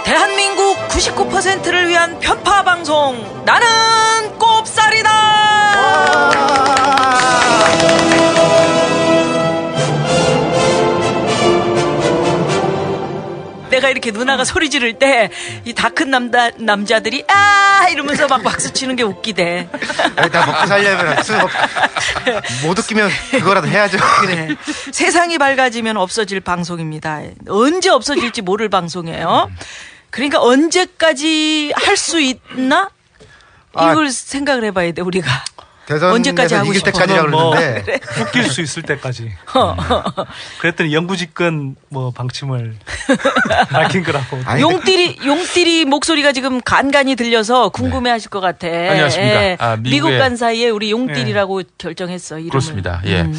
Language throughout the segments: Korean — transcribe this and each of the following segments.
대한민국 99%를 위한 편파 방송 나는 꼽살이다. 내가 이렇게 누나가 소리 지를 때 이 다 큰 남자들이 아 이러면서 막 박수 치는 게 웃기대. 다 먹고 살려면 못 웃기면 그거라도 해야죠. 그래. 세상이 밝아지면 없어질 방송입니다. 언제 없어질지 모를 방송이에요. 그러니까 언제까지 할 수 있나? 이걸 생각을 해봐야 돼 우리가. 언제까지 하고 이길 싶어? 때까지라고 그러는데 그래. 웃길 수 있을 때까지. 그랬더니 영구집권 방침을 밝힌 거라고. 용띠리 목소리가 지금 간간히 들려서 궁금해하실 것 같아. 안녕하십니까. 예. 미국 간 사이에 우리 용띠리라고 결정했어. 이름을. 그렇습니다. 예,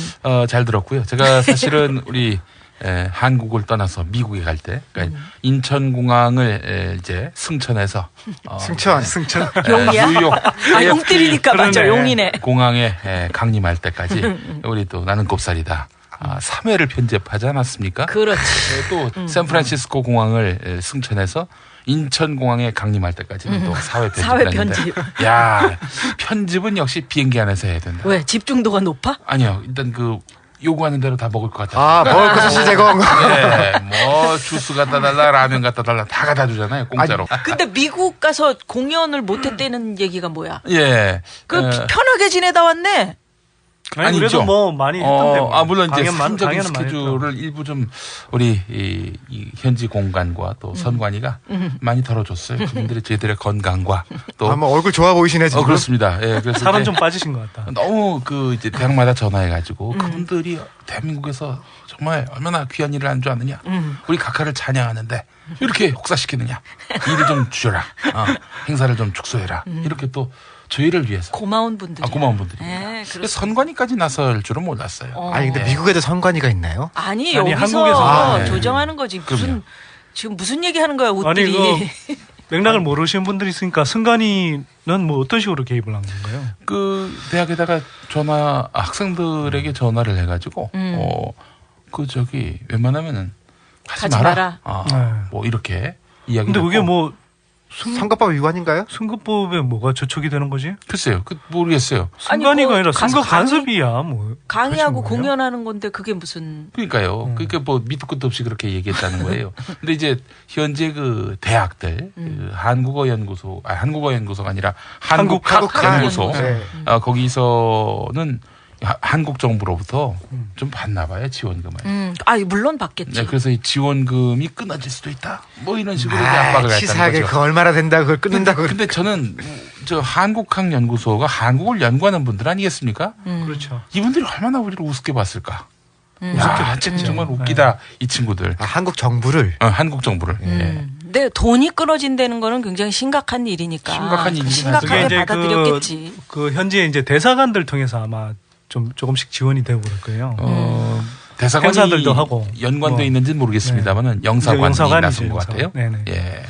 잘 들었고요. 제가 사실은 우리 한국을 떠나서 미국에 갈 때, 그러니까 인천공항을 이제 승천해서 승천. 용이야? 뉴욕 용띠리니까 맞아. 용이네. 공항에 강림할 때까지 우리 또 나는 꼽살이다. 3회를 편집하지 않았습니까? 그렇지. 또 샌프란시스코 공항을 승천해서 인천공항에 강림할 때까지는 또 4회 편집을 했는데. 야, 편집은 역시 비행기 안에서 해야 된다. 왜? 집중도가 높아? 아니요. 일단 요구하는 대로 다 먹을 것 같아요. 먹을 것 사실 제공. 네, 주스 갖다 달라, 라면 갖다 달라, 다 갖다 주잖아요, 공짜로. 근데 미국 가서 공연을 못 했다는 얘기가 뭐야? 예. 편하게 지내다 왔네? 아니, 그래도 많이 했던데. 물론 이제 강연은 상적인 스케줄을 일부 좀 우리 이 현지 공간과 또 선관위가 많이 덜어줬어요. 그분들이 저희들의 건강과 또. 얼굴 좋아 보이시네, 지금. 그렇습니다. 예, 그래서 살은 좀 빠지신 것 같다. 너무 이제 대학마다 전화해가지고 그분들이 대한민국에서 정말 얼마나 귀한 일을 한 줄 아느냐. 우리 각하를 찬양하는데 이렇게 혹사시키느냐. 일을 좀 주셔라. 행사를 좀 축소해라. 이렇게 또 저희를 위해서. 고마운 분들이. 고마운 분들입니다. 선관위까지 나설 줄은 몰랐어요. 근데 미국에도 선관위가 있나요? 아니 여기서 한국에서. 조정하는 거지. 지금 무슨 얘기하는 거야, 옷들이. 아니, 맥락을 모르시는 분들이 있으니까 선관위는 어떤 식으로 개입을 한 건가요? 대학에다가 학생들에게 전화를 해가지고, 웬만하면은 하지 마라. 이렇게 이야기. 근데 그게 선거법 위반인가요? 선거법에 뭐가 저촉이 되는 거지? 글쎄요. 모르겠어요. 선관위가 아니라 선거 간섭이야. 강의하고 공연하는 건데 그게 무슨. 그러니까요. 밑도 끝도 없이 그렇게 얘기했다는 거예요. 근데 이제 현재 대학들, 한국어연구소가 아니라 한국학연구소, 거기서는 한국 정부로부터 좀 받나 봐요, 지원금을. 물론 받겠지. 네, 그래서 이 지원금이 끊어질 수도 있다. 이런 식으로 압박을 했다는 치사하게 거죠. 그 얼마나 된다 그걸 끊는다고. 근데 저는 한국학연구소가 한국을 연구하는 분들 아니겠습니까? 그렇죠. 이분들이 얼마나 우리를 우습게 봤을까? 정말 웃기다, 이 친구들. 한국 정부를. 한국 정부를. 근데 돈이 끊어진다는 거는 굉장히 심각한 일이니까. 심각하게 받아들였겠지. 현재 이제 대사관들 통해서 아마 조금씩 지원이 되고 그럴 거예요. 대사관이 행사들도 하고 연관돼 있는지는 모르겠습니다만은 영사관이 나선 것 같아요. 네네. 예.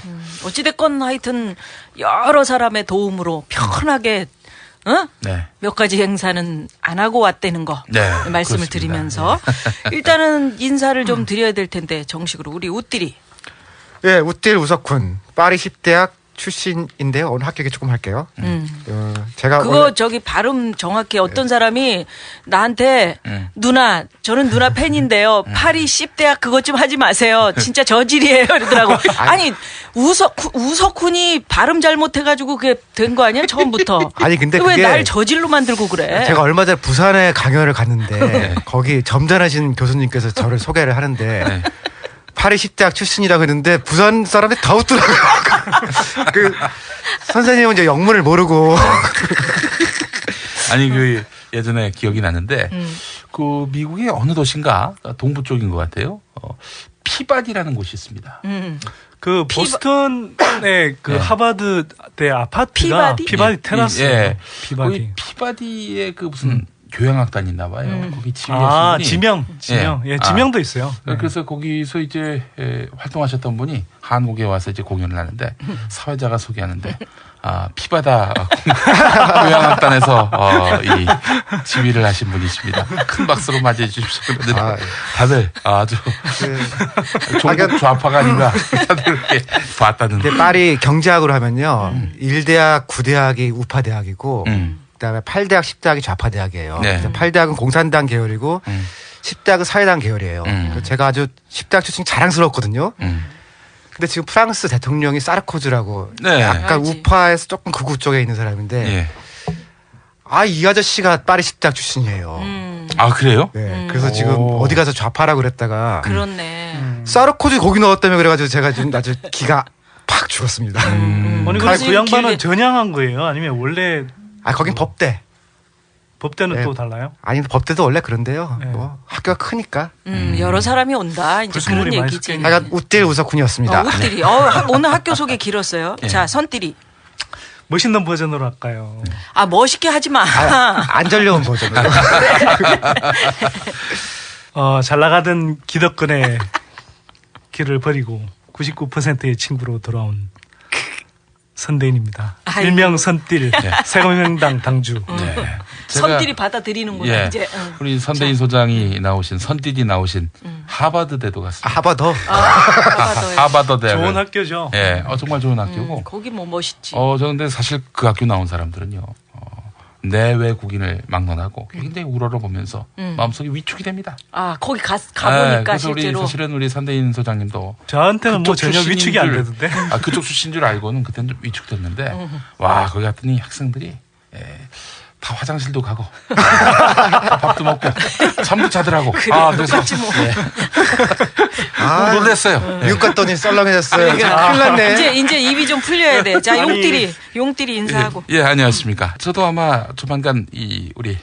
어찌됐건 하여튼 여러 사람의 도움으로 편하게 몇 가지 행사는 안 하고 왔다는 거 말씀을 그렇습니다. 드리면서 일단은 인사를 좀 드려야 될 텐데 정식으로 우리 웃디리. 예, 웃딜 우석훈 파리 10대학 출신인데요. 오늘 합격에 조금 할게요. 제가 발음 정확히 어떤 사람이 나한테 누나, 저는 누나 팬인데요. 파리 10대학 그것 좀 하지 마세요. 진짜 저질이에요. 이러더라고. 아니, 우석훈이 발음 잘못해가지고 그게 된 거 아니야? 처음부터. 아니, 근데 왜 날 저질로 만들고 그래? 제가 얼마 전에 부산에 강연을 갔는데 거기 점잖으신 교수님께서 저를 소개를 하는데 파리 10대학 출신이라고 했는데 부산 사람들이 다 웃더라고요. 선생님은 이제 영문을 모르고. 아니 예전에 기억이 나는데 미국의 어느 도시인가 동부 쪽인 것 같아요. 피바디라는 곳이 있습니다. 보스턴의 하버드 대 아파트가 피바디 테라스. 예. 피바디. 피바디의 무슨 교양학단이 있나 봐요. 거기 아, 지휘하신 분이 지명. 예, 지명도 있어요. 그래서 거기서 이제 활동하셨던 분이 한국에 와서 이제 공연을 하는데 사회자가 소개하는데 피바다 교양학단에서 이 지휘를 하신 분이십니다. 큰 박수로 맞이해 주십시오. 다들 아주 종북 좌파가 아닌가 다들 그렇게 봤다는. 근데 파리 경제학으로 하면요. 1대학, 9대학이 우파대학이고 그다음에 8대학, 10대학이 좌파대학이에요. 네. 그래서 8대학은 공산당 계열이고 10대학은 사회당 계열이에요. 그래서 제가 아주 10대학 출신이 자랑스러웠거든요. 근데 지금 프랑스 대통령이 사르코즈라고 네. 약간 알지. 우파에서 조금 극우 쪽에 있는 사람인데 예. 이 아저씨가 파리 10대학 출신이에요. 아 그래요? 네. 그래서 지금 오. 어디 가서 좌파라고 그랬다가 그렇네. 사르코즈 거기 넣었다며 그래가지고 제가 지금 아주 기가 팍 죽었습니다. 아니, 근데 그래서 그 양반은 길게- 전향한 거예요? 아니면 원래 거긴 법대. 법대는 네. 또 달라요? 아니 법대도 원래 그런데요. 네. 뭐 학교가 크니까. 여러 사람이 온다. 이제 그런 불순물이 많이 얘기지. 섞여 하여간 웃딜 우석훈이었습니다. 옷들이. 오늘 학교 소개 길었어요. 예. 자, 선띠리. 멋있는 버전으로 할까요? 멋있게 하지 마. 안 절려온 버전으로. 잘 나가던 기득권의 길을 버리고 99%의 친구로 돌아온 선대인입니다. 아이고. 일명 선딜, 새공명당 당주. 네. 선띠리 받아들이는구나 예. 이제. 우리 선대인 소장이 나오신 선딜이 나오신 하버드대도 갔습니다. 하버드. 하버드 대학. 좋은 학교죠. 예, 정말 좋은 학교고. 거기 뭐 멋있지. 저 근데 사실 그 학교 나온 사람들은요, 내외국인을 막론하고 굉장히 우러러보면서 마음속에 위축이 됩니다. 거기 가보니까 그래서 실제로. 사실은 우리 선대인 소장님도 저한테는 뭐 그쪽 전혀 출신인 위축이 안 줄- 되던데. 그쪽 출신 줄 알고는 그때는 좀 위축됐는데, 와, 거기 갔더니 학생들이, 다 화장실도 가고, 밥도 먹고, 잠도 자더라고. 그래서, 똑같지 뭐. 놀랬어요. 미국 갔더니 썰렁해졌어요. 큰일 났네. 이제 입이 좀 풀려야 돼. 자, 용띠리 인사하고. 예, 안녕하십니까. 저도 아마 조만간 우리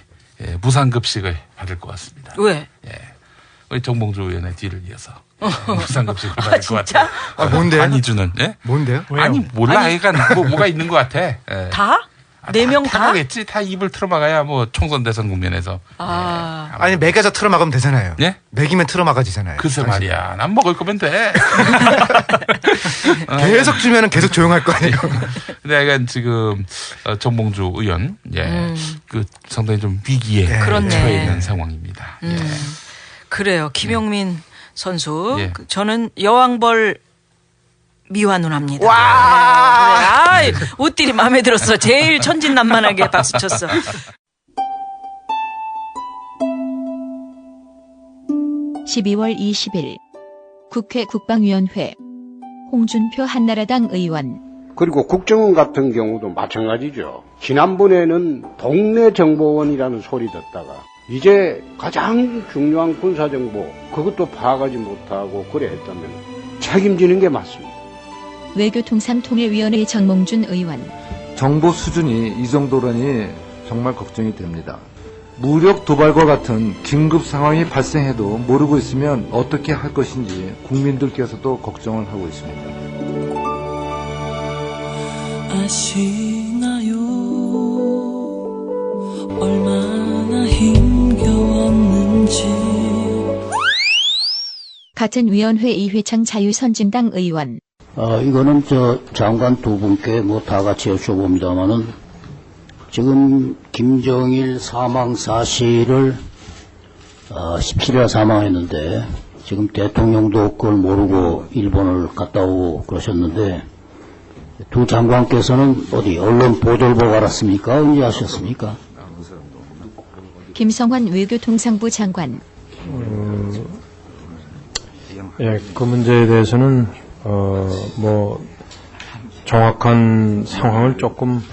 무상급식을 받을 것 같습니다. 왜? 우리 정봉주 의원의 뒤를 이어서 무상급식을 받을 것 진짜? 같아요. 뭔데요? 많이 주는, 예? 뭔데요? 왜요? 아니, 몰라. 그러니까 뭐가 있는 것 같아. 예. 다? 4명 다? 하겠지. 다 입을 틀어막아야 뭐 총선 대선 국면에서. 아니 먹여서 틀어막으면 되잖아요. 예? 먹이면 틀어막아지잖아요. 글쎄 말이야. 난 먹을 거면 돼. 계속 주면은 계속 조용할 거 아니에요. 근데 약간 지금 정봉주 의원, 그 상당히 좀 위기에 그렇네. 처해 있는 상황입니다. 그래요. 김용민 선수. 예. 저는 여왕벌 미화 누나입니다. 와! 그래. 옷들이 마음에 들었어. 제일 천진난만하게 박수 쳤어. (12월 20일) 국회 국방위원회 홍준표 한나라당 의원 그리고 국정원 같은 경우도 마찬가지죠. 지난번에는 동네 정보원이라는 소리 듣다가 이제 가장 중요한 군사정보 그것도 파악하지 못하고 그래 했다면 책임지는 게 맞습니다. 외교통상통일위원회 정몽준 의원 정보 수준이 이 정도라니 정말 걱정이 됩니다. 무력 도발과 같은 긴급 상황이 발생해도 모르고 있으면 어떻게 할 것인지 국민들께서도 걱정을 하고 있습니다. 아시나요? 얼마나 힘겨웠는지. 같은 위원회 이회창 자유선진당 의원 이거는 장관 두 분께 다 같이 여쭤봅니다만은 지금 김정일 사망 사실을 17일에 사망했는데 지금 대통령도 그걸 모르고 일본을 갔다 오고 그러셨는데 두 장관께서는 어디 언론 보도를 보고 알았습니까? 언제 아셨습니까? 김성환 외교통상부 장관 그 문제에 대해서는 정확한 상황을 조금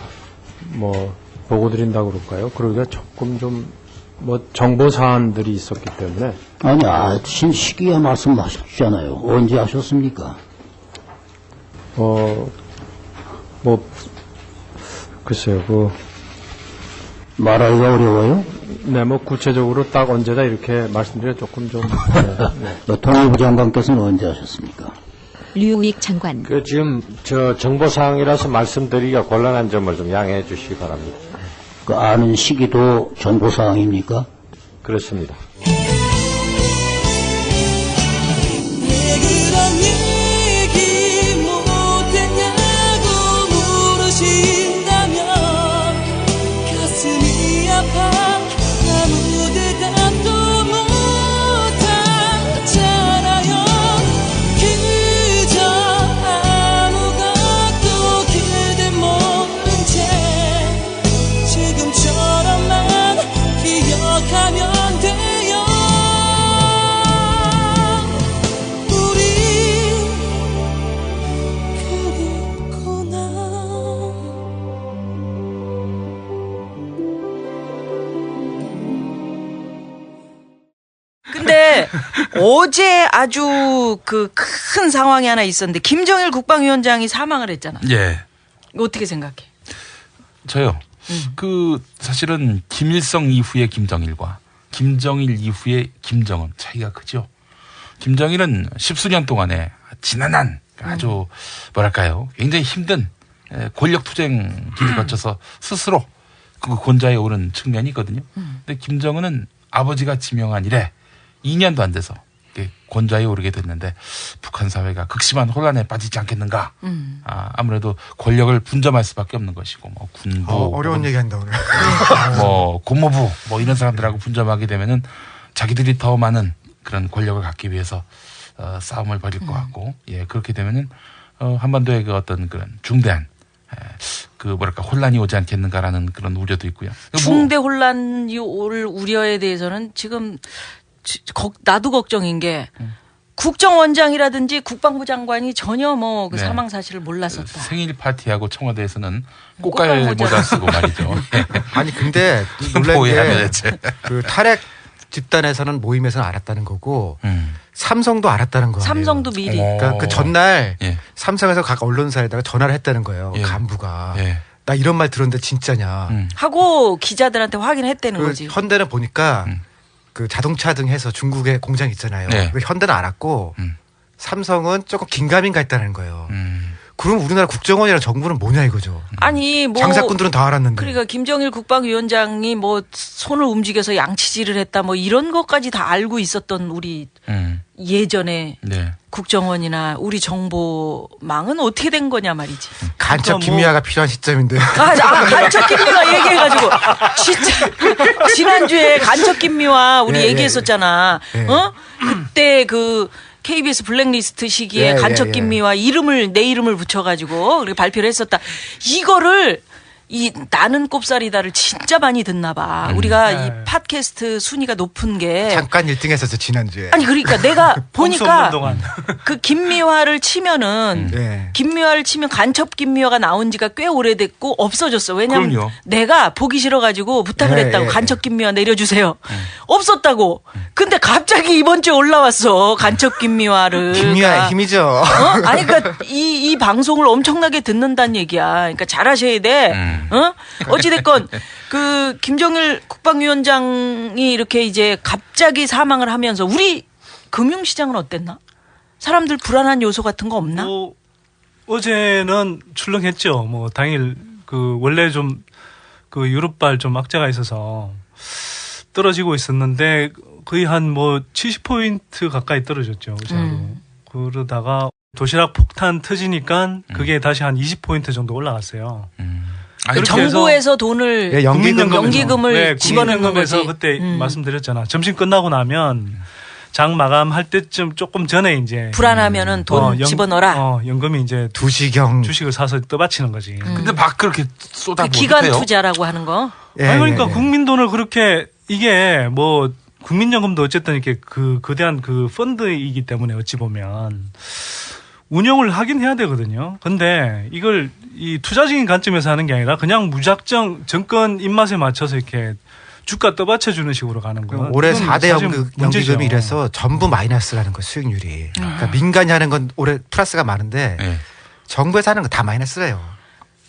보고 드린다고 그럴까요? 그러기가 조금 좀 정보 사안들이 있었기 때문에 아니 아신 시기에 말씀하셨잖아요. 언제 아셨습니까? 글쎄요, 말하기가 어려워요? 구체적으로 딱 언제다 이렇게 말씀드리기가 조금 좀 통일부 장관께서는 언제 하셨습니까? 류우익 장관 지금 정보 사항이라서 말씀드리기가 곤란한 점을 좀 양해해 주시기 바랍니다. 그 아는 시기도 정보사항입니까? 그렇습니다. 근데 어제 아주 그 큰 상황이 하나 있었는데 김정일 국방위원장이 사망을 했잖아. 예. 어떻게 생각해? 저요. 그 사실은 김일성 이후의 김정일과 김정일 이후의 김정은 차이가 크죠. 김정일은 십수년 동안에 지난한 아주 뭐랄까요, 굉장히 힘든 권력 투쟁기를 거쳐서 스스로 그 권좌에 오른 측면이 있거든요. 근데 김정은은 아버지가 지명한 이래 2년도 안 돼서 권좌에 오르게 됐는데 북한 사회가 극심한 혼란에 빠지지 않겠는가. 아무래도 권력을 분점할 수밖에 없는 것이고 뭐 군부 어려운 얘기한다 오늘. 뭐 국무부 뭐 이런 사람들하고 분점하게 되면은 자기들이 더 많은 그런 권력을 갖기 위해서 싸움을 벌일 것 같고, 예, 그렇게 되면은 한반도의 그 어떤 그런 중대한 그 뭐랄까 혼란이 오지 않겠는가라는 그런 우려도 있고요. 중대 혼란이 올 우려에 대해서는 지금 나도 걱정인 게 국정원장이라든지 국방부 장관이 전혀 뭐 그 사망 사실을 몰랐었다. 생일 파티하고 청와대에서는 꽃갈 모자 쓰고 말이죠. 아니 근데 놀란 게 그 탈핵 집단에서는 모임에서는 알았다는 거고 삼성도 알았다는 거예요. 삼성도 미리. 그러니까 그 전날 삼성에서 각 언론사에다가 전화를 했다는 거예요. 간부가. 나 이런 말 들었는데 진짜냐. 하고 기자들한테 확인했다는 그 거지. 현대는 보니까 그 자동차 등 해서 중국에 공장 있잖아요. 현대는 알았고 삼성은 조금 긴가민가 했다는 거예요. 그럼 우리나라 국정원이랑 정부는 뭐냐 이거죠. 아니 뭐 장사꾼들은 다 알았는데. 그러니까 김정일 국방위원장이 뭐 손을 움직여서 양치질을 했다 뭐 이런 것까지 다 알고 있었던 우리 예전에 국정원이나 우리 정보망은 어떻게 된 거냐 말이지. 간첩 김미화가 필요한 시점인데. 간첩 김미화 얘기해가지고 진짜 지난주에 간첩 김미화 우리 얘기했었잖아. 그때 그 KBS 블랙리스트 시기에 간첩 김미화 내 이름을 붙여가지고 그렇게 발표를 했었다. 이거를 나는 꼽사리다를 진짜 많이 듣나 봐. 우리가 이 팟캐스트 순위가 높은 게 잠깐 1등 했었죠 지난주에. 아니 그러니까 내가 보니까 그 김미화를 치면은 김미화를 치면 간첩 김미화가 나온 지가 꽤 오래됐고 없어졌어. 왜냐면 그럼요. 내가 보기 싫어가지고 부탁을 했다고. 간첩 김미화 내려주세요. 없었다고. 근데 갑자기 이번 주에 올라왔어. 간첩 김미화를. 김미화의 힘이죠. 아니 그러니까 이 방송을 엄청나게 듣는다는 얘기야. 그러니까 잘하셔야 돼. 어찌됐건 그 김정일 국방위원장이 이렇게 이제 갑자기 사망을 하면서 우리 금융시장은 어땠나? 사람들 불안한 요소 같은 거 없나? 어제는 출렁했죠. 뭐 당일 그 원래 좀 그 유럽발 좀 악재가 있어서 떨어지고 있었는데 거의 한 뭐 70포인트 가까이 떨어졌죠. 그러다가 도시락 폭탄 터지니까 그게 다시 한 20포인트 정도 올라갔어요. 정부에서 돈을 연기금을 집어넣는 거지. 그때 말씀드렸잖아. 점심 끝나고 나면 장 마감할 때쯤 조금 전에 이제 불안하면은 돈 집어넣어라. 연금이 이제 주식을 사서 떠받치는 거지. 근데 막 그렇게 쏟아부어. 기관 투자라고 하는 거. 아니 그러니까 국민 돈을 그렇게 이게 뭐 국민연금도 어쨌든 이렇게 그 거대한 그 펀드이기 때문에 어찌 보면 운영을 하긴 해야 되거든요. 근데 이걸 이 투자적인 관점에서 하는 게 아니라 그냥 무작정 정권 입맛에 맞춰서 이렇게 주가 떠받쳐주는 식으로 가는 거. 올해 4대 연기금이 이래서 전부 마이너스라는 거 수익률이. 그러니까 민간이 하는 건 올해 플러스가 많은데 정부에서 하는 거 다 마이너스래요.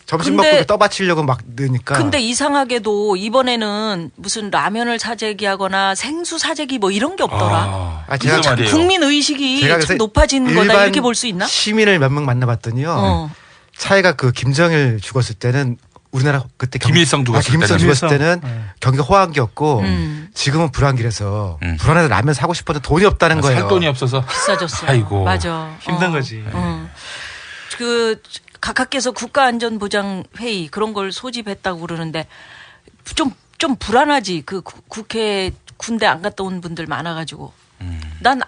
점심 먹고 떠받치려고 막 넣으니까. 근데 이상하게도 이번에는 무슨 라면을 사재기하거나 생수 사재기 뭐 이런 게 없더라. 제가 국민 의식이 참 높아지는 거다 이렇게 볼 수 있나? 시민을 몇 명 만나봤더니요. 차이가 그 김정일 죽었을 때는 우리나라 그때 김일성 죽었을 김일성 때는. 죽었을 때는 경기가 호황기였고 지금은 불황기라서 불안해서 라면 사고 싶어도 돈이 없다는 거예요. 살 돈이 없어서 비싸졌어요. 아이고. 맞아. 힘든 거지. 그 각하께서 국가안전보장회의 그런 걸 소집했다고 그러는데 좀 불안하지. 그 국회 군대 안 갔다 온 분들 많아가지고 난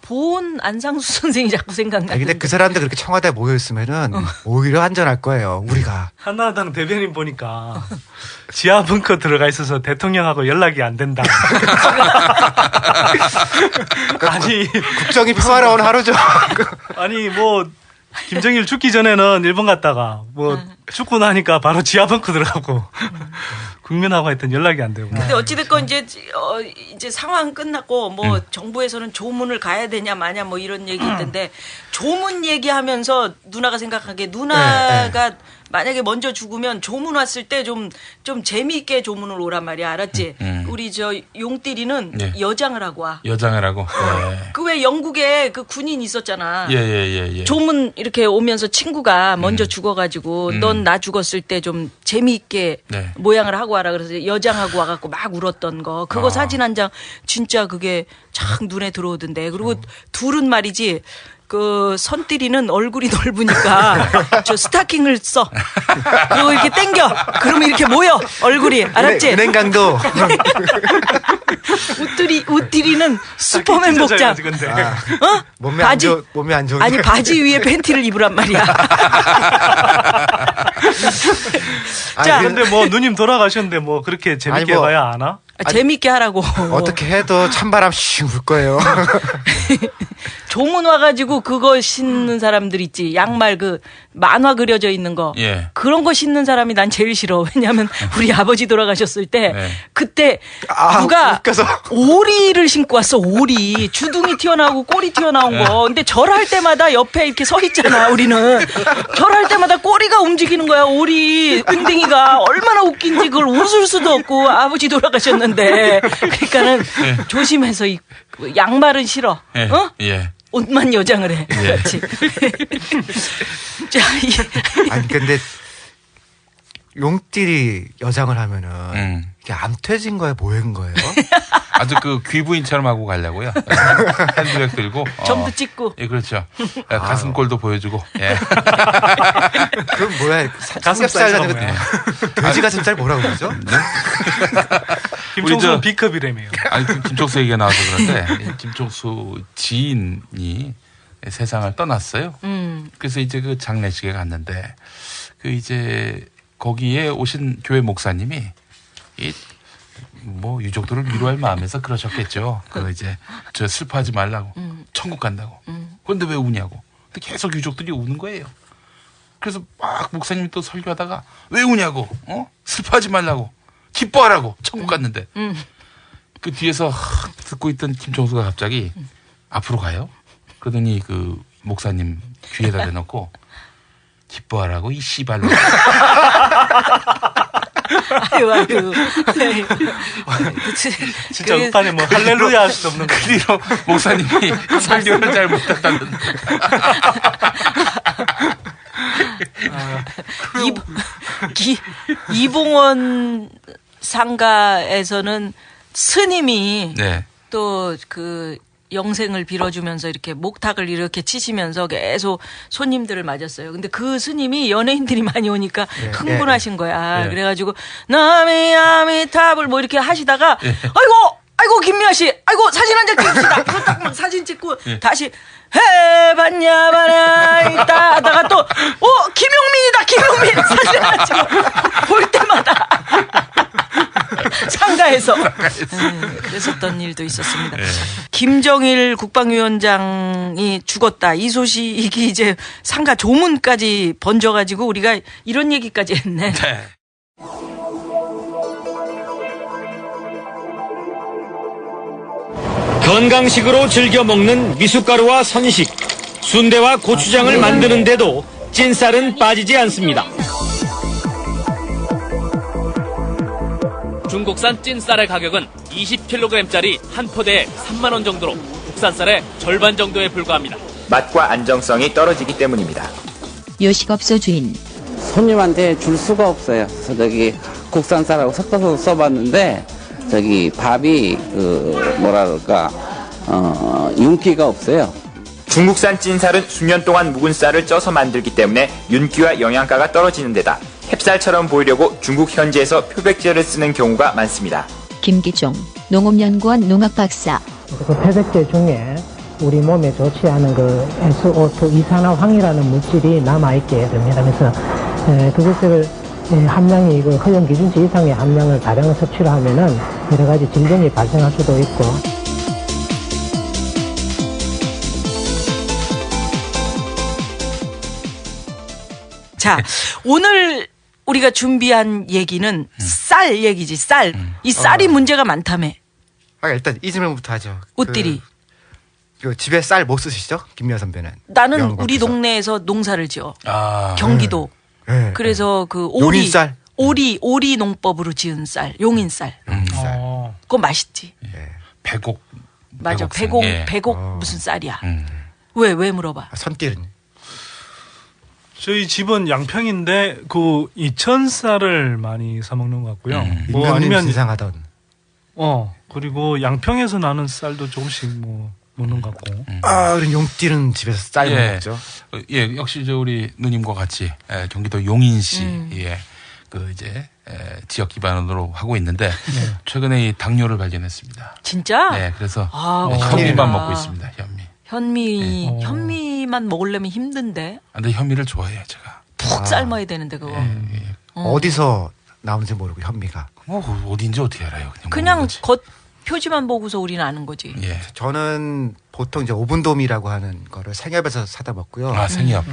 보온 안상수 선생이 자꾸 생각나는데. 근데 그 사람들 그렇게 청와대에 모여 있으면은 오히려 안전할 거예요. 우리가. 한나라당 대변인 보니까 지하 벙커 들어가 있어서 대통령하고 연락이 안 된다. 아니 국정이 평화로운 하루죠. 아니 뭐 김정일 죽기 전에는 일본 갔다가 뭐 죽고 나니까 바로 지하 벙커 들어가고 국민하고 하여튼 연락이 안 되고. 근데 어찌됐건 이제 상황 끝났고 뭐 정부에서는 조문을 가야 되냐 마냐 뭐 이런 얘기 있던데 조문 얘기하면서 누나가 생각하기에 누나가 만약에 먼저 죽으면 조문 왔을 때 좀 재미있게 조문을 오란 말이야. 알았지? 우리 저 용띠리는 여장을 하고 와. 여장을 하고. 그 왜 영국에 그 군인 있었잖아. 예. 조문 이렇게 오면서 친구가 먼저 죽어가지고 넌 나 죽었을 때 좀 재미있게 모양을 하고 와라. 그래서 여장하고 와갖고 막 울었던 거. 그거 사진 한 장 진짜 그게 참 눈에 들어오던데. 그리고 둘은 말이지. 그 선띠리는 얼굴이 넓으니까 저 스타킹을 써. 그리고 이렇게 당겨. 그러면 이렇게 모여 얼굴이. 알았지? 은행강도. 웃띠리는 슈퍼맨 복장. 몸이 바지 몸이 안 좋은. 아니 바지 위에 팬티를 입으란 말이야. 자, 근데 뭐 누님 돌아가셨는데 뭐 그렇게 재밌게 봐야 하나? 재밌게 하라고. 어떻게 해도 찬바람 씩 불 거예요. 조문 와가지고 그거 신는 사람들 있지. 양말 그 만화 그려져 있는 거. 그런 거 신는 사람이 난 제일 싫어. 왜냐하면 우리 아버지 돌아가셨을 때 그때 누가 웃겨서. 오리를 신고 왔어. 오리. 주둥이 튀어나오고 꼬리 튀어나온 거. 근데 절할 때마다 옆에 이렇게 서 있잖아. 우리는. 절할 때마다 꼬리가 움직이는 거야. 오리 땡땡이가. 얼마나 웃긴지 그걸 웃을 수도 없고 아버지 돌아가셨는데. 그러니까는 조심해서 양말은 싫어. 어? 옷만 여장을 해. 그렇지. 자, 아니 근데 용띠리 여장을 하면은 이게 암퇴진 거예요, 뭐인 거예요? 아주 그 귀부인처럼 하고 가려고요. 핸드백 들고. 점도 찍고. 예, 그렇죠. 가슴골도 보여주고. 예. 그럼 뭐야? 가슴살이라는 거. 돼지 가슴살 뭐라고 그러죠? 김종수 B컵이라며요. 아니, 김종수 얘기가 나와서 그런데 김종수 지인이 세상을 떠났어요. 그래서 이제 그 장례식에 갔는데 그 이제 거기에 오신 교회 목사님이 뭐 유족들을 위로할 마음에서 그러셨겠죠. 그 이제 저 슬퍼하지 말라고 천국 간다고. 그런데 왜 우냐고. 근데 계속 유족들이 우는 거예요. 그래서 막 목사님이 또 설교하다가 왜 우냐고. 슬퍼하지 말라고. 기뻐하라고. 천국 갔는데. 그 뒤에서 듣고 있던 김종수가 갑자기 앞으로 가요. 그러더니 그 목사님 귀에다 대놓고 기뻐하라고 이 씨발로. 아유. 진짜 음판에 뭐 할렐루야 할 수 없는 거. 그 뒤로 목사님이 설교를 잘 못했다는. 이봉원 상가에서는 스님이 또 그 영생을 빌어주면서 이렇게 목탁을 이렇게 치시면서 계속 손님들을 맞았어요. 근데 그 스님이 연예인들이 많이 오니까 흥분하신 거야. 그래가지고 나미아미탑을 뭐 이렇게 하시다가 아이고 김미아 씨, 아이고 사진 한 장 찍읍시다. 딱 막 사진 찍고 다시 해봤냐 봐라 있다 하다가 또 김용민 사진 하나 찍고 볼 때마다 상가에서 그랬었던 일도 있었습니다. 김정일 국방위원장이 죽었다. 이 소식이 이제 상가 조문까지 번져가지고 우리가 이런 얘기까지 했네. 건강식으로 즐겨 먹는 미숫가루와 선식, 순대와 고추장을 만드는데도 찐쌀은 빠지지 않습니다. 중국산 찐쌀의 가격은 20kg짜리 한 포대에 3만 원 정도로 국산쌀의 절반 정도에 불과합니다. 맛과 안정성이 떨어지기 때문입니다. 요식업소 주인 손님한테 줄 수가 없어요. 그래서 저기 국산 쌀하고 섞어서 써봤는데 저기 밥이 뭐라 그럴까 윤기가 없어요. 중국산 찐쌀은 수년 동안 묵은 쌀을 쪄서 만들기 때문에 윤기와 영양가가 떨어지는 데다 햅쌀처럼 보이려고 중국 현지에서 표백제를 쓰는 경우가 많습니다. 김기종 농업연구원 농학박사. 그 표백제 중에 우리 몸에 좋지 않은 그 SO2 이산화황이라는 물질이 남아있게 됩니다. 그래서 그것을 함량이 그 허용 기준치 이상의 함량을 다량 섭취를 하면은 여러 가지 질병이 발생할 수도 있고. 자, 오늘 우리가 준비한 얘기는 쌀 얘기지, 쌀. 이 쌀이 문제가 많다며. 일단 이 질문부터 하죠. 옷들이. 그 집에 쌀 못 쓰시죠? 김미아 선배는. 나는 우리 동네에서 농사를 지어. 경기도. 네. 그래서 그 용인쌀. 오리 농법으로 지은 쌀, 용인쌀. 그거 맛있지. 배곡. 맞아. 배곡 무슨 쌀이야. 왜 물어봐? 선길은. 저희 집은 양평인데 그 이천 쌀을 많이 사 먹는 것 같고요. 뭐 아니면 이상하던. 그리고 양평에서 나는 쌀도 조금씩 뭐 먹는 것 같고. 우리 용띠는 집에서 쌀 먹죠. 예, 역시 저 우리 누님과 같이 경기도 용인시 그 이제 지역 기반으로 하고 있는데 최근에 이 당뇨를 발견했습니다. 진짜? 네, 그래서 현미만 먹고 있습니다. 현미만 먹으려면 힘든데. 근데 현미를 좋아해요, 제가. 푹 삶아야 되는데 그거. 어디서 나오는지 모르고 현미가. 어딘지 어떻게 알아요? 그냥 겉 표지만 보고서 우리는 아는 거지. 저는 보통 이제 오븐도미라고 하는 거를 생협에서 사다 먹고요. 생협.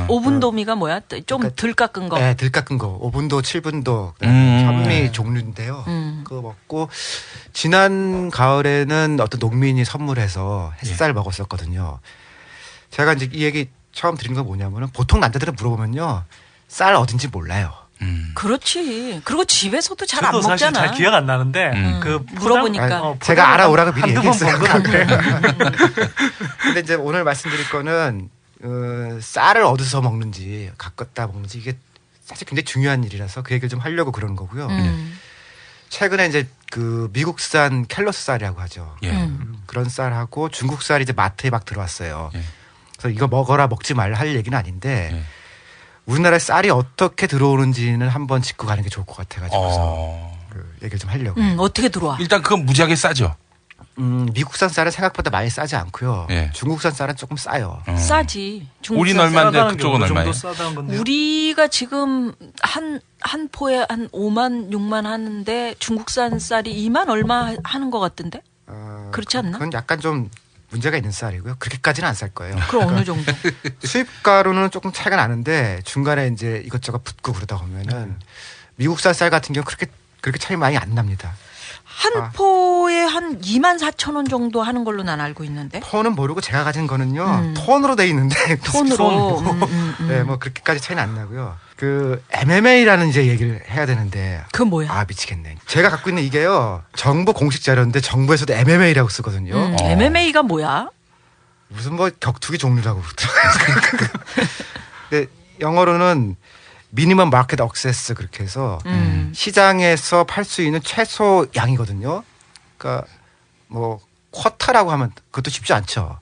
오븐도미가 뭐야? 좀 덜 깎은 거. 네, 덜 깎은 거. 5분도, 7분도 현미 종류인데요. 그거 먹고 지난 가을에는 어떤 농민이 선물해서 햇살 먹었었거든요. 제가 이제 이 얘기 처음 드린 건 뭐냐면은 보통 남자들은 물어보면요 쌀 어딘지 몰라요. 그렇지. 그리고 집에서도 잘 안 먹잖아. 사실 잘 기억 안 나는데 그 물어보니까 제가 알아오라고 미리 얘기했어요. 그래. 근데 이제 오늘 말씀드릴 거는 쌀을 어디서 먹는지 갖다 먹는지 이게 사실 굉장히 중요한 일이라서 그 얘기를 좀 하려고 그러는 거고요. 최근에 이제 그 미국산 켈로스 쌀이라고 하죠. 그런 쌀하고 중국 쌀이 이제 마트에 막 들어왔어요. 그래서 이거 먹어라 먹지 말라 할 얘기는 아닌데 우리나라에 쌀이 어떻게 들어오는지는 한번 짚고 가는 게 좋을 것 같아가지고서 그 얘기를 좀 하려고. 어떻게 들어와? 일단 그건 무지하게 싸죠. 미국산 쌀은 생각보다 많이 싸지 않고요. 중국산 쌀은 조금 싸요. 싸지. 우리는 얼마인데 그쪽은 얼마예요? 우리가 지금 한 포에 한 5만 6만 하는데 중국산 쌀이 2만 얼마 하는 것 같던데? 그렇지 않나? 그건 약간 좀 문제가 있는 쌀이고요. 그렇게까지는 안 쌀 거예요. 그럼 어느 정도? 수입가로는 조금 차이가 나는데 중간에 이제 이것저것 붙고 그러다 보면은 미국산 쌀 같은 경우 그렇게 차이 많이 안 납니다. 한 포에 한 2만 4천 원 정도 하는 걸로 난 알고 있는데. 포는 모르고 제가 가진 거는요. 톤으로 돼 있는데 톤으로. 네, 뭐 그렇게까지 차이는 안 나고요. 그 MMA라는 이제 얘기를 해야 되는데. 그건 뭐야? 미치겠네. 제가 갖고 있는 이게요. 정부 공식 자료인데 정부에서도 MMA라고 쓰거든요. MMA가 뭐야? 무슨 뭐 격투기 종류라고 그러더라고요. 근데 영어로는 미니멈 마켓 억세스 그렇게 해서 시장에서 팔 수 있는 최소 양이거든요. 그러니까 뭐 쿼터라고 하면 그것도 쉽지 않죠.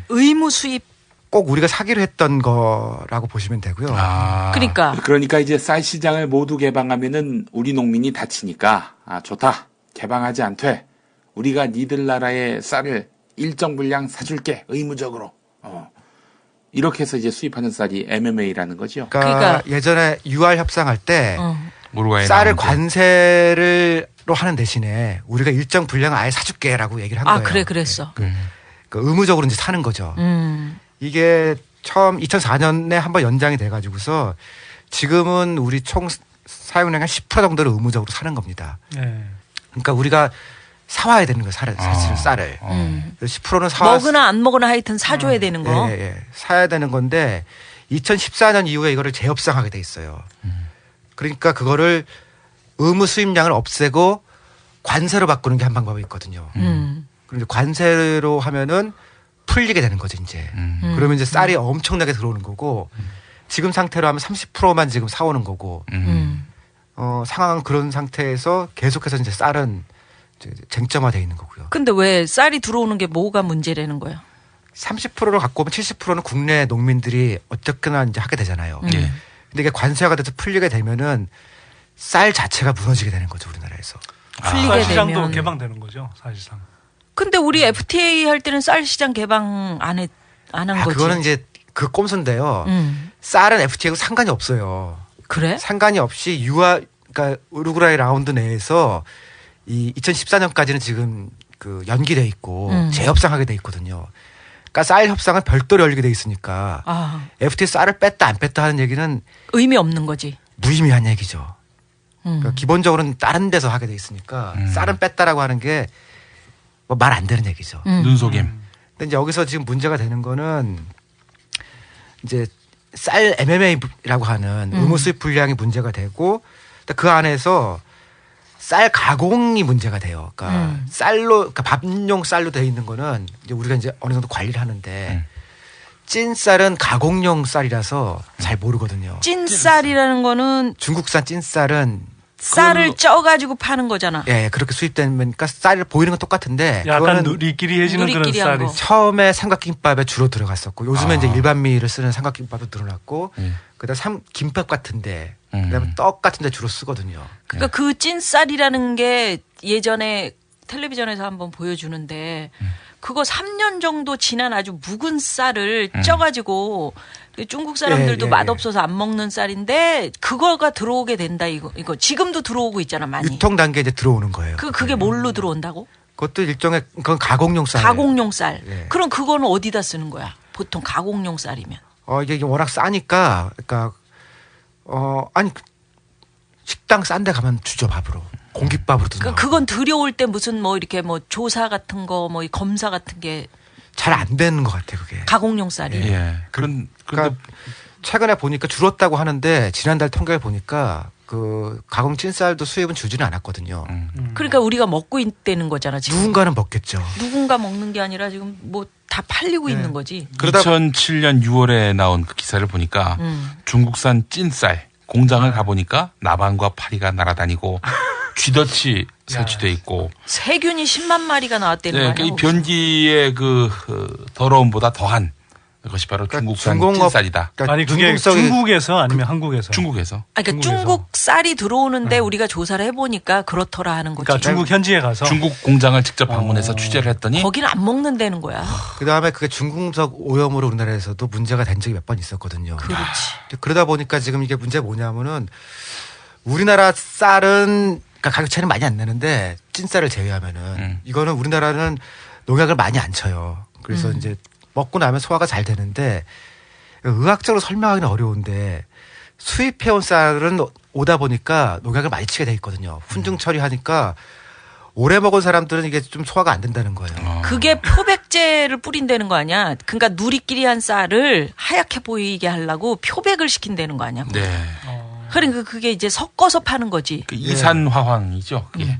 의무 수입. 꼭 우리가 사기로 했던 거라고 보시면 되고요. 그러니까 이제 쌀 시장을 모두 개방하면은 우리 농민이 다치니까 좋다. 개방하지 않되 우리가 니들 나라의 쌀을 일정 분량 사줄게 의무적으로. 이렇게 해서 이제 수입하는 쌀이 MMA라는 거죠. 그러니까 예전에 UR 협상할 때 쌀을 관세로 하는 대신에 우리가 일정 분량 아예 사줄게라고 얘기를 한 거예요. 그랬어. 그 의무적으로 이제 사는 거죠. 이게 처음 2004년에 한번 연장이 돼가지고서 지금은 우리 총 사용량의 10% 정도를 의무적으로 사는 겁니다. 그러니까 우리가 사와야 되는 거예요, 사실은 쌀을. 10%는 먹으나 안 먹으나 하여튼 사줘야 되는 거. 사야 되는 건데 2014년 이후에 이거를 재협상하게 돼 있어요. 그러니까 그거를 의무 수입량을 없애고 관세로 바꾸는 게 한 방법이 있거든요. 그런데 관세로 하면은 풀리게 되는 거죠, 이제. 그러면 이제 쌀이 엄청나게 들어오는 거고 지금 상태로 하면 30%만 지금 사오는 거고 상황은 그런 상태에서 계속해서 이제 쌀은 이제 쟁점화돼 있는 거고요. 근데 왜 쌀이 들어오는 게 뭐가 문제라는 거예요? 30%를 갖고 오면 70%는 국내 농민들이 어쨌거나 이제 하게 되잖아요. 근데 이게 관세가 돼서 풀리게 되면은 쌀 자체가 무너지게 되는 거죠, 우리나라에서. 쌀 시장도 개방되는 거죠, 사실상. 근데 우리 FTA 할 때는 쌀 시장 개방 안 한 거지. 그거는 이제 그 꼼수인데요. 쌀은 FTA하고 상관이 없어요. 그래? 상관이 없이 그러니까 우루과이 라운드 내에서 이 2014년까지는 지금 그 연기돼 있고 재협상하게 돼 있거든요. 그러니까 쌀 협상은 별도로 열리게 돼 있으니까 FTA 쌀을 뺐다 안 뺐다 하는 얘기는 의미 없는 거지. 무의미한 얘기죠. 그러니까 기본적으로는 다른 데서 하게 돼 있으니까 쌀은 뺐다라고 하는 게 뭐 말 안 되는 얘기죠. 눈속임. 근데 이제 여기서 지금 문제가 되는 거는 이제 쌀 MMA라고 하는 의무 수입 분량이 문제가 되고 그 안에서 쌀 가공이 문제가 돼요. 그러니까 그러니까 밥용 쌀로 되어 있는 거는 이제 우리가 이제 어느 정도 관리를 하는데 찐 쌀은 가공용 쌀이라서 잘 모르거든요. 찐 쌀이라는 거는 중국산 찐 쌀은 쌀을 쪄가지고 파는 거잖아. 예, 그렇게 수입되면 그러니까 쌀을 보이는 건 똑같은데 약간 누리끼리해지는 그런 쌀이 처음에 삼각김밥에 주로 들어갔었고 요즘에 이제 일반미를 쓰는 삼각김밥도 늘어났고 그다음 김밥 같은데 그다음에 떡 같은데 주로 쓰거든요. 그러니까 그 찐 쌀이라는 게 예전에 텔레비전에서 한번 보여주는데 그거 3년 정도 지난 아주 묵은 쌀을 쪄가지고 중국 사람들도 맛없어서 안 먹는 쌀인데 그거가 들어오게 된다 이거 지금도 들어오고 있잖아 많이. 유통 단계에 이제 들어오는 거예요. 그게 뭘로 들어온다고? 그것도 일종의 그건 가공용 쌀. 가공용 쌀. 그럼 그거는 어디다 쓰는 거야? 보통 가공용 쌀이면. 이게 워낙 싸니까 그러니까 아니 식당 싼 데 가면 주죠 밥으로. 공깃밥으로 드 그건 들여올 때 무슨 뭐 이렇게 뭐 조사 같은 거 뭐 검사 같은 게 잘 안 되는 것 같아 그게. 가공용 쌀이. 예. 그러니까 최근에 보니까 줄었다고 하는데 지난달 통계를 보니까 그 가공 찐쌀도 수입은 주지는 않았거든요. 그러니까 우리가 먹고 있다는 거잖아 지금. 누군가는 먹겠죠. 누군가 먹는 게 아니라 지금 뭐 다 팔리고 있는 거지. 2007년 6월에 나온 그 기사를 보니까 중국산 찐쌀 공장을 가보니까 나방과 파리가 날아다니고 쥐덫이 설치돼 있고 세균이 10만 마리가 나왔다는 거 아니야? 이 변기의 그 더러움보다 더한 그것이 바로 중국산 찐쌀이다. 그러니까 아니 그게 중국에서 아니면 한국에서? 중국에서. 그러니까 중국 쌀이 들어오는데 우리가 조사를 해보니까 그렇더라 하는 거지. 그러니까 중국 현지에 가서 중국 공장을 직접 방문해서 취재를 했더니 거기는 안 먹는다는 거야. 그다음에 그게 중금속 오염으로 우리나라에서도 문제가 된 적이 몇 번 있었거든요. 그렇지. 그러다 보니까 지금 이게 문제가 뭐냐면은 우리나라 쌀은 그러니까 가격 차이는 많이 안 나는데 찐쌀을 제외하면은 이거는 우리나라는 농약을 많이 안 쳐요. 그래서 이제 먹고 나면 소화가 잘 되는데 의학적으로 설명하기는 어려운데 수입해온 쌀은 오다 보니까 농약을 많이 치게 돼 있거든요. 훈증 처리하니까 오래 먹은 사람들은 이게 좀 소화가 안 된다는 거예요. 그게 표백제를 뿌린다는 거 아니야? 그러니까 누리끼리 한 쌀을 하얗게 보이게 하려고 표백을 시킨다는 거 아니야? 네. 그러니까 그게 이제 섞어서 파는 거지. 그 이산화황이죠. 그게.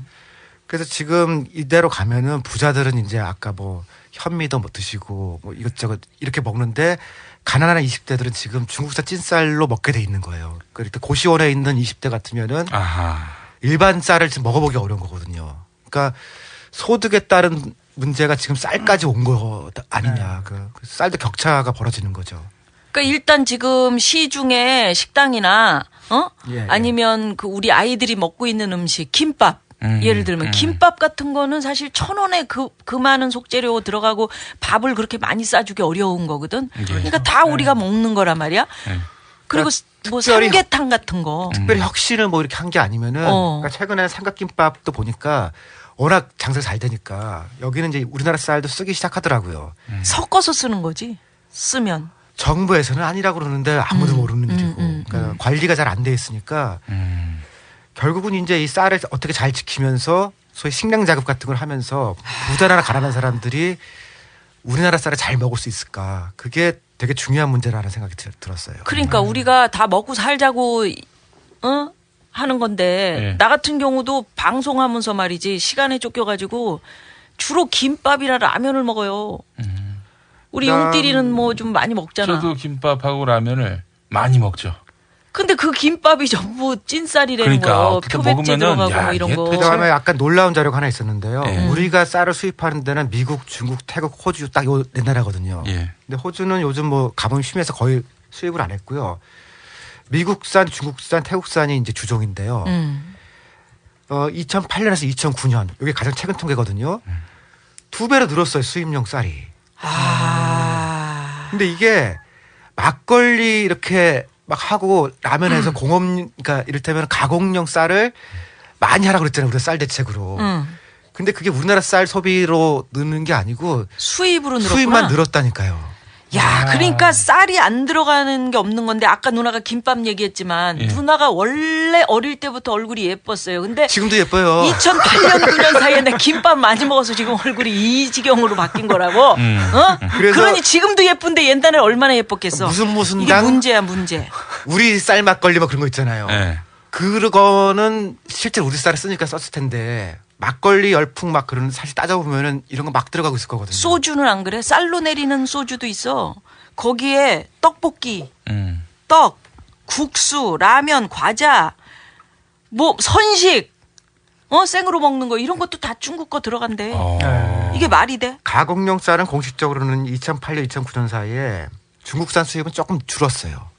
그래서 지금 이대로 가면은 부자들은 이제 아까 뭐 현미도 뭐 드시고 뭐 이것저것 이렇게 먹는데 가난한 20대들은 지금 중국산 찐쌀로 먹게 돼 있는 거예요. 그러니까 고시원에 있는 20대 같으면은 일반 쌀을 지금 먹어보기 어려운 거거든요. 그러니까 소득에 따른 문제가 지금 쌀까지 온 거 아니냐. 그 쌀도 격차가 벌어지는 거죠. 그러니까 일단 지금 시중에 식당이나 아니면 그 우리 아이들이 먹고 있는 음식 김밥 예를 들면 김밥 같은 거는 사실 1,000원에 그 많은 속재료 들어가고 밥을 그렇게 많이 싸주기 어려운 거거든. 그러니까 다 우리가 먹는 거란 말이야. 그리고 뭐 삼계탕 같은 거. 특별히 혁신을 뭐 이렇게 한 게 아니면은 그러니까 최근에 삼각김밥도 보니까 워낙 장사가 잘 되니까 여기는 이제 우리나라 쌀도 쓰기 시작하더라고요. 섞어서 쓰는 거지. 쓰면. 정부에서는 아니라고 그러는데 아무도 모르는 일이고 그러니까 관리가 잘 안 돼 있으니까 결국은 이제 이 쌀을 어떻게 잘 지키면서 소위 식량 자급 같은 걸 하면서 부자나 가난한 사람들이 우리나라 쌀을 잘 먹을 수 있을까? 그게 되게 중요한 문제라는 생각이 들었어요. 그러니까 우리가 다 먹고 살자고 하는 건데 나 같은 경우도 방송하면서 말이지 시간에 쫓겨가지고 주로 김밥이나 라면을 먹어요. 우리 용띠리는 뭐 좀 많이 먹잖아. 저도 김밥하고 라면을 많이 먹죠. 근데 그 김밥이 전부 찐쌀이라는 그러니까, 거예요. 표백제 들어가고 뭐 이런 거. 그다음에 약간 놀라운 자료가 하나 있었는데요. 예. 우리가 쌀을 수입하는 데는 미국, 중국, 태국, 호주 딱 요 네 나라거든요. 예. 근데 호주는 요즘 뭐 가뭄이 심해서 거의 수입을 안 했고요. 미국산, 중국산, 태국산이 이제 주종인데요. 2008년에서 2009년 이게 가장 최근 통계거든요. 2배로 늘었어요, 수입용 쌀이. 근데 이게 막걸리 이렇게 막 하고 라면에서 그러니까 이를테면 가공용 쌀을 많이 하라고 그랬잖아요. 우리가 쌀 대책으로. 근데 그게 우리나라 쌀 소비로 느는 게 아니고 수입으로 늘었구나. 수입만 늘었다니까요. 야, 그러니까 쌀이 안 들어가는 게 없는 건데 아까 누나가 김밥 얘기했지만 누나가 원래 어릴 때부터 얼굴이 예뻤어요. 근데 지금도 예뻐요. 2008년 9년 사이에 내 김밥 많이 먹어서 지금 얼굴이 이 지경으로 바뀐 거라고. 어? 그러니 지금도 예쁜데 옛날에 얼마나 예뻤겠어. 무슨 이게 문제야, 문제. 우리 쌀 막걸리 뭐 그런 거 있잖아요. 그거는 실제 우리 쌀을 쓰니까 썼을 텐데 막걸리 열풍 막 그런 사실 따져보면은 이런 거 막 들어가고 있을 거거든요. 소주는 안 그래? 쌀로 내리는 소주도 있어. 거기에 떡볶이, 떡, 국수, 라면, 과자, 뭐 선식, 생으로 먹는 거 이런 것도 다 중국 거 들어간대. 이게 말이 돼? 가공용 쌀은 공식적으로는 2008년, 2009년 사이에 중국산 수입은 조금 줄었어요.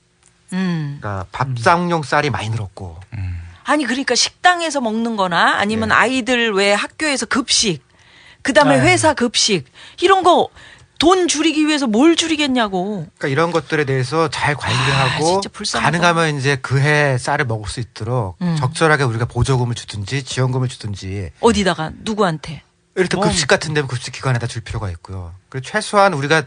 그러니까 밥상용 쌀이 많이 늘었고. 아니 그러니까 식당에서 먹는 거나 아니면 아이들 왜 학교에서 급식 그다음에 회사 급식 이런 거 돈 줄이기 위해서 뭘 줄이겠냐고. 그러니까 이런 것들에 대해서 잘 관리하고 가능하면 이제 그해 쌀을 먹을 수 있도록 적절하게 우리가 보조금을 주든지 지원금을 주든지. 어디다가 누구한테? 이를테면 급식 같은 데는 급식 기관에다 줄 필요가 있고요. 그리고 최소한 우리가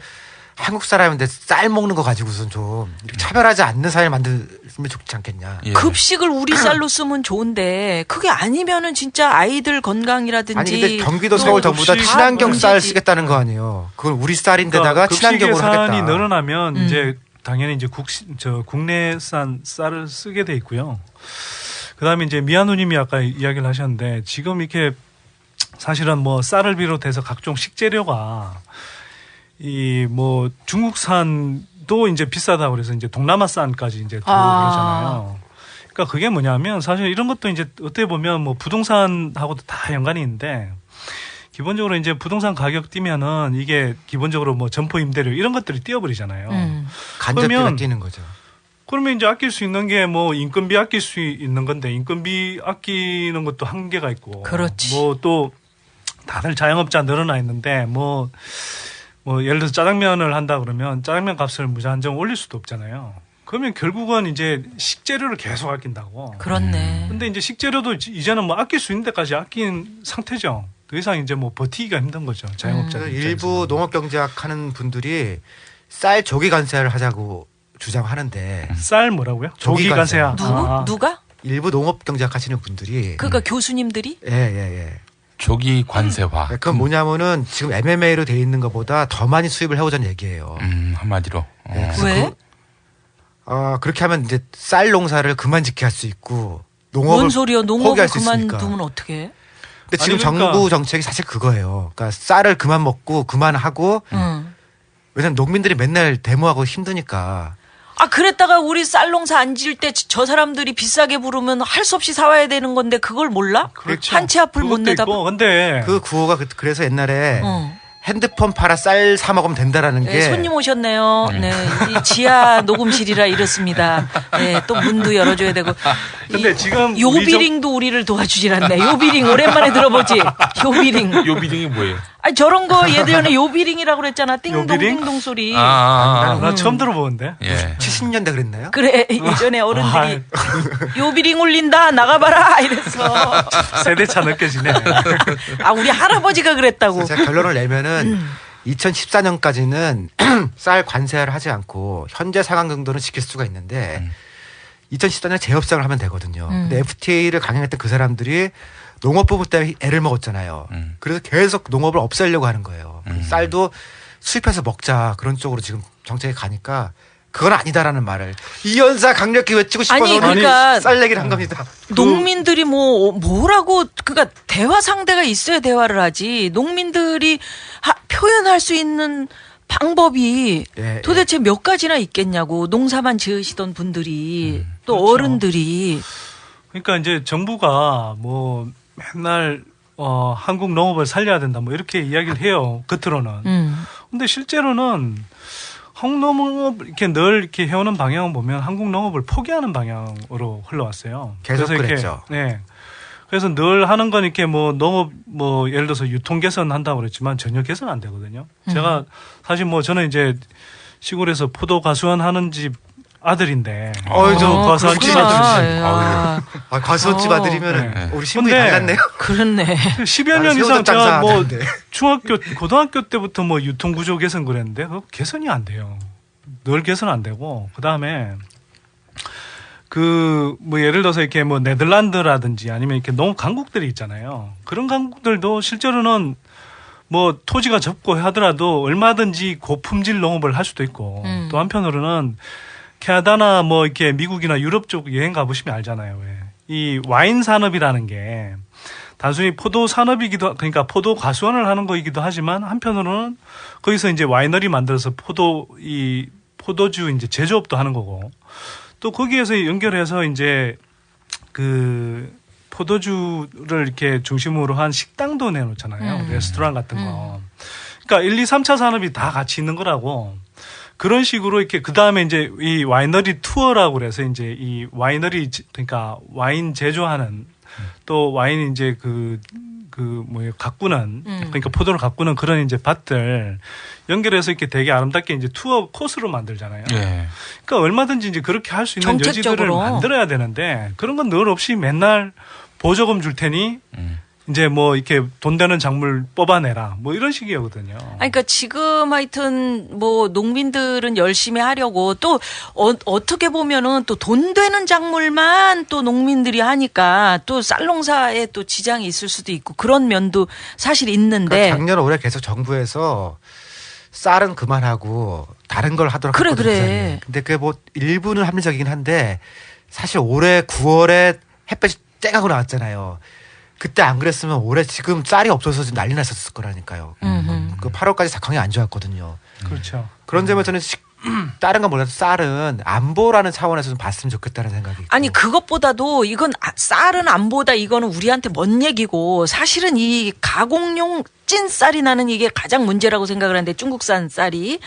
한국 사람인데 쌀 먹는 거 가지고선 좀 이렇게 차별하지 않는 사회를 만들면 좋지 않겠냐. 급식을 우리 쌀로 쓰면 좋은데 그게 아니면은 진짜 아이들 건강이라든지. 아니 근데 경기도 서울 전부 다 친환경 쌀 쓰겠다는 거 아니에요. 그걸 우리 쌀인데다가 그러니까 친환경으로 하겠다. 급식 예산이 늘어나면 이제 당연히 이제 국내산 쌀을 쓰게 돼 있고요. 그다음에 이제 미아누님이 아까 이야기를 하셨는데 지금 이렇게 사실은 뭐 쌀을 비롯해서 각종 식재료가 이 뭐 중국산도 이제 비싸다고 그래서 이제 동남아산까지 이제 들어오고 그러잖아요. 그러니까 그게 뭐냐면 사실 이런 것도 이제 어떻게 보면 뭐 부동산하고도 다 연관이 있는데 기본적으로 이제 부동산 가격 뛰면은 이게 기본적으로 뭐 점포 임대료 이런 것들이 뛰어버리잖아요. 간접비가 뛰는 거죠. 그러면 이제 아낄 수 있는 게 뭐 인건비 아낄 수 있는 건데 인건비 아끼는 것도 한계가 있고. 그렇지. 뭐 또 다들 자영업자 늘어나 있는데 뭐 예를 들어서 짜장면을 한다 그러면 짜장면 값을 무한정 올릴 수도 없잖아요. 그러면 결국은 이제 식재료를 계속 아낀다고. 그렇네. 근데 이제 식재료도 이제는 뭐 아낄 수 있는 데까지 아낀 상태죠. 더 이상 이제 뭐 버티기가 힘든 거죠. 자영업자들. 일부 농업경제학 하는 분들이 쌀 조기 관세를 하자고 주장하는데. 쌀 뭐라고요? 조기 관세야. 누가? 일부 농업경제학 하시는 분들이. 그러니까 교수님들이? 예. 조기 관세화. 그건 뭐냐면은 지금 MMA로 돼 있는 것보다 더 많이 수입을 해오자는 얘기예요. 한마디로. 왜? 그렇게 하면 이제 쌀 농사를 그만 짓게 할 수 있고 농업을 뭔 소리야? 농업을 포기할 수 있으니까. 그만두면 어떻게 해? 근데 지금 정부 정책이 사실 그거예요. 그러니까 쌀을 그만 먹고 그만하고 왜냐면 농민들이 맨날 데모하고 힘드니까. 그랬다가 우리 쌀 농사 안 지을 때 저 사람들이 비싸게 부르면 할 수 없이 사와야 되는 건데 그걸 몰라? 그렇죠. 한 치 앞을 못 내다. 근데 그 구호가 그래서 옛날에 핸드폰 팔아 쌀 사 먹으면 된다라는 게. 손님 오셨네요. 네, 이 지하 녹음실이라 이렇습니다. 네, 또 문도 열어줘야 되고. 근데 지금 요비링도 우리를 도와주질 않네. 요비링 오랜만에 들어보지. 요비링. 요비링이 뭐예요? 아니 저런 거 예전에 요비링이라고 그랬잖아. 띵동띵동 소리. 나 처음 들어보는데. 70년대 그랬나요? 그래 예전에 어른들이 요비링 울린다 나가봐라 이랬어. 세대차 느껴지네. 우리 할아버지가 그랬다고. 제가 결론을 내면은 2014년까지는 쌀 관세를 하지 않고 현재 상황 정도는 지킬 수가 있는데 2014년에 재협상을 하면 되거든요. 근데 FTA를 강행했던 그 사람들이 농업부부 때문에 애를 먹었잖아요. 그래서 계속 농업을 없애려고 하는 거예요. 쌀도 수입해서 먹자 그런 쪽으로 지금 정책이 가니까 그건 아니다라는 말을 이연사 강력히 외치고 싶어서 그러니까 쌀 얘기를 한 겁니다. 농민들이 뭐라고 그러니까 대화 상대가 있어야 대화를 하지. 농민들이 표현할 수 있는 방법이 예, 도대체 몇 가지나 있겠냐고. 농사만 지으시던 분들이 또 그렇죠. 어른들이. 그러니까 이제 정부가 뭐 맨날 한국 농업을 살려야 된다 뭐 이렇게 이야기를 해요. 겉으로는. 근데 실제로는 한국 농업 이렇게 늘 이렇게 해오는 방향을 보면 한국 농업을 포기하는 방향으로 흘러왔어요. 계속 그래서 그랬죠. 네. 그래서 늘 하는 건 이렇게 뭐 농업 뭐 예를 들어서 유통 개선 한다고 그랬지만 전혀 개선 안 되거든요. 제가 사실 뭐 저는 이제 시골에서 포도 가수원 하는 집 아들인데. 가수원집 아들이지. 가수원집 아들이면 네. 우리 신분이 달랐네요. 그렇네. 10여 년 이상 제가 뭐 고등학교 때부터 뭐 유통 구조 개선 그랬는데 그거 개선이 안 돼요. 늘 개선 안 되고 그다음에 뭐 예를 들어서 이렇게 뭐 네덜란드라든지 아니면 이렇게 농업 강국들이 있잖아요. 그런 강국들도 실제로는 뭐 토지가 적고 하더라도 얼마든지 고품질 농업을 할 수도 있고 또 한편으로는 캐나다나 뭐 이렇게 미국이나 유럽 쪽 여행 가보시면 알잖아요. 이 와인 산업이라는 게 단순히 포도 산업이기도, 그러니까 포도 가수원을 하는 거이기도 하지만 한편으로는 거기서 이제 와이너리 만들어서 포도주 이제 제조업도 하는 거고 또 거기에서 연결해서 이제 그 포도주를 이렇게 중심으로 한 식당도 내놓잖아요. 레스토랑 같은 거. 그러니까 1, 2, 3차 산업이 다 같이 있는 거라고. 그런 식으로 이렇게 그 다음에 이제 이 와이너리 투어라고 그래서 이제 이 와이너리 그러니까 와인 제조하는 또 와인 이제 가꾸는 그러니까 포도를 가꾸는 그런 이제 밭들 연결해서 이렇게 되게 아름답게 이제 투어 코스로 만들잖아요. 예. 그러니까 얼마든지 이제 그렇게 할 수 있는 여지들을 만들어야 되는데 그런 건 늘 없이 맨날 보조금 줄 테니 이제 뭐 이렇게 돈 되는 작물 뽑아내라 뭐 이런 식이거든요. 그러니까 지금 하여튼 뭐 농민들은 열심히 하려고 또 어떻게 보면은 또 돈 되는 작물만 또 농민들이 하니까 또 쌀농사에 또 지장이 있을 수도 있고 그런 면도 사실 있는데. 그러니까 작년 올해 계속 정부에서 쌀은 그만하고 다른 걸 하도록 했거든요. 그래. 근데 그게 뭐 일부는 합리적이긴 한데 사실 올해 9월에 햇볕이 쨍하고 나왔잖아요. 그때 안 그랬으면 올해 지금 쌀이 없어서 지금 난리 났었을 거라니까요. 그 8월까지 작황이 안 좋았거든요. 그렇죠. 그런 점에서는 다른 건 몰라도 쌀은 안보라는 차원에서 좀 봤으면 좋겠다는 생각이 있고. 아니 그것보다도 이건 쌀은 안보다 이거는 우리한테 먼 얘기고 사실은 이 가공용 찐 쌀이 나는 이게 가장 문제라고 생각을 하는데 중국산 쌀이.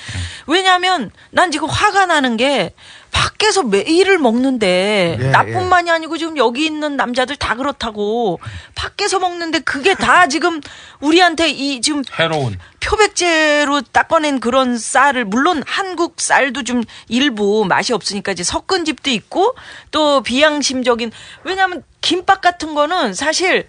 왜냐하면 난 지금 화가 나는 게 밖에서 매일을 먹는데 나뿐만이 아니고 지금 여기 있는 남자들 다 그렇다고 밖에서 먹는데 그게 다 지금 우리한테 이 지금 해로운 표백제로 닦아낸 그런 쌀을 물론 한국 쌀도 좀 일부 맛이 없으니까 이제 섞은 집도 있고 또 비양심적인 왜냐하면 김밥 같은 거는 사실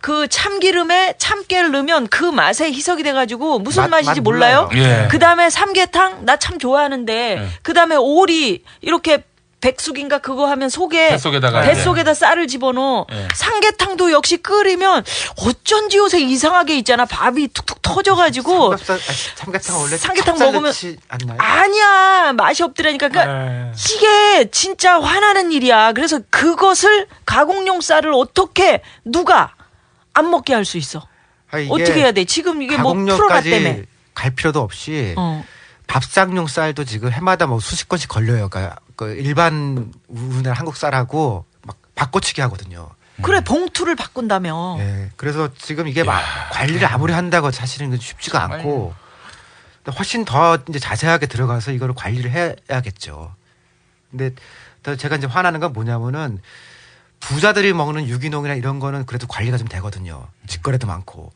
그 참기름에 참깨를 넣으면 그 맛에 희석이 돼가지고 무슨 맛인지 몰라요. 예. 그 다음에 삼계탕 나 참 좋아하는데 그 다음에 오리 이렇게 백숙인가 그거 하면 뱃속에다 쌀을 집어넣어. 삼계탕도 역시 끓이면 어쩐지 요새 이상하게 있잖아. 밥이 툭툭 터져가지고. 삼계탕 원래 삼계탕 먹으면 않나요? 아니야 맛이 없더라니까. 그러니까 이게 진짜 화나는 일이야. 그래서 그것을 가공용 쌀을 어떻게 누가 안 먹게 할 수 있어. 어떻게 해야 돼? 지금 이게 뭐 프로나 때문에 갈 필요도 없이 밥상용 쌀도 지금 해마다 뭐 수십 건씩 걸려요. 그러니까 그 일반 우리나라 한국 쌀하고 막 바꿔치기 하거든요. 그래 봉투를 바꾼다며. 네, 그래서 지금 이게 막 관리를 아무리 한다고 사실은 쉽지가 않고 훨씬 더 이제 자세하게 들어가서 이거를 관리를 해야겠죠. 근데 더 제가 이제 화나는 건 뭐냐면은. 부자들이 먹는 유기농이나 이런 거는 그래도 관리가 좀 되거든요. 직거래도 많고.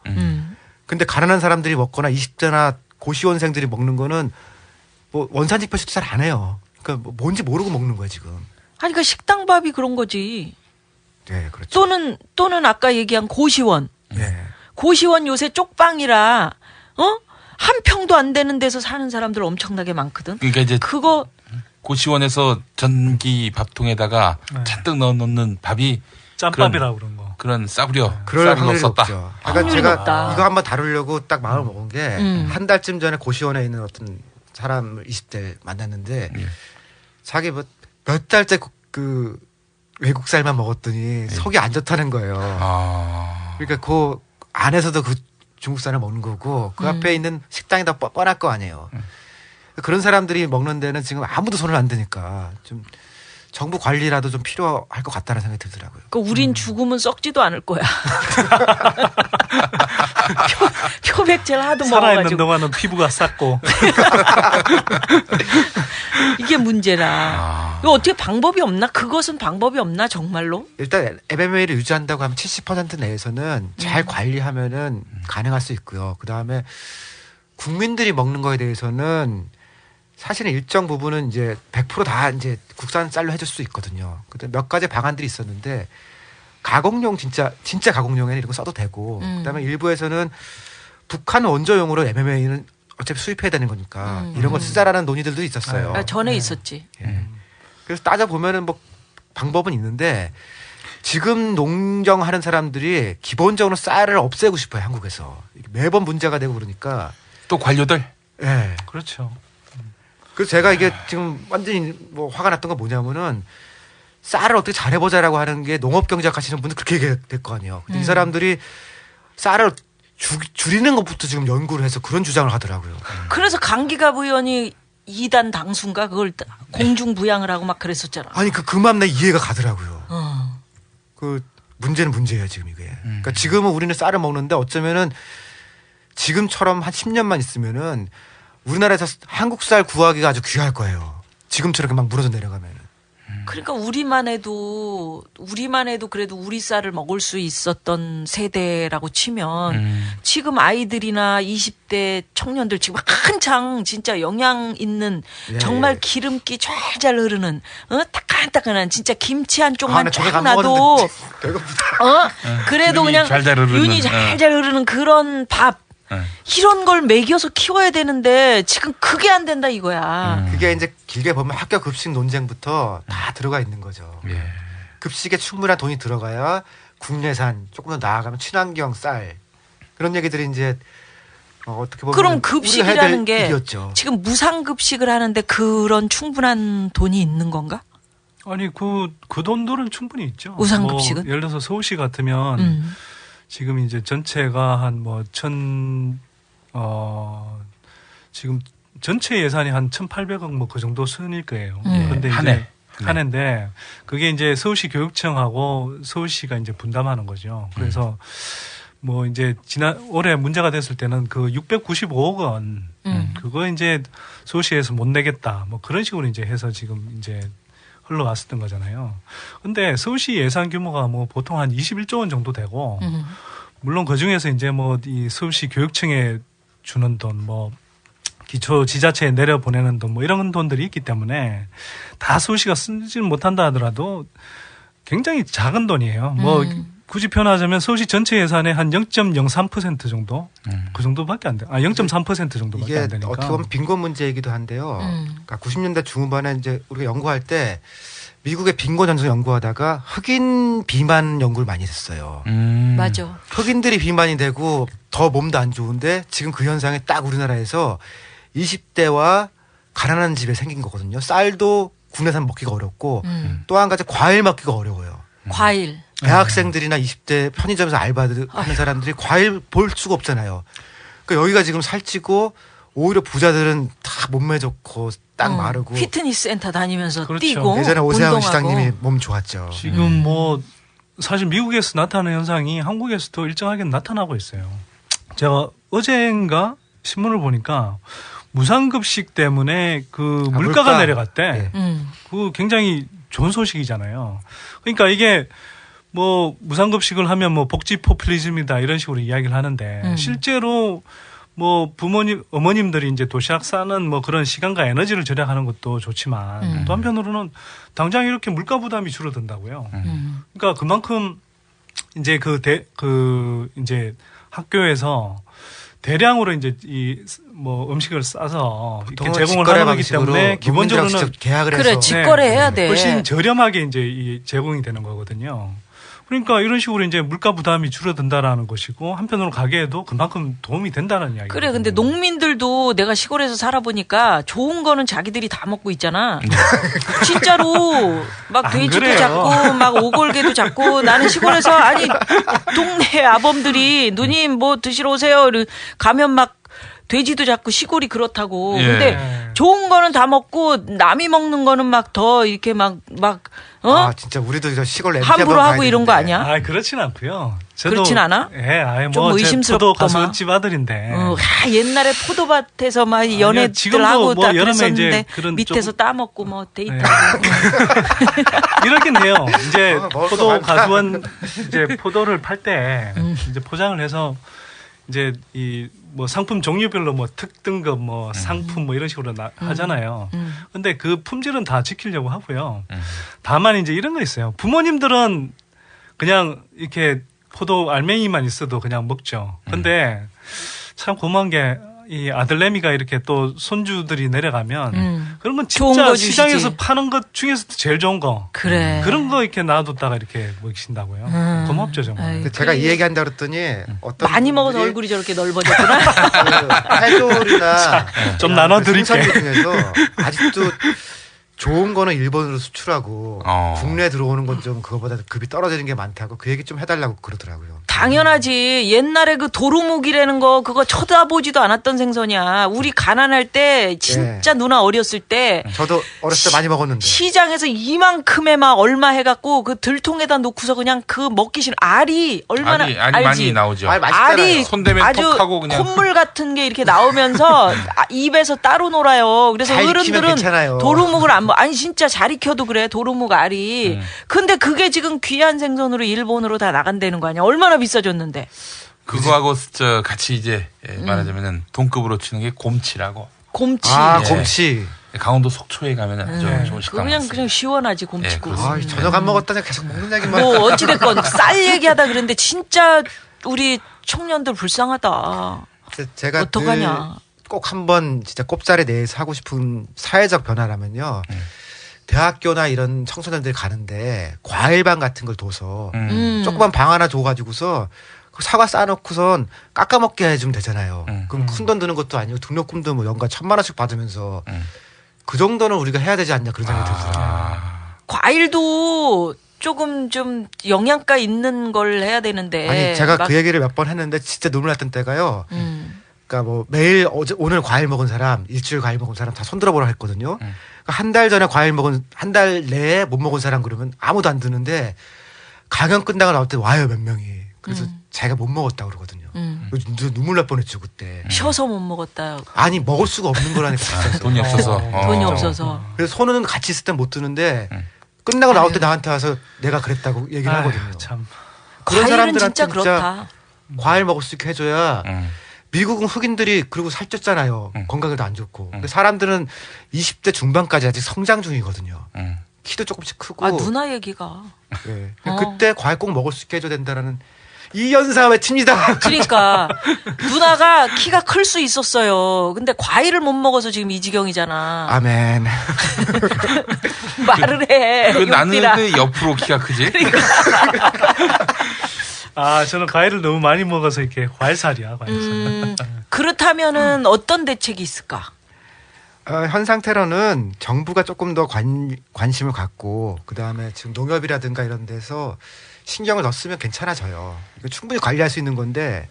근데 가난한 사람들이 먹거나 20대나 고시원생들이 먹는 거는 뭐 원산지 표시도 잘 안 해요. 그러니까 뭐 뭔지 모르고 먹는 거예요, 지금. 아니, 그러니까 식당밥이 그런 거지. 네, 그렇죠. 또는 아까 얘기한 고시원. 네. 고시원 요새 쪽방이라, 한 평도 안 되는 데서 사는 사람들 엄청나게 많거든. 그러니까 이제 그거 고시원에서 전기 밥통에다가 잔뜩 넣어놓는 밥이 짬밥이라고 그런 거. 그런 싸구려 그럴 쌀을 넣었었다. 그러니까 제가 이거 한번 다루려고 딱 마음을 먹은 게 한 달쯤 전에 고시원에 있는 어떤 사람을 20대 만났는데 자기 뭐 몇 달째 그 외국 쌀만 먹었더니 속이 안 좋다는 거예요. 그러니까 그 안에서도 그 중국산을 먹는 거고 그 앞에 있는 식당이 다 뻔할 거 아니에요. 그런 사람들이 먹는 데는 지금 아무도 손을 안 대니까 좀 정부 관리라도 좀 필요할 것 같다는 생각이 들더라고요. 그러니까 우린 죽으면 썩지도 않을 거야. 표백제를 하도 먹어가지고. 살아있는 동안은 피부가 쌌고. 이게 문제라. 이거 어떻게 방법이 없나? 그것은 방법이 없나 정말로? 일단 MMA를 유지한다고 하면 70% 내에서는 잘 관리하면은 가능할 수 있고요. 그 다음에 국민들이 먹는 거에 대해서는 사실은 일정 부분은 이제 100% 다 이제 국산 쌀로 해줄 수 있거든요. 근데 몇 가지 방안들이 있었는데 가공용 진짜 가공용에는 이런 거 써도 되고 그다음에 일부에서는 북한 원조용으로 MMA는 어차피 수입해야 되는 거니까 이런 걸 쓰자라는 논의들도 있었어요. 전에 있었지. 그래서 따져 보면은 뭐 방법은 있는데 지금 농정하는 사람들이 기본적으로 쌀을 없애고 싶어요 한국에서 매번 문제가 되고 그러니까 또 관료들. 네. 그렇죠. 그래서 제가 이게 지금 완전히 뭐 화가 났던 건 뭐냐면은 쌀을 어떻게 잘해보자라고 하는 게 농업 경제학 하시는 분들 그렇게 얘기할 거 아니에요. 근데 이 사람들이 쌀을 줄이는 것부터 지금 연구를 해서 그런 주장을 하더라고요. 그래서 강기갑 의원이 2단 당수인가 그걸 공중 부양을 하고 막 그랬었잖아. 아니 그 마음 내 이해가 가더라고요. 그 문제는 문제예요 지금 이게. 그러니까 지금은 우리는 쌀을 먹는데 어쩌면은 지금처럼 한 10년만 있으면은 우리나라에서 한국 쌀 구하기가 아주 귀할 거예요. 지금처럼 막 물어서 내려가면은. 그러니까 우리만 해도 그래도 우리 쌀을 먹을 수 있었던 세대라고 치면 지금 아이들이나 20대 청년들 지금 한창 진짜 영양 있는 정말 기름기 잘 흐르는 따끈따끈한 진짜 김치 한 쪽만 쫙 놔도 그래도 그냥 윤이 잘 흐르는 그런 밥 이런 걸 먹여서 키워야 되는데 지금 그게 안 된다 이거야. 그게 이제 길게 보면 학교 급식 논쟁부터 다 들어가 있는 거죠. 예. 급식에 충분한 돈이 들어가야 국내산 조금 더 나아가면 친환경 쌀 그런 얘기들이 이제 어떻게 보면 그럼 급식이라는 게 일이었죠. 지금 무상급식을 하는데 그런 충분한 돈이 있는 건가? 아니 그 돈들은 충분히 있죠. 무상급식은? 뭐 예를 들어서 서울시 같으면 지금 이제 전체가 한 뭐 지금 전체 예산이 한 1,800억 뭐 그 정도 선일 거예요. 그런데 한 해인데 그게 이제 서울시 교육청하고 서울시가 이제 분담하는 거죠. 그래서 뭐 이제 올해 문제가 됐을 때는 그 695억 원 그거 이제 서울시에서 못 내겠다 뭐 그런 식으로 이제 해서 지금 이제 흘러갔었던 거잖아요. 근데 서울시 예산 규모가 뭐 보통 한 21조 원 정도 되고 물론 그 중에서 이제 뭐 이 서울시 교육청에 주는 돈 뭐 기초 지자체에 내려보내는 돈 뭐 이런 돈들이 있기 때문에 다 서울시가 쓰지는 못한다 하더라도 굉장히 작은 돈이에요. 뭐 굳이 표현하자면 서울시 전체 예산의 한 0.03% 정도 그 정도밖에 안 돼. 0.3% 정도밖에 안 되니까. 어떻게 보면 빈곤 문제이기도 한데요. 그러니까 90년대 중후반에 이제 우리가 연구할 때 미국의 빈곤 현상 연구하다가 흑인 비만 연구를 많이 했어요. 맞아. 흑인들이 비만이 되고 더 몸도 안 좋은데 지금 그 현상이 딱 우리나라에서 20대와 가난한 집에 생긴 거거든요. 쌀도 국내산 먹기가 어렵고 또 한 가지 과일 먹기가 어려워요. 과일. 대학생들이나 20대 편의점에서 알바를 하는 사람들이 과일 볼 수가 없잖아요. 그러니까 여기가 지금 살찌고 오히려 부자들은 다 몸매 좋고 딱 마르고 피트니스 센터 다니면서 그렇죠. 뛰고 예전에 오세훈 운동하고. 시장님이 몸 좋았죠. 지금 뭐 사실 미국에서 나타나는 현상이 한국에서도 일정하게 나타나고 있어요. 제가 어젠가 신문을 보니까 무상급식 때문에 그 물가가 내려갔대. 그 굉장히 좋은 소식이잖아요. 그러니까 이게 뭐 무상급식을 하면 뭐 복지 포퓰리즘이다 이런 식으로 이야기를 하는데 실제로 뭐 어머님들이 이제 도시락 싸는 뭐 그런 시간과 에너지를 절약하는 것도 좋지만 또 한편으로는 당장 이렇게 물가 부담이 줄어든다고요. 그러니까 그만큼 이제 이제 학교에서 대량으로 이제 이 뭐 음식을 싸서 이렇게 제공을 하는 거기 때문에 기본적으로는 계약을 해서 그래 직거래해야 돼. 훨씬 저렴하게 이제 이 제공이 되는 거거든요. 그러니까 이런 식으로 이제 물가 부담이 줄어든다라는 것이고 한편으로 가게에도 그만큼 도움이 된다는 이야기. 그래 근데 농민들도 내가 시골에서 살아보니까 좋은 거는 자기들이 다 먹고 있잖아. 진짜로 막 돼지도 그래요. 잡고 막 오골개도 잡고 나는 시골에서 아니 동네 아범들이 누님 뭐 드시러 오세요. 가면 막 돼지도 잡고 시골이 그렇다고. 예. 근데 좋은 거는 다 먹고 남이 먹는 거는 막 더 이렇게 막 아 진짜 우리도 저 시골 냄새 함부로 하고 이런 거 아니야? 아 그렇진 않고요. 저도 그렇진 않아? 예, 아예 좀 뭐 의심스럽더만. 포도 가수집 아들인데. 옛날에 포도밭에서 막 연애들 지금도 하고 뭐 딱 여름에 그랬었는데 이제 그런 밑에서 좀- 따먹고 뭐 데이트하고. 이렇긴 해요. 이제 먹을 거 포도 많다. 가수원 이제 포도를 팔 때 이제 포장을 해서 이제 이 뭐 상품 종류별로 뭐 특등급 뭐 상품 뭐 이런 식으로 하잖아요. 근데 그 품질은 다 지키려고 하고요. 다만 이제 이런 거 있어요. 부모님들은 그냥 이렇게 포도 알맹이만 있어도 그냥 먹죠. 근데 참 고마운 게 이 아들내미가 이렇게 또 손주들이 내려가면 그러면 좋은 진짜 거 주시지. 시장에서 파는 것 중에서도 제일 좋은 거. 그래. 그런 거 이렇게 놔뒀다가 이렇게 먹이신다고요. 고맙죠 정말. 근데 제가 이 얘기한다 그랬더니 어떤 많이 먹어서 분들이 얼굴이 저렇게 넓어졌구나. 그 해조류나 좀 나눠드릴게. 생선류 중에서 아직도 좋은 거는 일본으로 수출하고 국내에 들어오는 건 좀 그거보다 급이 떨어지는 게 많다고 그 얘기 좀 해달라고 그러더라고요. 당연하지. 옛날에 그 도루묵이라는 거 그거 쳐다보지도 않았던 생선이야. 우리 가난할 때 진짜 누나 어렸을 때 저도 어렸을 때 많이 먹었는데 시장에서 이만큼에 막 얼마 해갖고 그 들통에다 놓고서 그냥 그 먹기 싫은 알이 얼마나 알이 알지? 많이 나오죠. 알이 손 대면 아주 톡하고 그냥. 콧물 같은 게 이렇게 나오면서 입에서 따로 놀아요. 그래서 잘 익히면 어른들은 괜찮아요. 도루묵을 안 먹. 아니 진짜 잘 익혀도 그래 도루묵 알이. 근데 그게 지금 귀한 생선으로 일본으로 다 나간다는 거 아니야? 얼마나 비싸졌는데? 그거하고 저 같이 이제 말하자면은 동급으로 치는 게 곰치라고. 곰치. 아 예. 곰치. 강원도 속초에 가면은 아주 좋은 식당 그냥 시원하지 곰치국. 아, 저녁 안 먹었다니 계속 먹는 얘기만. 뭐 어찌됐건 쌀 얘기하다 그랬는데 진짜 우리 청년들 불쌍하다. 제가 어떡하냐. 꼭 한번 진짜 꼽자리 내에서 하고 싶은 사회적 변화라면요. 대학교나 이런 청소년들 가는데 과일방 같은 걸 둬서 조그만 방 하나 줘가지고서 그 사과 싸놓고선 깎아먹게 해주면 되잖아요. 그럼 큰 돈 드는 것도 아니고 등록금도 뭐 연간 1,000만 원씩 받으면서 그 정도는 우리가 해야 되지 않냐 그런 생각이 들더라고요. 과일도 조금 좀 영양가 있는 걸 해야 되는데. 아니 제가 막- 그 얘기를 몇 번 했는데 진짜 눈물 났던 때가요. 그러니까 뭐 매일 오늘 과일 먹은 사람, 일주일 과일 먹은 사람 다 손들어보라 했거든요. 그러니까 한 달 전에 과일 먹은 한 달 내에 못 먹은 사람 그러면 아무도 안 드는데 강연 끝나고 나올 때 와요 몇 명이. 그래서 자기가 못 먹었다 그러거든요. 눈물 날 뻔했죠 그때. 쉬어서 못 먹었다. 아니 먹을 수가 없는 거라니까. 돈이 없어서. 돈이 없어서. 그래서 손은 같이 있을 땐 못 드는데 끝나고 나올 때 나한테 와서 내가 그랬다고 얘기를 하거든요. 참. 그런 과일은 사람들한테 진짜 그렇다. 과일 먹을 수 있게 해줘야 미국은 흑인들이 그리고 살쪘잖아요. 건강에도 안 좋고. 근데 사람들은 20대 중반까지 아직 성장 중이거든요. 키도 조금씩 크고. 아 누나 얘기가. 네. 그때 과일 꼭 먹을 수 있게 해줘야 된다라는 이 연사 외칩니다. 그러니까 누나가 키가 클 수 있었어요. 근데 과일을 못 먹어서 지금 이 지경이잖아. 아멘. 말을 해. 그 나는 용띠라. 왜 옆으로 키가 크지? 아 저는 과일을 너무 많이 먹어서 이렇게 과일살이야. 과일살. 그렇다면은 어떤 대책이 있을까? 현 상태로는 정부가 조금 더 관심을 갖고 그다음에 지금 농협이라든가 이런 데서 신경을 더 쓰면 괜찮아져요. 이거 충분히 관리할 수 있는 건데.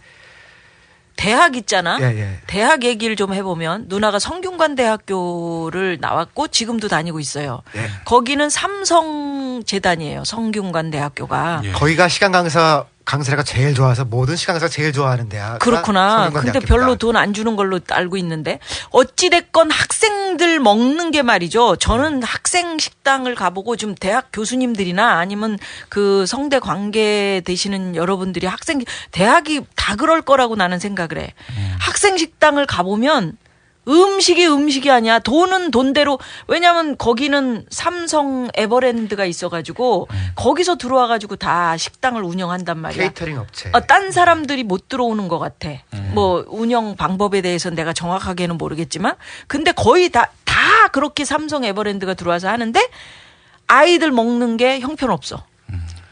대학 있잖아. 예. 대학 얘기를 좀 해보면 누나가 성균관 대학교를 나왔고 지금도 다니고 있어요. 예. 거기는 삼성재단이에요. 성균관 대학교가. 거기가 시간 강사가 제일 좋아서 모든 시간 강사가 제일 좋아하는 대학. 그렇구나. 근데 별로 돈 안 주는 걸로 알고 있는데 어찌됐건 학생들 먹는 게 말이죠. 저는 학생 식당을 가보고 좀 대학 교수님들이나 아니면 그 성대 관계 되시는 여러분들이 대학이 다 그럴 거라고 나는 생각을 해. 학생 식당을 가보면 음식이 아니야. 돈은 돈대로. 왜냐면 거기는 삼성 에버랜드가 있어가지고 거기서 들어와가지고 다 식당을 운영한단 말이야. 케이터링 업체. 딴 사람들이 못 들어오는 것 같아. 뭐 운영 방법에 대해서는 내가 정확하게는 모르겠지만, 근데 거의 다 그렇게 삼성 에버랜드가 들어와서 하는데 아이들 먹는 게 형편없어.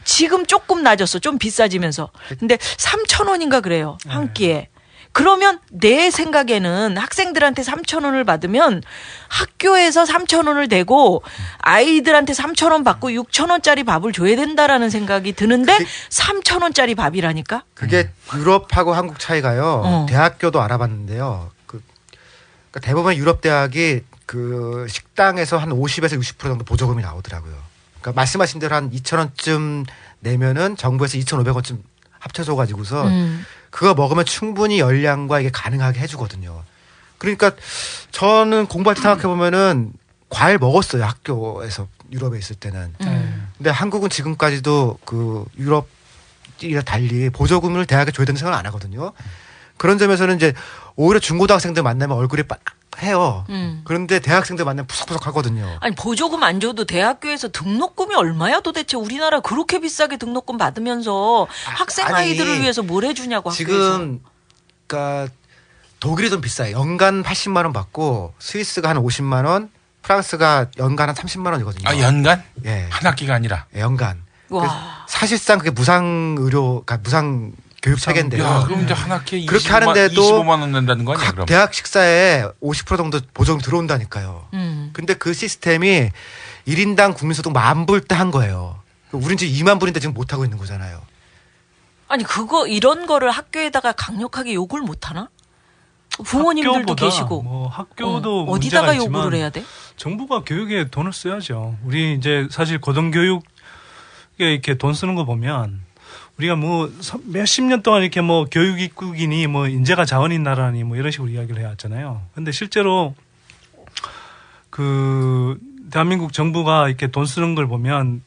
지금 조금 낮았어. 좀 비싸지면서. 근데 3,000원인가 그래요. 한 끼에. 그러면 내 생각에는 학생들한테 3,000원을 받으면 학교에서 3,000원을 대고 아이들한테 3,000원 받고 6,000원짜리 밥을 줘야 된다라는 생각이 드는데 3,000원짜리 밥이라니까? 그게 유럽하고 한국 차이가요. 대학교도 알아봤는데요. 그러니까 대부분 유럽 대학이 그 식당에서 한 50에서 60% 정도 보조금이 나오더라고요. 그러니까 말씀하신 대로 한 2,000원쯤 내면은 정부에서 2,500원쯤 합쳐줘 가지고서 그거 먹으면 충분히 열량과 이게 가능하게 해주거든요. 그러니까 저는 공부할 때 생각해 보면은 과일 먹었어요, 학교에서. 유럽에 있을 때는. 근데 한국은 지금까지도 그 유럽이랑 달리 보조금을 대학에 줘야 된다는 생각을 안 하거든요. 그런 점에서는 이제 오히려 중고등학생들 만나면 얼굴이 해요. 그런데 대학생들 만나면 푸석푸석 하거든요. 아니 보조금 안 줘도 대학교에서 등록금이 얼마야 도대체? 우리나라 그렇게 비싸게 등록금 받으면서 학생 아이들을 위해서 뭘 해주냐고. 지금 그러니까 독일이 좀 비싸요. 연간 80만 원 받고 스위스가 한 50만 원, 프랑스가 연간 한 30만 원이거든요. 아 연간? 예. 한 학기가 아니라. 예, 연간. 사실상 그게 무상 의료, 그러니까 무상 교육 체계인데요. 야, 그럼 이제 한 학기에 그렇게 하는데도 25만 원 낸다는 거 아니야? 각 그럼? 대학 식사에 50% 정도 보조금 들어온다니까요. 근데 그 시스템이 1인당 국민소득 10,000불 때 한 거예요. 우린 지금 2만 불인데 지금 못 하고 있는 거잖아요. 아니 이런 거를 학교에다가 강력하게 요구를 못 하나? 부모님들도 계시고. 뭐 학교도 어디다가 문제가 요구를 해야 돼? 정부가 교육에 돈을 써야죠. 우리 이제 사실 고등교육에 이렇게 돈 쓰는 거 보면 우리가 뭐 몇십 년 동안 이렇게 뭐 교육 입국이니 뭐 인재가 자원인 나라니 뭐 이런 식으로 이야기를 해왔잖아요. 근데 실제로 그 대한민국 정부가 이렇게 돈 쓰는 걸 보면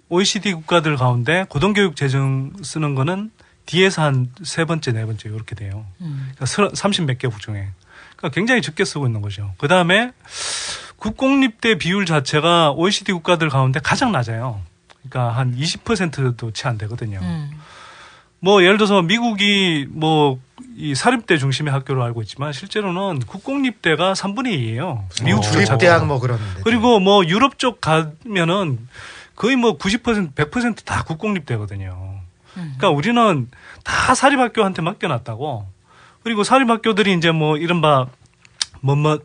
OECD 국가들 가운데 고등교육 재정 쓰는 거는 뒤에서 한 세 번째, 네 번째 이렇게 돼요. 그러니까 30몇 개국 중에. 그러니까 굉장히 적게 쓰고 있는 거죠. 그 다음에 국공립대 비율 자체가 OECD 국가들 가운데 가장 낮아요. 그러니까 한 20%도 채 안 되거든요. 뭐 예를 들어서 미국이 뭐 이 사립대 중심의 학교로 알고 있지만 실제로는 국공립대가 3분의 2예요. 미국 주립대학 뭐 그런 데. 그리고 뭐 유럽 쪽 가면은 거의 뭐 90%, 100% 다 국공립대거든요. 그러니까 우리는 다 사립학교한테 맡겨놨다고. 그리고 사립학교들이 이제 뭐 이른바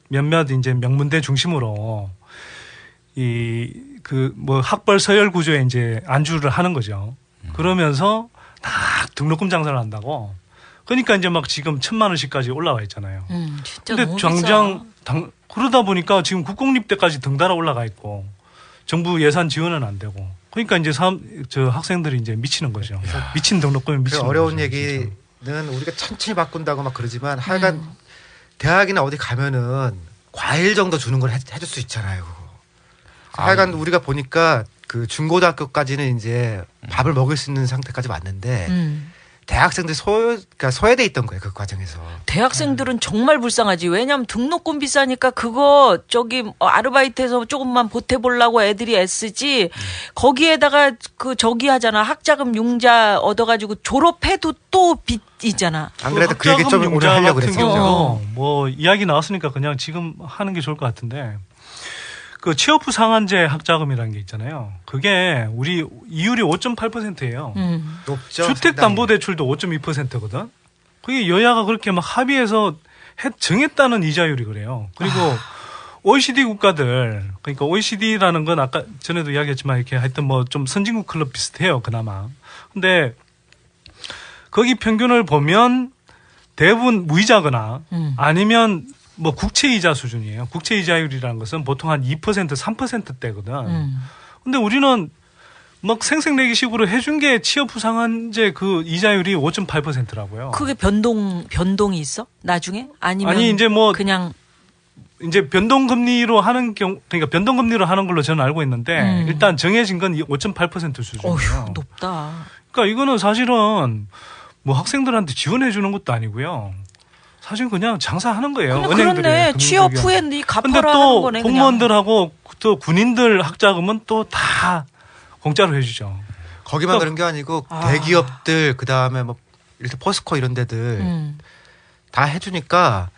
몇몇 이제 명문대 중심으로 뭐 학벌 서열 구조에 이제 안주를 하는 거죠. 그러면서 다 등록금 장사를 한다고. 그러니까 이제 막 지금 1,000만 원씩까지 올라와 있잖아요. 진짜 근데 너무 당장 그러다 보니까 지금 국공립대까지 등달아 올라가 있고 정부 예산 지원은 안 되고. 그러니까 이제 저 학생들이 이제 미치는 거죠. 미친 등록금이 미치는 어려운 거죠, 얘기는 우리가 천천히 바꾼다고 막 그러지만 하여간 대학이나 어디 가면은 과일 정도 주는 걸 해줄 수 있잖아요. 하여간 우리가 보니까 그 중고등학교까지는 이제 밥을 먹을 수 있는 상태까지 왔는데 대학생들이 그러니까 소외돼 있던 거예요. 그 과정에서. 대학생들은 정말 불쌍하지. 왜냐하면 등록금 비싸니까 그거 아르바이트해서 조금만 보태보려고 애들이 애쓰지. 거기에다가 저기 하잖아. 학자금 융자 얻어가지고 졸업해도 또 빚이잖아. 안 그래도 그 얘기 좀 오늘 하려고 그랬어요. 뭐 이야기 나왔으니까 그냥 지금 하는 게 좋을 것 같은데. 그 취업 후 상한제 학자금이라는 게 있잖아요. 그게 우리 이율이 5.8%예요. 높죠. 주택담보대출도 5.2%거든. 그게 여야가 그렇게 막 합의해서 정했다는 이자율이 그래요. 그리고 OECD 국가들, 그러니까 OECD라는 건 아까 전에도 이야기했지만 이렇게 하여튼 뭐 좀 선진국 클럽 비슷해요. 그나마. 근데 거기 평균을 보면 대부분 무이자거나 아니면 뭐 국채이자 수준이에요. 국채이자율이라는 것은 보통 한 2%, 3%대거든. 근데 우리는 막 생색내기 식으로 해준 게 취업 후 상한제 그 이자율이 5.8%라고요. 그게 변동이 있어? 나중에? 아니면 아니 이제 뭐 그냥 이제 변동금리로 하는 그러니까 변동금리로 하는 걸로 저는 알고 있는데 일단 정해진 건 5.8% 수준이에요. 어휴, 높다. 그러니까 이거는 사실은 뭐 학생들한테 지원해 주는 것도 아니고요. 사실 그냥 장사하는 거예요. 그렇네. 취업 후에 네 갚아라 하는 거네. 공무원들하고 또 군인들 학자금은 또 다 공짜로 해주죠. 거기만 그런 게 아니고 대기업들 그다음에 뭐 일단 포스코 이런 데들 다 해주니까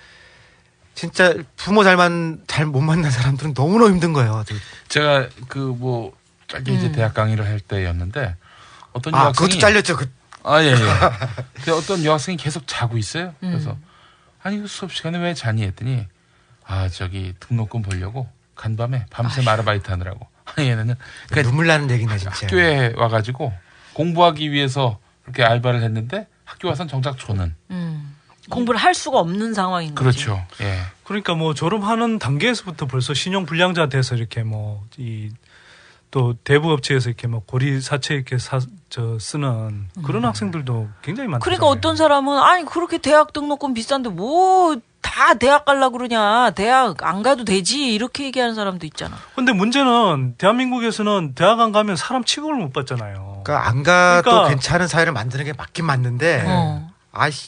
진짜 부모 잘 못 만난 사람들은 너무너무 힘든 거예요. 제가 그 뭐 짧게 이제 대학 강의를 할 때였는데 어떤 여학생이 그것도 잘렸죠. 예. 근데 어떤 여학생이 계속 자고 있어요. 그래서 아니 수업 시간에 왜 자니 했더니 저기 등록금 보려고 간밤에 밤새 아르바이트 하느라고. 얘네는 그러니까 눈물 나는 얘기네 진짜. 학교에 와가지고 공부하기 위해서 그렇게 알바를 했는데 학교 와서는 정작 조는. 공부를 할 수가 없는 상황인 거죠. 그렇죠. 예. 그러니까 뭐 졸업하는 단계에서부터 벌써 신용 불량자 돼서 이렇게 또 대부업체에서 이렇게 뭐 고리사채 이렇게 쓰는 그런 학생들도 굉장히 많다. 그러니까 어떤 사람은 아니 그렇게 대학 등록금 비싼데 뭐 다 대학 가려고 그러냐. 대학 안 가도 되지. 이렇게 얘기하는 사람도 있잖아. 근데 문제는 대한민국에서는 대학 안 가면 사람 취급을 못 받잖아요. 그러니까 안 가도 괜찮은 사회를 만드는 게 맞긴 맞는데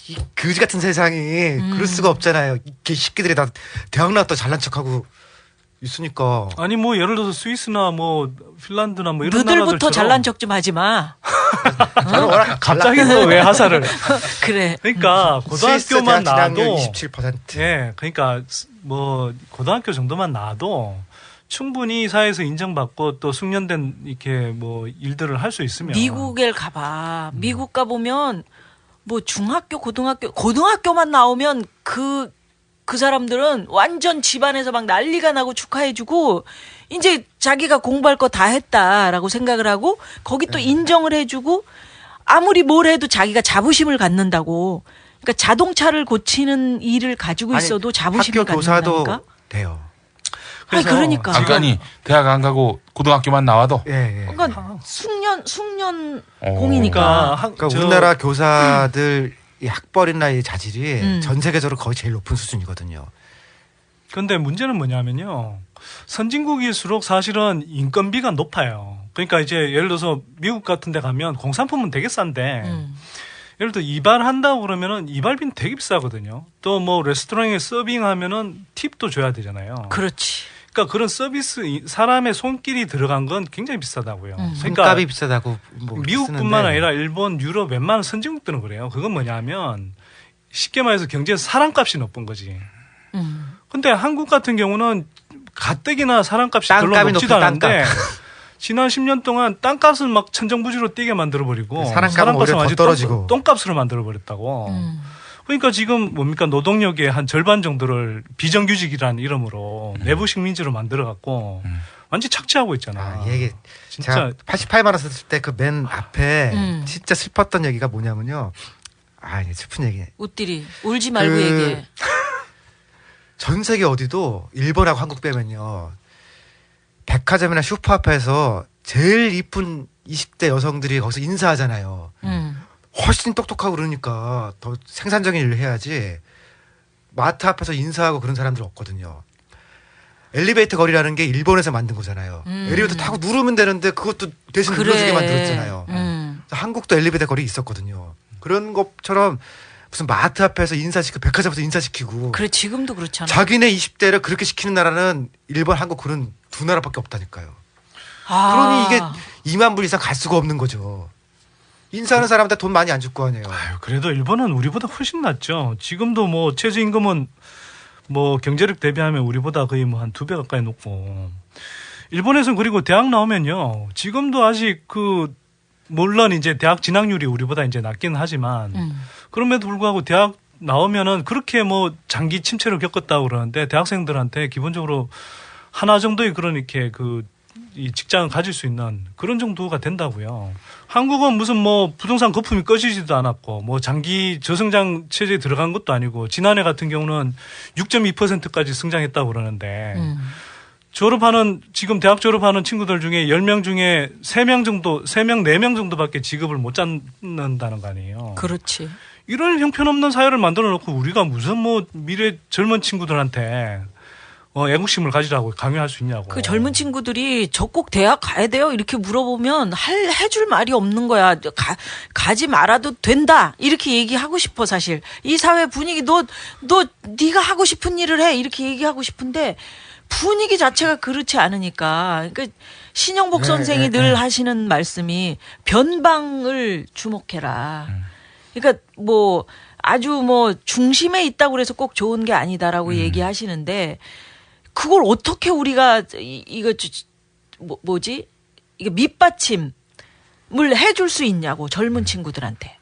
이 거지 같은 세상이 그럴 수가 없잖아요. 이 새끼들이 다 대학 나왔다 잘난 척하고 있으니까. 아니 뭐 예를 들어서 스위스나 뭐 핀란드나 뭐 이런 너들부터 나라들처럼 잘난 척 좀 하지 마. 갑자기 또 왜 하사를? 그래. 그러니까 고등학교만 나와도 27%. 예, 그러니까 뭐 고등학교 정도만 나와도 충분히 사회에서 인정받고 또 숙련된 이렇게 뭐 일들을 할 수 있으면. 미국에 가봐. 미국 가보면 뭐 중학교, 고등학교만 나오면 그 사람들은 완전 집안에서 막 난리가 나고 축하해주고 이제 자기가 공부할 거 다 했다라고 생각을 하고 거기 또 인정을 해주고 아무리 뭘 해도 자기가 자부심을 갖는다고. 그러니까 자동차를 고치는 일을 가지고 있어도 자부심을 학교 갖는다니까. 교사도 돼요. 그러니까. 아니 대학 안 가고 고등학교만 나와도. 그러니까 숙련 공이니까. 그러니까 우리나라 교사들 이 학벌이나 이 자질이 전 세계적으로 거의 제일 높은 수준이거든요. 그런데 문제는 뭐냐면요. 선진국일수록 사실은 인건비가 높아요. 그러니까 이제 예를 들어서 미국 같은 데 가면 공산품은 되게 싼데 예를 들어 이발한다고 그러면은 이발비는 되게 비싸거든요. 또 뭐 레스토랑에 서빙하면은 팁도 줘야 되잖아요. 그렇지. 그러니까 그런 서비스 사람의 손길이 들어간 건 굉장히 비싸다고요. 그러니까 손값이 비싸다고 뭐 미국뿐만 아니라 일본, 유럽 웬만한 선진국들은 그래요. 그건 뭐냐면 쉽게 말해서 경제에서 사람값이 높은 거지. 근데 한국 같은 경우는 가뜩이나 사람값이 별로 높지도 않은데 지난 10년 동안 땅값을 막 천정부지로 뛰게 만들어버리고 사람값은 오히려 더 떨어지고 똥값으로 만들어버렸다고. 그러니까 지금 뭡니까 노동력의 한 절반 정도를 비정규직이라는 이름으로 내부 식민지로 만들어갖고 완전 착취하고 있잖아. 이게 진짜 제가 88만 원 썼을 때 그 맨 앞에 진짜 슬펐던 얘기가 뭐냐면요. 이게 슬픈 얘기네. 웃디리 울지 말고 얘기해. 전 세계 어디도 일본하고 한국 빼면요. 백화점이나 슈퍼 앞에서 제일 이쁜 20대 여성들이 거기서 인사하잖아요. 훨씬 똑똑하고 그러니까 더 생산적인 일을 해야지 마트 앞에서 인사하고 그런 사람들 없거든요. 엘리베이터 거리라는 게 일본에서 만든 거잖아요. 엘리베이터 타고 누르면 되는데 그것도 대신 눌러주게 만들었잖아요. 한국도 엘리베이터 거리 있었거든요. 그런 것처럼 무슨 마트 앞에서 인사시키고 백화점에서 인사시키고. 그래 지금도 그렇잖아. 자기네 20대를 그렇게 시키는 나라는 일본, 한국 그런 두 나라밖에 없다니까요. 그러니 이게 2만 불 이상 갈 수가 없는 거죠. 인사하는 사람한테 돈 많이 안 줄 거 아니에요. 그래도 일본은 우리보다 훨씬 낫죠. 지금도 뭐 최저임금은 뭐 경제력 대비하면 우리보다 거의 뭐 한 2배 가까이 높고. 일본에서는 그리고 대학 나오면요. 지금도 아직 물론 이제 대학 진학률이 우리보다 이제 낮긴 하지만 그럼에도 불구하고 대학 나오면은 그렇게 뭐 장기 침체를 겪었다고 그러는데 대학생들한테 기본적으로 하나 정도의 그런 이렇게 이 직장을 가질 수 있는 그런 정도가 된다고요. 한국은 무슨 뭐 부동산 거품이 꺼지지도 않았고 뭐 장기 저성장 체제에 들어간 것도 아니고 지난해 같은 경우는 6.2%까지 성장했다고 그러는데 지금 대학 졸업하는 친구들 중에 10명 중에 3명 정도, 3명, 4명 정도밖에 직업을 못 잡는다는 거 아니에요. 그렇지. 이런 형편없는 사회를 만들어 놓고 우리가 무슨 뭐 미래 젊은 친구들한테 애국심을 가지라고 강요할 수 있냐고. 그 젊은 친구들이 저 꼭 대학 가야 돼요? 이렇게 물어보면 해줄 말이 없는 거야. 가지 말아도 된다. 이렇게 얘기하고 싶어, 사실. 이 사회 분위기, 네가 하고 싶은 일을 해. 이렇게 얘기하고 싶은데 분위기 자체가 그렇지 않으니까. 그러니까 신영복 선생이 늘 하시는 말씀이 변방을 주목해라. 그러니까 뭐 아주 뭐 중심에 있다고 그래서 꼭 좋은 게 아니다라고 얘기하시는데 그걸 어떻게 우리가 이거 뭐지? 이게 밑받침을 해줄 수 있냐고 젊은 친구들한테.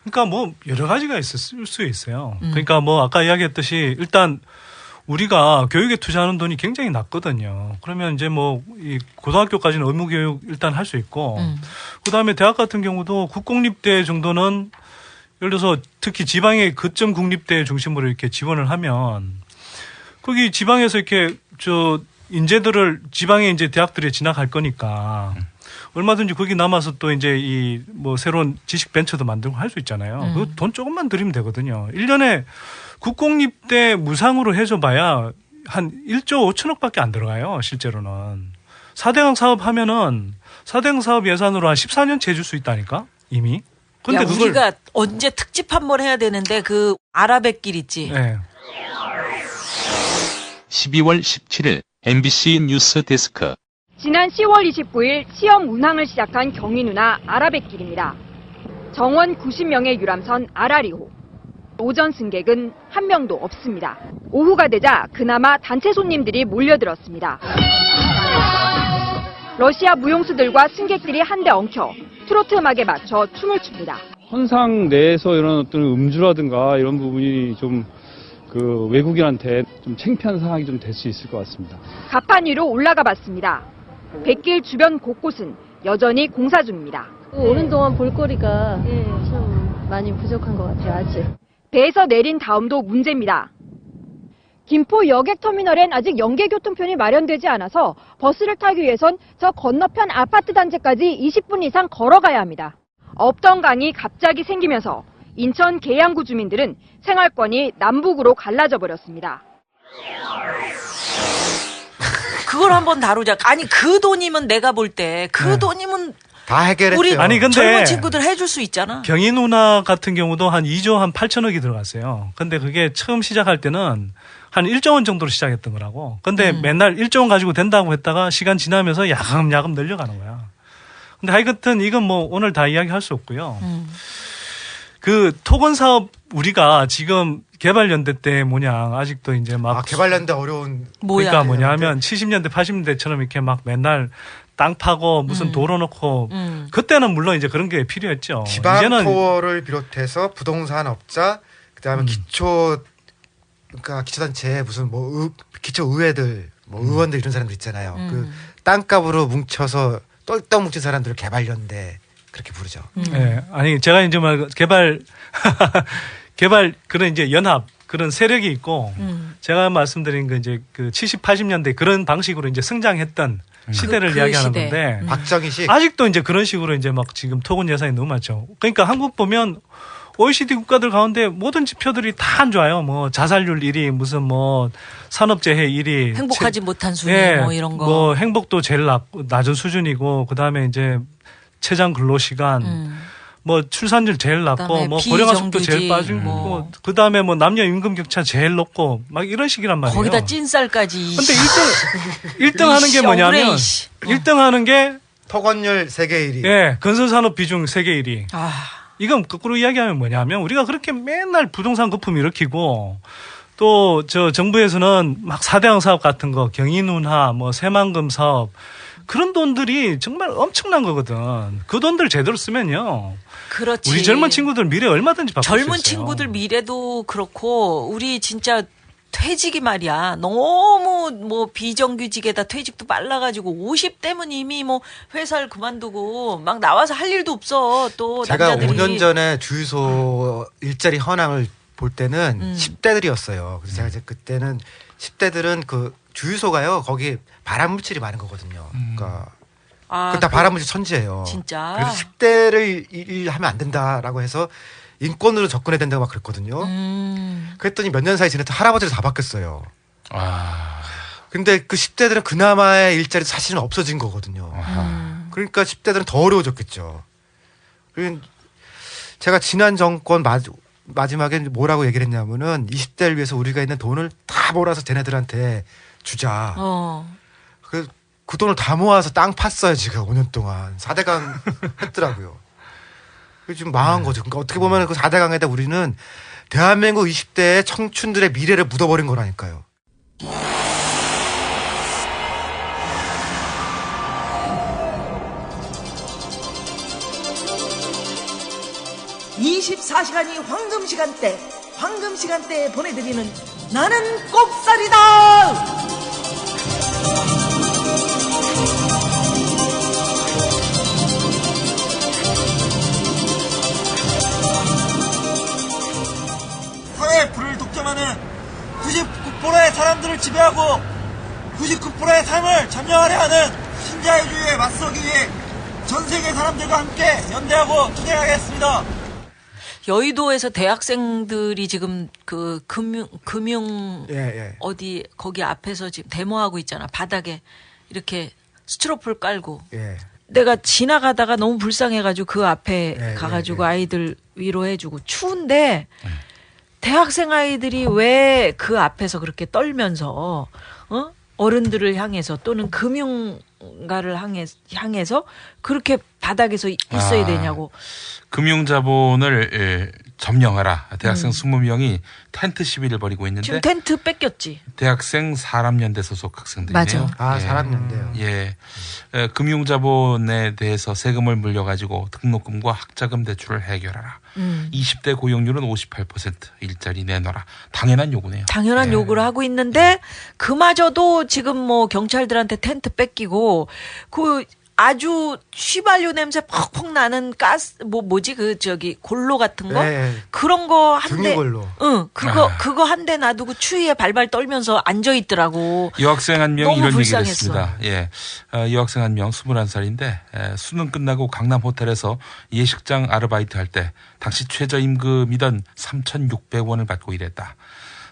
그러니까 뭐 여러 가지가 있을 수 있어요. 그러니까 뭐 아까 이야기했듯이 일단 우리가 교육에 투자하는 돈이 굉장히 낮거든요. 그러면 이제 뭐 이 고등학교까지는 의무 교육 일단 할 수 있고, 그 다음에 대학 같은 경우도 국공립대 정도는 예를 들어서 특히 지방의 거점 국립대 중심으로 이렇게 지원을 하면 거기 지방에서 이렇게 인재들을 지방에 이제 대학들에 진학할 거니까 얼마든지 거기 남아서 또 이제 이 뭐 새로운 지식 벤처도 만들고 할 수 있잖아요. 그 돈 조금만 들이면 되거든요. 1년에 국공립대 무상으로 해줘봐야 한 1조 5천억밖에 안 들어가요. 실제로는. 4대강 사업 하면은 4대강 사업 예산으로 한 14년째 해줄 수 있다니까 이미. 근데 우리가 언제 특집 한번 해야 되는데 그 아라뱃길 있지. 네. 12월 17일 MBC 뉴스 데스크. 지난 10월 29일 시험 운항을 시작한 경인운하 아라뱃길입니다. 정원 90명의 유람선 아라리호. 오전 승객은 한 명도 없습니다. 오후가 되자 그나마 단체 손님들이 몰려들었습니다. 러시아 무용수들과 승객들이 한데 엉켜 트로트 음악에 맞춰 춤을 춥니다. 헌상 내에서 이런 어떤 음주라든가 이런 부분이 좀 그 외국인한테 좀 창피한 상황이 좀 될 수 있을 것 같습니다. 갑판 위로 올라가 봤습니다. 뱃길 주변 곳곳은 여전히 공사 중입니다. 오는 동안 볼거리가 좀 많이 부족한 것 같아요, 아직. 배에서 내린 다음도 문제입니다. 김포 여객터미널엔 아직 연계교통편이 마련되지 않아서 버스를 타기 위해선 저 건너편 아파트 단지까지 20분 이상 걸어가야 합니다. 없던 강이 갑자기 생기면서 인천 계양구 주민들은 생활권이 남북으로 갈라져 버렸습니다. 그걸 한번 다루자. 아니 그 돈이면 내가 볼 때 그 돈이면 다 해결했죠. 우리 아니, 근데 젊은 친구들 해줄 수 있잖아. 경인운하 같은 경우도 한 2조 한 8천억이 들어갔어요. 근데 그게 처음 시작할 때는 한 1조 원 정도로 시작했던 거라고. 근데 맨날 1조 원 가지고 된다고 했다가 시간 지나면서 야금야금 늘려가는 거야. 근데 하여튼 이건 뭐 오늘 다 이야기할 수 없고요. 그 토건 사업 우리가 지금 개발연대 때 뭐냐 아직도 이제 막 개발연대 어려운 그러니까 뭐냐 하면 70년대 80년대처럼 이렇게 막 맨날 땅 파고 무슨 도로 놓고 그때는 물론 이제 그런 게 필요했죠. 지방 토어를 비롯해서 부동산 업자 그다음에 그러니까 기초단체 무슨 뭐 기초 의회들 뭐 의원들 이런 사람들 있잖아요. 그 땅값으로 뭉쳐서 똘똘 뭉친 사람들을 개발연대 그렇게 부르죠. 네, 아니 제가 이제 막 개발 그런 이제 연합 그런 세력이 있고 제가 말씀드린 그 이제 그 70, 80년대 그런 방식으로 이제 성장했던 시대를 이야기하는 시대. 건데 박정희식 아직도 이제 그런 식으로 이제 막 지금 토건 예산이 너무 많죠. 그러니까 한국 보면 OECD 국가들 가운데 모든 지표들이 다 안 좋아요. 뭐 자살률 1위, 무슨 뭐 산업재해 1위, 행복하지 못한 순위 뭐 이런 거. 뭐 행복도 제일 낮은 수준이고 그다음에 이제 최장 근로시간, 뭐 출산율 제일 낮고, 뭐 고령화숙도 제일 빠지고, 뭐 그다음에 뭐 남녀 임금 격차 제일 높고, 막 이런 식이란 말이에요. 거기다 찐쌀까지. 근데 1등 하는 게 뭐냐면 1등 하는 게 토건율 세계 1위. 예, 건설산업 비중 세계 1위. 이건 거꾸로 이야기하면 뭐냐면 우리가 그렇게 맨날 부동산 거품 일으키고 또 저 정부에서는 막 4대강 사업 같은 거, 경인운하, 뭐 새만금 사업 그런 돈들이 정말 엄청난 거거든. 그 돈들 제대로 쓰면요. 그렇지. 우리 젊은 친구들 미래 얼마든지 바꿀 수 있어요. 젊은 친구들 미래도 그렇고 우리 진짜 퇴직이 말이야. 너무 뭐 비정규직에다 퇴직도 빨라가지고 50대면 이미 뭐 회사를 그만두고 막 나와서 할 일도 없어. 또 제가 남자들이. 5년 전에 주유소 일자리 현황을 볼 때는 10대들이었어요. 그래서 제가 이제 그때는 10대들은 그 주유소가요. 거기 발암 물질이 많은 거거든요. 그러니까 다 발암 물질 천지예요. 진짜. 그래서 10대를 일하면 안 된다라고 해서 인권으로 접근해야 된다고 막 그랬거든요. 그랬더니 몇 년 사이 지났더니 할아버지를 다 바뀌었어요. 근데 그 10대들은 그나마의 일자리 사실은 없어진 거거든요. 그러니까 10대들은 더 어려워졌겠죠. 제가 지난 정권 마지막에 뭐라고 얘기를 했냐면은 20대를 위해서 우리가 있는 돈을 다 몰아서 쟤네들한테 주자. 그 돈을 다 모아서 땅 팠어요, 지금 5년 동안. 4대강 했더라고요. 지금 망한 거죠. 그러니까 어떻게 보면 그 4대강에다 우리는 대한민국 20대의 청춘들의 미래를 묻어버린 거라니까요. 24시간이 황금 시간대에 보내드리는 나는 꼽살이다. 사회의 불을 독점하는 99%의 사람들을 지배하고 99%의 삶을 점령하려 하는 신자유주의에 맞서기 위해 전 세계 사람들과 함께 연대하고 투쟁하겠습니다. 여의도에서 대학생들이 지금 그 금융 어디 거기 앞에서 지금 데모하고 있잖아. 바닥에 이렇게 스티로폴 깔고. 내가 지나가다가 너무 불쌍해가지고 그 앞에 가가지고 아이들 위로해주고 추운데 대학생 아이들이 왜 그 앞에서 그렇게 떨면서 어른들을 향해서 또는 금융가를 향해서 그렇게 바닥에서 있어야 되냐고. 금융자본을 점령하라. 대학생 20명이 텐트 시위를 벌이고 있는데 지금 텐트 뺏겼지. 대학생 사람연대 소속 학생들이네요. 맞아. 사람연대요. 금융자본에 대해서 세금을 물려가지고 등록금과 학자금 대출을 해결하라. 20대 고용률은 58%, 일자리 내놔라. 당연한 요구네요. 당연한 요구를 하고 있는데 그마저도 지금 뭐 경찰들한테 텐트 뺏기고 그 아주 휘발유 냄새 퍽퍽 나는 가스 뭐지 그 저기 골로 같은 거 그런 거 한 대 그거 한 대 놔두고 추위에 발발 떨면서 앉아 있더라고. 여학생 한 명이 이런 불쌍했어. 얘기를 했습니다. 여학생 한 명 21살인데 수능 끝나고 강남 호텔에서 예식장 아르바이트 할 때 당시 최저임금이던 3,600원을 받고 일했다.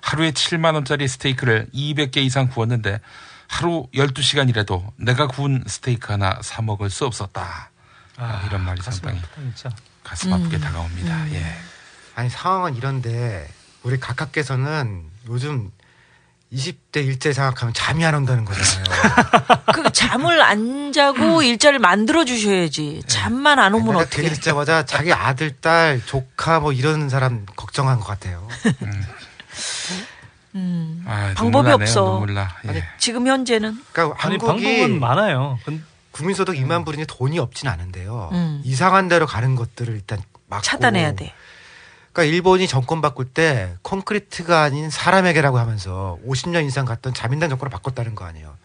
하루에 7만 원짜리 스테이크를 200개 이상 구웠는데 하루 12시간이라도 내가 구운 스테이크 하나 사 먹을 수 없었다. 이런 말이 상당히 가슴 아프게 다가옵니다. 아니 상황은 이런데 우리 각하께서는 요즘 20대 일제 생각하면 잠이 안 온다는 거잖아요. 그 잠을 안 자고 일자를 만들어 주셔야지. 잠만 안 오면 어떻게? 듣자마자 자기 아들, 딸, 조카 뭐 이런 사람 걱정한 것 같아요. 방법이 없어. 눈물 나. 아니, 지금 현재는. 그러니까 한국이 방법은 많아요. 국민소득 2만 불이니 돈이 없진 않은데요. 이상한 데로 가는 것들을 일단 막고 차단해야 돼. 그러니까 일본이 정권 바꿀 때 콘크리트가 아닌 사람에게라고 하면서 50년 이상 갔던 자민당 정권을 바꿨다는 거 아니에요.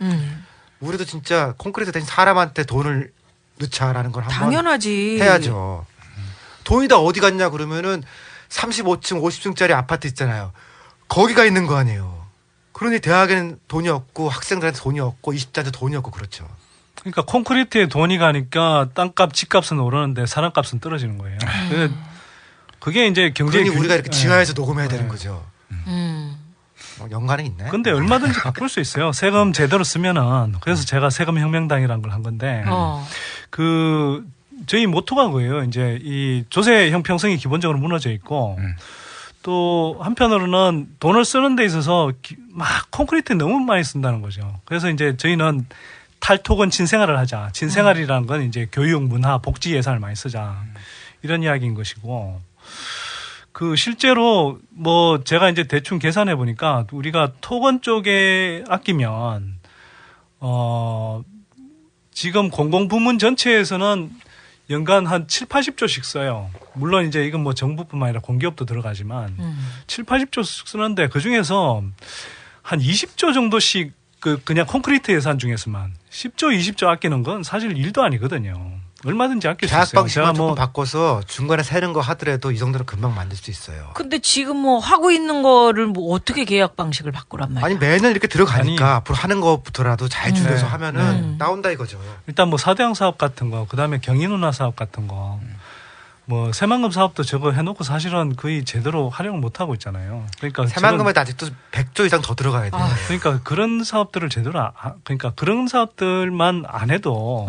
우리도 진짜 콘크리트 대신 사람한테 돈을 넣자라는 걸 한번 당연하지. 해야죠. 돈이 다 어디 갔냐 그러면은 35층, 50층짜리 아파트 있잖아요. 거기가 있는 거 아니에요. 그러니 대학에는 돈이 없고 학생들한테 돈이 없고 20대한테 돈이 없고 그렇죠. 그러니까 콘크리트에 돈이 가니까 땅값, 집값은 오르는데 사람값은 떨어지는 거예요. 그게 이제 경제. 그러니 우리가 이렇게 지하에서 녹음해야 되는 거죠. 연관은 있나요? 근데 얼마든지 바꿀 수 있어요. 세금 제대로 쓰면은. 그래서 제가 세금 혁명당이라는 걸 한 건데 저희 모토가 그거예요. 이제 이 조세 형평성이 기본적으로 무너져 있고 또 한편으로는 돈을 쓰는 데 있어서 막 콘크리트 너무 많이 쓴다는 거죠. 그래서 이제 저희는 탈토건 친생활을 하자. 친생활이라는 건 이제 교육, 문화, 복지 예산을 많이 쓰자. 이런 이야기인 것이고. 실제로 뭐 제가 이제 대충 계산해 보니까 우리가 토건 쪽에 아끼면 지금 공공부문 전체에서는 연간 한 7, 80조씩 써요. 물론 이제 이건 뭐 정부뿐만 아니라 공기업도 들어가지만 7, 80조씩 쓰는데 그중에서 한 20조 정도씩 그냥 콘크리트 예산 중에서만 10조, 20조 아끼는 건 사실 일도 아니거든요. 얼마든지 아낄 수 있어요. 계약 방식만 조금 바꿔서 중간에 새는 거 하더라도 이 정도는 금방 만들 수 있어요. 근데 지금 뭐 하고 있는 거를 뭐 어떻게 계약 방식을 바꾸란 말이야? 아니 매년 이렇게 들어가니까 앞으로 하는 것부터라도 잘 줄여서 하면은 나온다 이거죠. 일단 뭐 사대양 사업 같은 거, 그다음에 경인운하 사업 같은 거, 뭐 새만금 사업도 저거 해놓고 사실은 거의 제대로 활용을 못 하고 있잖아요. 그러니까 새만금에도 아직도 100조 이상 더 들어가야 돼요. 그러니까 그런 사업들을 제대로 그러니까 그런 사업들만 안 해도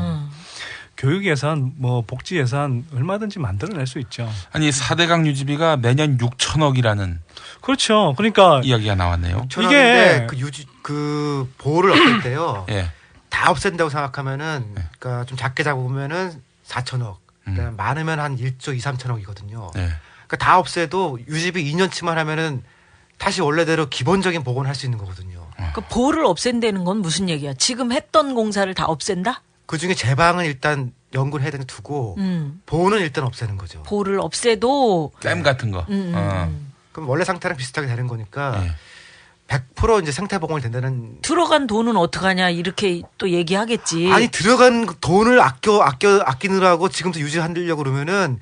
교육 예산, 뭐 복지 예산 얼마든지 만들어낼 수 있죠. 아니 4대강 유지비가 매년 6천억이라는 그렇죠. 그러니까 이야기가 나왔네요. 이게 그 보호를 없앨 때요. 예. 다 없앤다고 생각하면은 그러니까 좀 작게 잡으면은 4천억. 많으면 한 1조 2, 3천억이거든요. 네. 그러니까 다 없애도 유지비 2년치만 하면은 다시 원래대로 기본적인 복원을 할 수 있는 거거든요. 그 보호를 없앤다는 건 무슨 얘기야? 지금 했던 공사를 다 없앤다? 그 중에 제방은 일단 연구를 해야 되는 두고 보호는 일단 없애는 거죠. 보호를 없애도 댐 같은 거. 그럼 원래 상태랑 비슷하게 되는 거니까 100% 이제 생태 복원이 된다는. 들어간 돈은 어떡하냐 이렇게 또 얘기하겠지. 아니 들어간 돈을 아끼느라고 지금부터 유지하려고 그러면은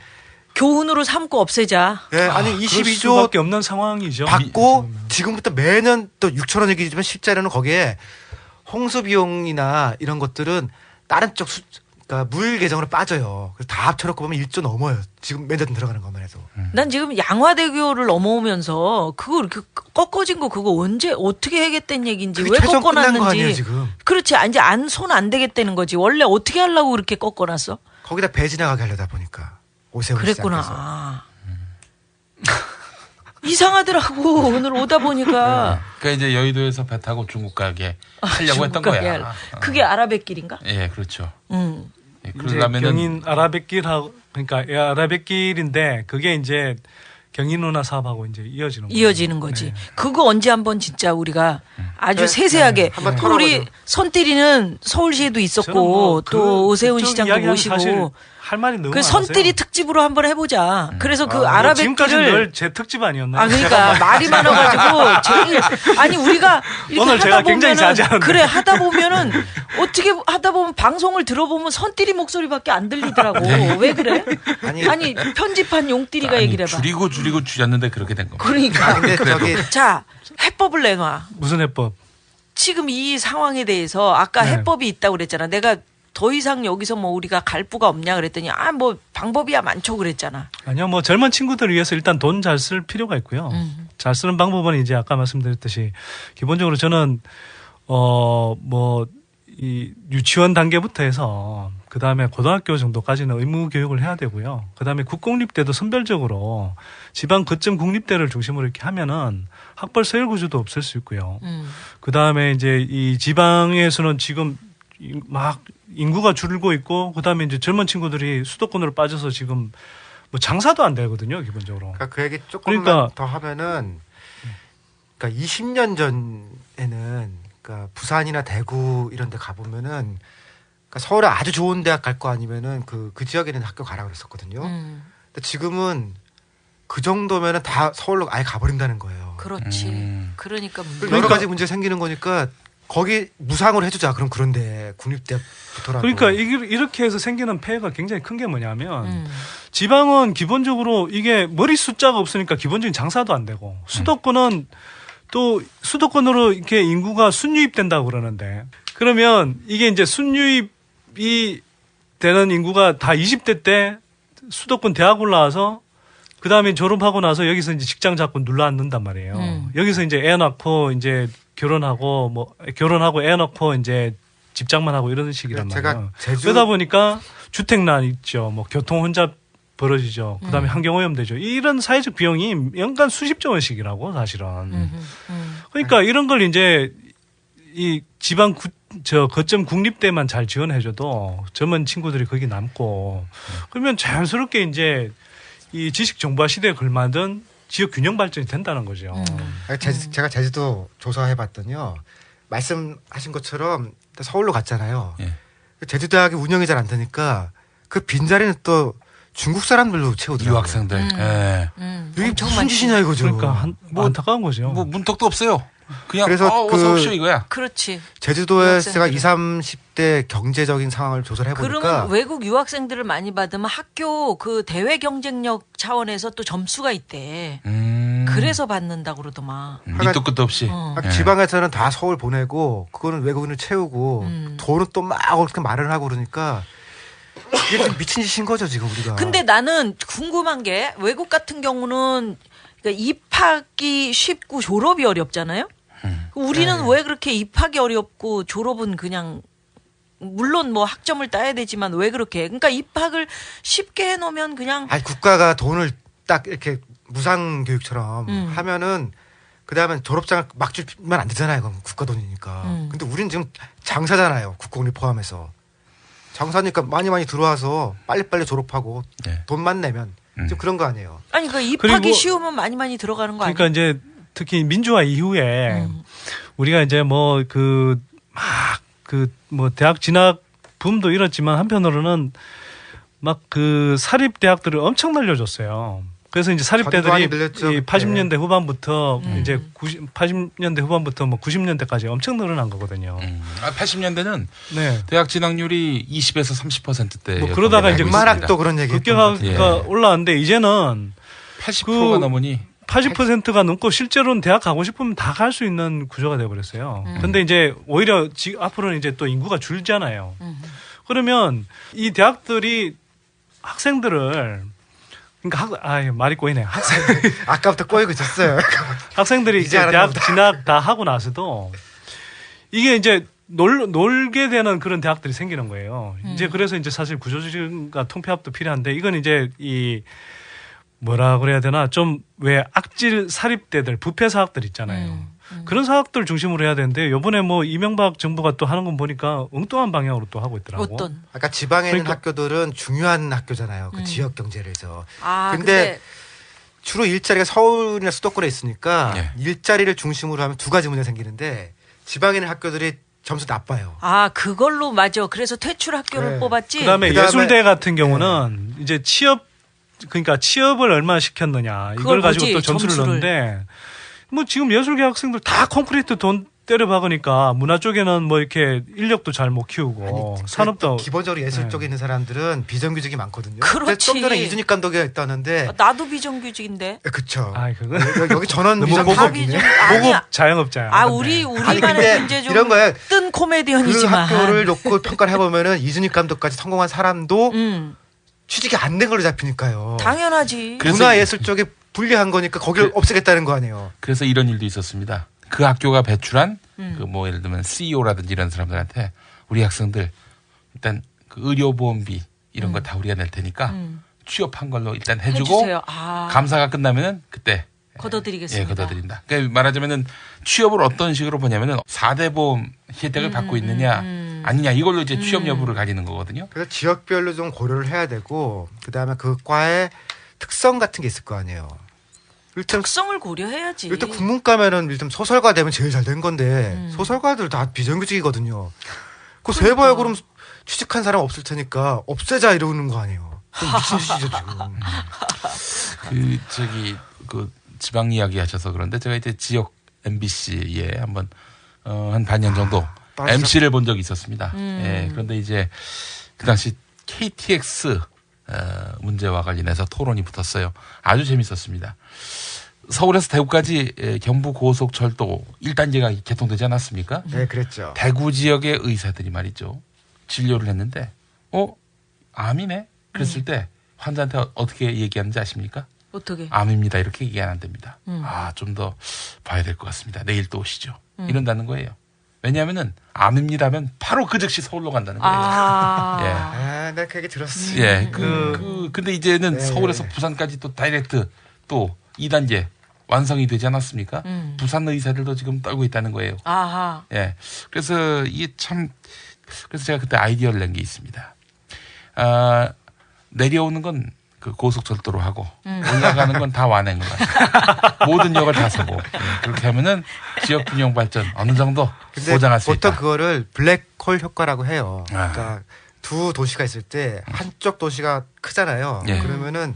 교훈으로 삼고 없애자. 네, 아니 22조 수밖에 없는 상황이죠. 받고 지금부터 매년 또 6천원 얘기지만 실제로는 거기에 홍수 비용이나 이런 것들은 다른 쪽 그러니까 물 계정으로 빠져요. 그래서 다 합쳐놓고 보면 1조 넘어요. 지금 매년 들어가는 것만 해도. 난 지금 양화대교를 넘어오면서 그거 이렇게 꺾어진 거 그거 언제 어떻게 해야겠다는 얘기인지 왜 꺾어놨는지. 거 아니에요, 지금. 그렇지. 이제 손 안 되겠다는 거지. 원래 어떻게 하려고 그렇게 꺾어놨어? 거기다 배 지나가게 하려다 보니까. 오세훈 그랬구나. 이상하더라고. 오늘 오다 보니까. 그러니까 이제 여의도에서 배 타고 중국 가게 하려고 했던 거야. 그게 아라뱃길인가? 예, 그렇죠. 예, 그러려면은 경인 아라뱃길하고 그러니까 아라뱃길인데 그게 이제 경인 운하 사업하고 이제 이어지는 거지. 네. 그거 언제 한번 진짜 우리가 아주 세세하게 우리 손띠리는 서울시에도 있었고 또 오세훈 시장도 모시고 할 말이 너무 그 손띠리 특집으로 한번 해보자. 그래서 그 지금까지는 늘 제 특집 아니었나요? 그러니까 말이 많아가지고 제일 아니 우리가 오늘 제가 굉장히 자제하는데 그래 하다 보면은 어떻게 하다 보면 방송을 들어보면 손띠리 목소리밖에 안 들리더라고. 왜 그래? 아니 편집한 용띠리가 얘기를 해봐. 줄이고 줄였는데 그렇게 된 겁니다. 그러니까. 자 해법을 내놔. 무슨 해법? 지금 이 상황에 대해서 아까 해법이 있다고 그랬잖아. 내가 더 이상 여기서 뭐 우리가 갈 부가 없냐 그랬더니 뭐 방법이야 많죠 그랬잖아. 아니요, 뭐 젊은 친구들을 위해서 일단 돈 잘 쓸 필요가 있고요. 잘 쓰는 방법은 이제 아까 말씀드렸듯이 기본적으로 저는 뭐 이 유치원 단계부터 해서 그 다음에 고등학교 정도까지는 의무 교육을 해야 되고요. 그 다음에 국공립대도 선별적으로 지방 거점 국립대를 중심으로 이렇게 하면은 학벌 서열 구조도 없앨 수 있고요. 그 다음에 이제 이 지방에서는 지금 막 인구가 줄고 있고 그다음에 이제 젊은 친구들이 수도권으로 빠져서 지금 뭐 장사도 안 되거든요, 기본적으로. 그러니까 그 얘기 조금만 더 하면은 그러니까 20년 전에는 그러니까 부산이나 대구 이런 데 가 보면은 그러니까 서울에 아주 좋은 대학 갈 거 아니면은 그 지역에는 학교 가라 그랬었거든요. 근데 지금은 그 정도면은 다 서울로 아예 가버린다는 거예요. 그렇지. 그러니까 여러 가지 문제 생기는 거니까 거기 무상으로 해주자. 그럼 그런데 국립대부터라도. 그러니까 이렇게 해서 생기는 폐해가 굉장히 큰 게 뭐냐면 지방은 기본적으로 이게 머리 숫자가 없으니까 기본적인 장사도 안 되고 수도권은 또 수도권으로 이렇게 인구가 순유입된다고 그러는데 그러면 이게 이제 순유입이 되는 인구가 다 20대 때 수도권 대학 올라와서 그 다음에 졸업하고 나서 여기서 이제 직장 잡고 눌러앉는단 말이에요. 여기서 이제 애 낳고 이제 결혼하고 애 낳고 이제 집장만 하고 이런 식이란 말이에요. 그러다 보니까 주택난 있죠. 뭐 교통 혼잡 벌어지죠. 그다음에 환경오염 되죠. 이런 사회적 비용이 연간 수십조 원씩이라고 사실은. 그러니까 이런 걸 이제 이 지방 거점 국립대만 잘 지원해줘도 젊은 친구들이 거기 남고 그러면 자연스럽게 이제 이 지식 정보화 시대에 걸맞은 지역 균형 발전이 된다는 거죠. 제가 제주도 조사해봤더니요. 말씀하신 것처럼 서울로 갔잖아요. 제주대학이 운영이 잘 안 되니까 그 빈자리는 또 중국 사람들로 채우더라고요. 유학생들. 이게 무슨 짓이냐 이거죠. 그러니까 안타까운 거죠. 뭐 문턱도 없어요. 그냥 그래서 어서 오십시오 이거야. 그렇지. 제주도에 제가 20, 30대 경제적인 상황을 조사를 해보니까 그러면 외국 유학생들을 많이 받으면 학교 그 대외 경쟁력 차원에서 또 점수가 있대. 그래서 받는다고 그러더만. 밑도 끝도 없이. 지방에서는 다 서울 보내고 그거는 외국인을 채우고 돈은 또 막 그렇게 마련하고 그러니까 이게 좀 미친 짓인 거죠 지금 우리가. 근데 나는 궁금한 게 외국 같은 경우는 그러니까 입학이 쉽고 졸업이 어렵잖아요. 우리는 왜 그렇게 입학이 어렵고 졸업은 그냥 물론 뭐 학점을 따야 되지만 왜 그렇게 해? 그러니까 입학을 쉽게 해놓으면 그냥 아니 국가가 돈을 딱 이렇게 무상 교육처럼 하면은 그다음에 졸업장을 막 주면 안 되잖아요. 그건 국가 돈이니까. 근데 우리는 지금 장사잖아요. 국공립 포함해서. 장사니까 많이 들어와서 빨리빨리 졸업하고 돈만 내면 좀 그런 거 아니에요. 아니 그 입학이 쉬우면 많이 들어가는 거 아니에요? 그러니까 이제 특히 민주화 이후에 우리가 이제 뭐 대학 진학 붐도 일었지만 한편으로는 막 그 사립 대학들을 엄청 날려줬어요. 그래서 이제 사립대들이 80년대 후반부터 이제 80년대 후반부터 뭐 90년대까지 엄청 늘어난 거거든요. 80년대는 대학 진학률이 20에서 30%대. 뭐 그러다가 이제 만학도 그런 얘기. 급격하게 올라왔는데 이제는 80%가 넘으니 80%가 넘고 실제로는 대학 가고 싶으면 다 갈 수 있는 구조가 돼버렸어요. 근데 이제 오히려 앞으로는 이제 또 인구가 줄잖아요. 그러면 이 대학들이 학생들을 그러니까 말이 꼬이네요. 아까부터 꼬이고 있었어요. 학생들이 이제 대학 진학 다 하고 나서도 이게 이제 놀게 되는 그런 대학들이 생기는 거예요. 이제 그래서 이제 사실 구조조정과 통폐합도 필요한데 이건 이제 이 뭐라 그래야 되나 좀 왜 악질 사립대들 부패 사학들 있잖아요. 그런 사학들 중심으로 해야 되는데 요번에 뭐 이명박 정부가 또 하는 건 보니까 엉뚱한 방향으로 또 하고 있더라고. 어떤? 아까 지방에 있는 학교들은 중요한 학교잖아요. 그 지역 경제를 해서. 근데 주로 일자리가 서울이나 수도권에 있으니까 일자리를 중심으로 하면 두 가지 문제가 생기는데 지방에 있는 학교들이 점수 나빠요. 그걸로 맞아. 그래서 퇴출 학교를 뽑았지. 그다음에 예술대 같은 경우는 이제 그러니까 취업을 얼마나 시켰느냐 이걸 가지고 또 점수를 넣는데 뭐 지금 예술계 학생들 다 콘크리트 돈 때려 박으니까 문화 쪽에는 뭐 이렇게 인력도 잘 못 키우고 산업도 기본적으로 예술 쪽에 있는 사람들은 비정규직이 많거든요. 그렇지. 좀 전에 이준익 감독이 있다는데 나도 비정규직인데. 그렇죠. 여기 전원 비정규직. 고급 자영업자야. 우리만의 문제 좀 이런 거야. 뜬 코미디언이지만 그 학교를 놓고 평가를 해보면은 이준익 감독까지 성공한 사람도 취직이 안 된 걸로 잡히니까요. 당연하지. 문화예술 쪽에 불리한 거니까 거기를 없애겠다는 거 아니에요. 그래서 이런 일도 있었습니다. 그 학교가 배출한 그 뭐 예를 들면 CEO라든지 이런 사람들한테 우리 학생들 일단 그 의료보험비 이런 거 다 우리가 낼 테니까 취업한 걸로 일단 해주고 감사가 끝나면은 그때 걷어드리겠습니다. 걷어드린다. 그러니까 말하자면은 취업을 어떤 식으로 보냐면은 4대 보험 혜택을 받고 있느냐 아니냐 이걸로 이제 취업 여부를 가리는 거거든요. 그래서 지역별로 좀 고려를 해야 되고 그다음에 그 과의 특성 같은 게 있을 거 아니에요. 일단 특성을 고려해야지. 일단 국문과면은 일단 소설가 되면 제일 잘 된 건데 소설가들 다 비정규직이거든요. 그 세봐야 그럼 취직한 사람 없을 테니까 없애자 이러는 거 아니에요. 미친 짓이죠 지금. 그 지방 이야기 하셔서 그런데 제가 이제 지역 MBC에 한번 한 반년 정도 MC를 본 적이 있었습니다. 그런데 이제 그 당시 KTX 문제와 관련해서 토론이 붙었어요. 아주 재밌었습니다. 서울에서 대구까지 경부고속철도 1단계가 개통되지 않았습니까? 네, 그랬죠. 대구 지역의 의사들이 말이죠. 진료를 했는데 암이네? 그랬을 때 환자한테 어떻게 얘기하는지 아십니까? 어떻게? 암입니다. 이렇게 얘기 안 됩니다. 좀 더 봐야 될 것 같습니다. 내일 또 오시죠. 이런다는 거예요. 왜냐하면은 암입니다 하면 바로 그 즉시 서울로 간다는 거예요. 내가 그 얘기 들었어. 근데 이제는 서울에서 부산까지 또 다이렉트 또 2단계 완성이 되지 않았습니까? 부산 의사들도 지금 떨고 있다는 거예요. 그래서 이게 그래서 제가 그때 아이디어를 낸 게 있습니다. 내려오는 건 그 고속철도로 하고 올라가는 건 다 완행 거야. 모든 역을 다 서고 그렇게 하면은 지역 균형 발전 어느 정도 보장할 수 있다. 보통 그거를 블랙홀 효과라고 해요. 그러니까 두 도시가 있을 때 한쪽 도시가 크잖아요. 그러면은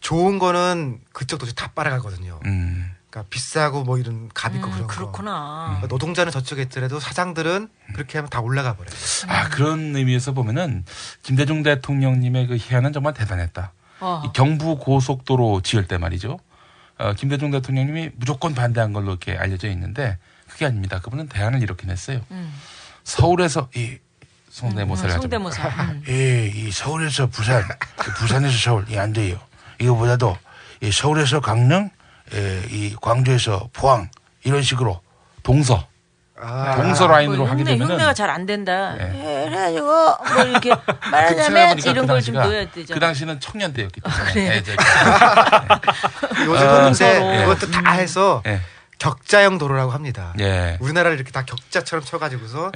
좋은 거는 그쪽 도시 다 빨아가거든요. 그러니까 비싸고 뭐 이런 값 있고 그런 그렇구나. 거. 노동자는 저쪽에 있더라도 사장들은 그렇게 하면 다 올라가 버려요. 그런 의미에서 보면은 김대중 대통령님의 그 희한은 정말 대단했다. 이 경부 고속도로 지을 때 말이죠. 김대중 대통령님이 무조건 반대한 걸로 이렇게 알려져 있는데 그게 아닙니다. 그분은 대안을 이렇게 냈어요. 서울에서 이 성대모사를 하죠. 성대모사. 이 서울에서 부산, 부산에서 서울, 이 안 돼요. 이거보다도 이 서울에서 강릉, 이 광주에서 포항 이런 식으로 동서 라인으로 하게 되면은 흉내가 잘 안 된다. 그래가지고 뭐 이렇게 말하자면 이런 걸 좀 넣어야 되잖아. 그 당시는 청년 때였기 때문에. 그래. 요즘은 근데 그것도 다 해서 격자형 도로라고 합니다. 우리나라를 이렇게 다 격자처럼 쳐가지고서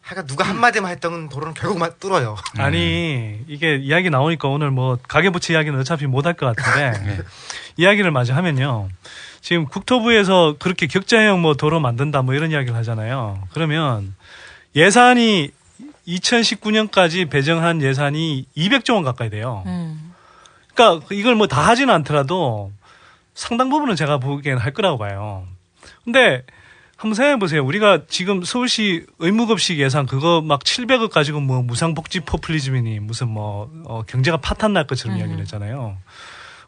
하여간 누가 한마디만 했던 도로는 결국 뚫어요. 아니 이게 이야기 나오니까 오늘 뭐 가계부채 이야기는 어차피 못할 것 같은데 이야기를 마저 하면요. 지금 국토부에서 그렇게 격자형 뭐 도로 만든다 뭐 이런 이야기를 하잖아요. 그러면 예산이 2019년까지 배정한 예산이 200조 원 가까이 돼요. 그러니까 이걸 뭐 다 하지는 않더라도 상당 부분은 제가 보기에는 할 거라고 봐요. 근데 한번 생각해 보세요. 우리가 지금 서울시 의무급식 예산 그거 막 700억 가지고 뭐 무상복지 포퓰리즘이니 무슨 뭐 경제가 파탄 날 것처럼 이야기를 했잖아요.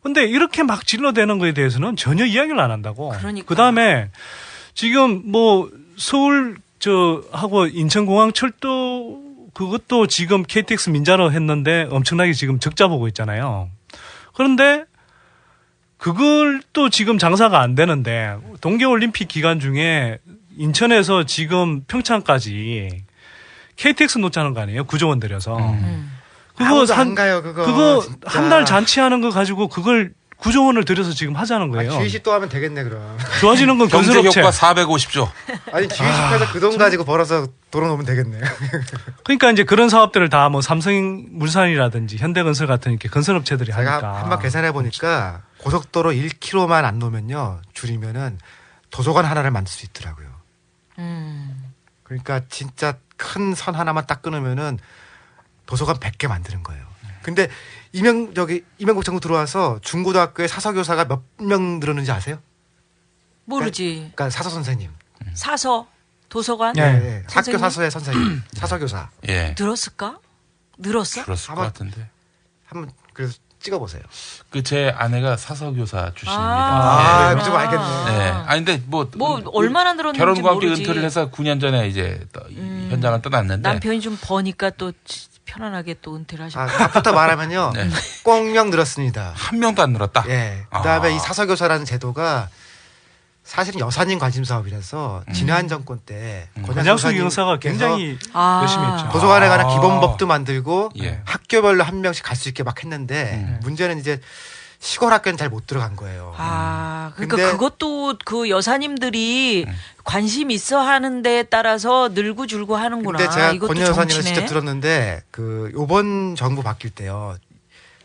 근데 이렇게 막 질러대는 거에 대해서는 전혀 이야기를 안 한다고. 그러니까. 그다음에 지금 뭐 서울 하고 인천공항철도 그것도 지금 KTX 민자로 했는데 엄청나게 지금 적자 보고 있잖아요. 그런데 그걸 또 지금 장사가 안 되는데 동계올림픽 기간 중에 인천에서 지금 평창까지 KTX 놓자는 거 아니에요? 9조 원 들여서. 그거 안 가요, 그거 한 달 잔치하는 거 가지고 그걸 9조 원을 들여서 지금 하자는 거예요. GEC 또 하면 되겠네 그럼. 좋아지는 건 경제 건설업체. 효과 450조. 아니 GEC에서 그 돈 가지고 벌어서 도로 놓으면 되겠네. 그러니까 이제 그런 사업들을 다 뭐 삼성물산이라든지 현대건설 같은 이렇게 건설업체들이 제가 하니까. 한번 계산해 보니까 고속도로 1km만 안 놓으면요 줄이면은 도서관 하나를 만들 수 있더라고요. 그러니까 진짜 큰 선 하나만 딱 끊으면은 도서관 100개 만드는 거예요. 근데 이명국 정부 들어와서 중고등학교에 사서교사가 몇 명 늘었는지 아세요? 모르지. 그러니까 사서 선생님. 사서 도서관. 네. 학교 사서의 선생님. 사서교사. 늘었을까? 늘었어? 그랬을 것 같은데. 한번 그래서 찍어보세요. 제 아내가 사서교사 출신입니다. 좀 알겠네. 네. 아니 근데 뭐 얼마나 늘었는지 결혼과 함께 모르지. 은퇴를 해서 9년 전에 이제 현장을 떠났는데 남편이 좀 버니까 또 편안하게 또 은퇴를 하셨고. 앞부터 말하면요. 꽁명 늘었습니다. 한 명도 안 늘었다. 그다음에 이 사서교사라는 제도가 사실은 여사님 관심 사업이라서 지난 정권 때 권양숙 형사가 굉장히 열심히 했죠. 도서관에 관한 기본법도 만들고 학교별로 한 명씩 갈 수 있게 막 했는데 문제는 이제 시골 학교는 잘 못 들어간 거예요. 그러니까 그것도 그 여사님들이 관심 있어 하는 데에 따라서 늘고 줄고 하는구나. 근데 제가 이것도 권 여사님을 정치네. 직접 들었는데 요번 정부 바뀔 때요.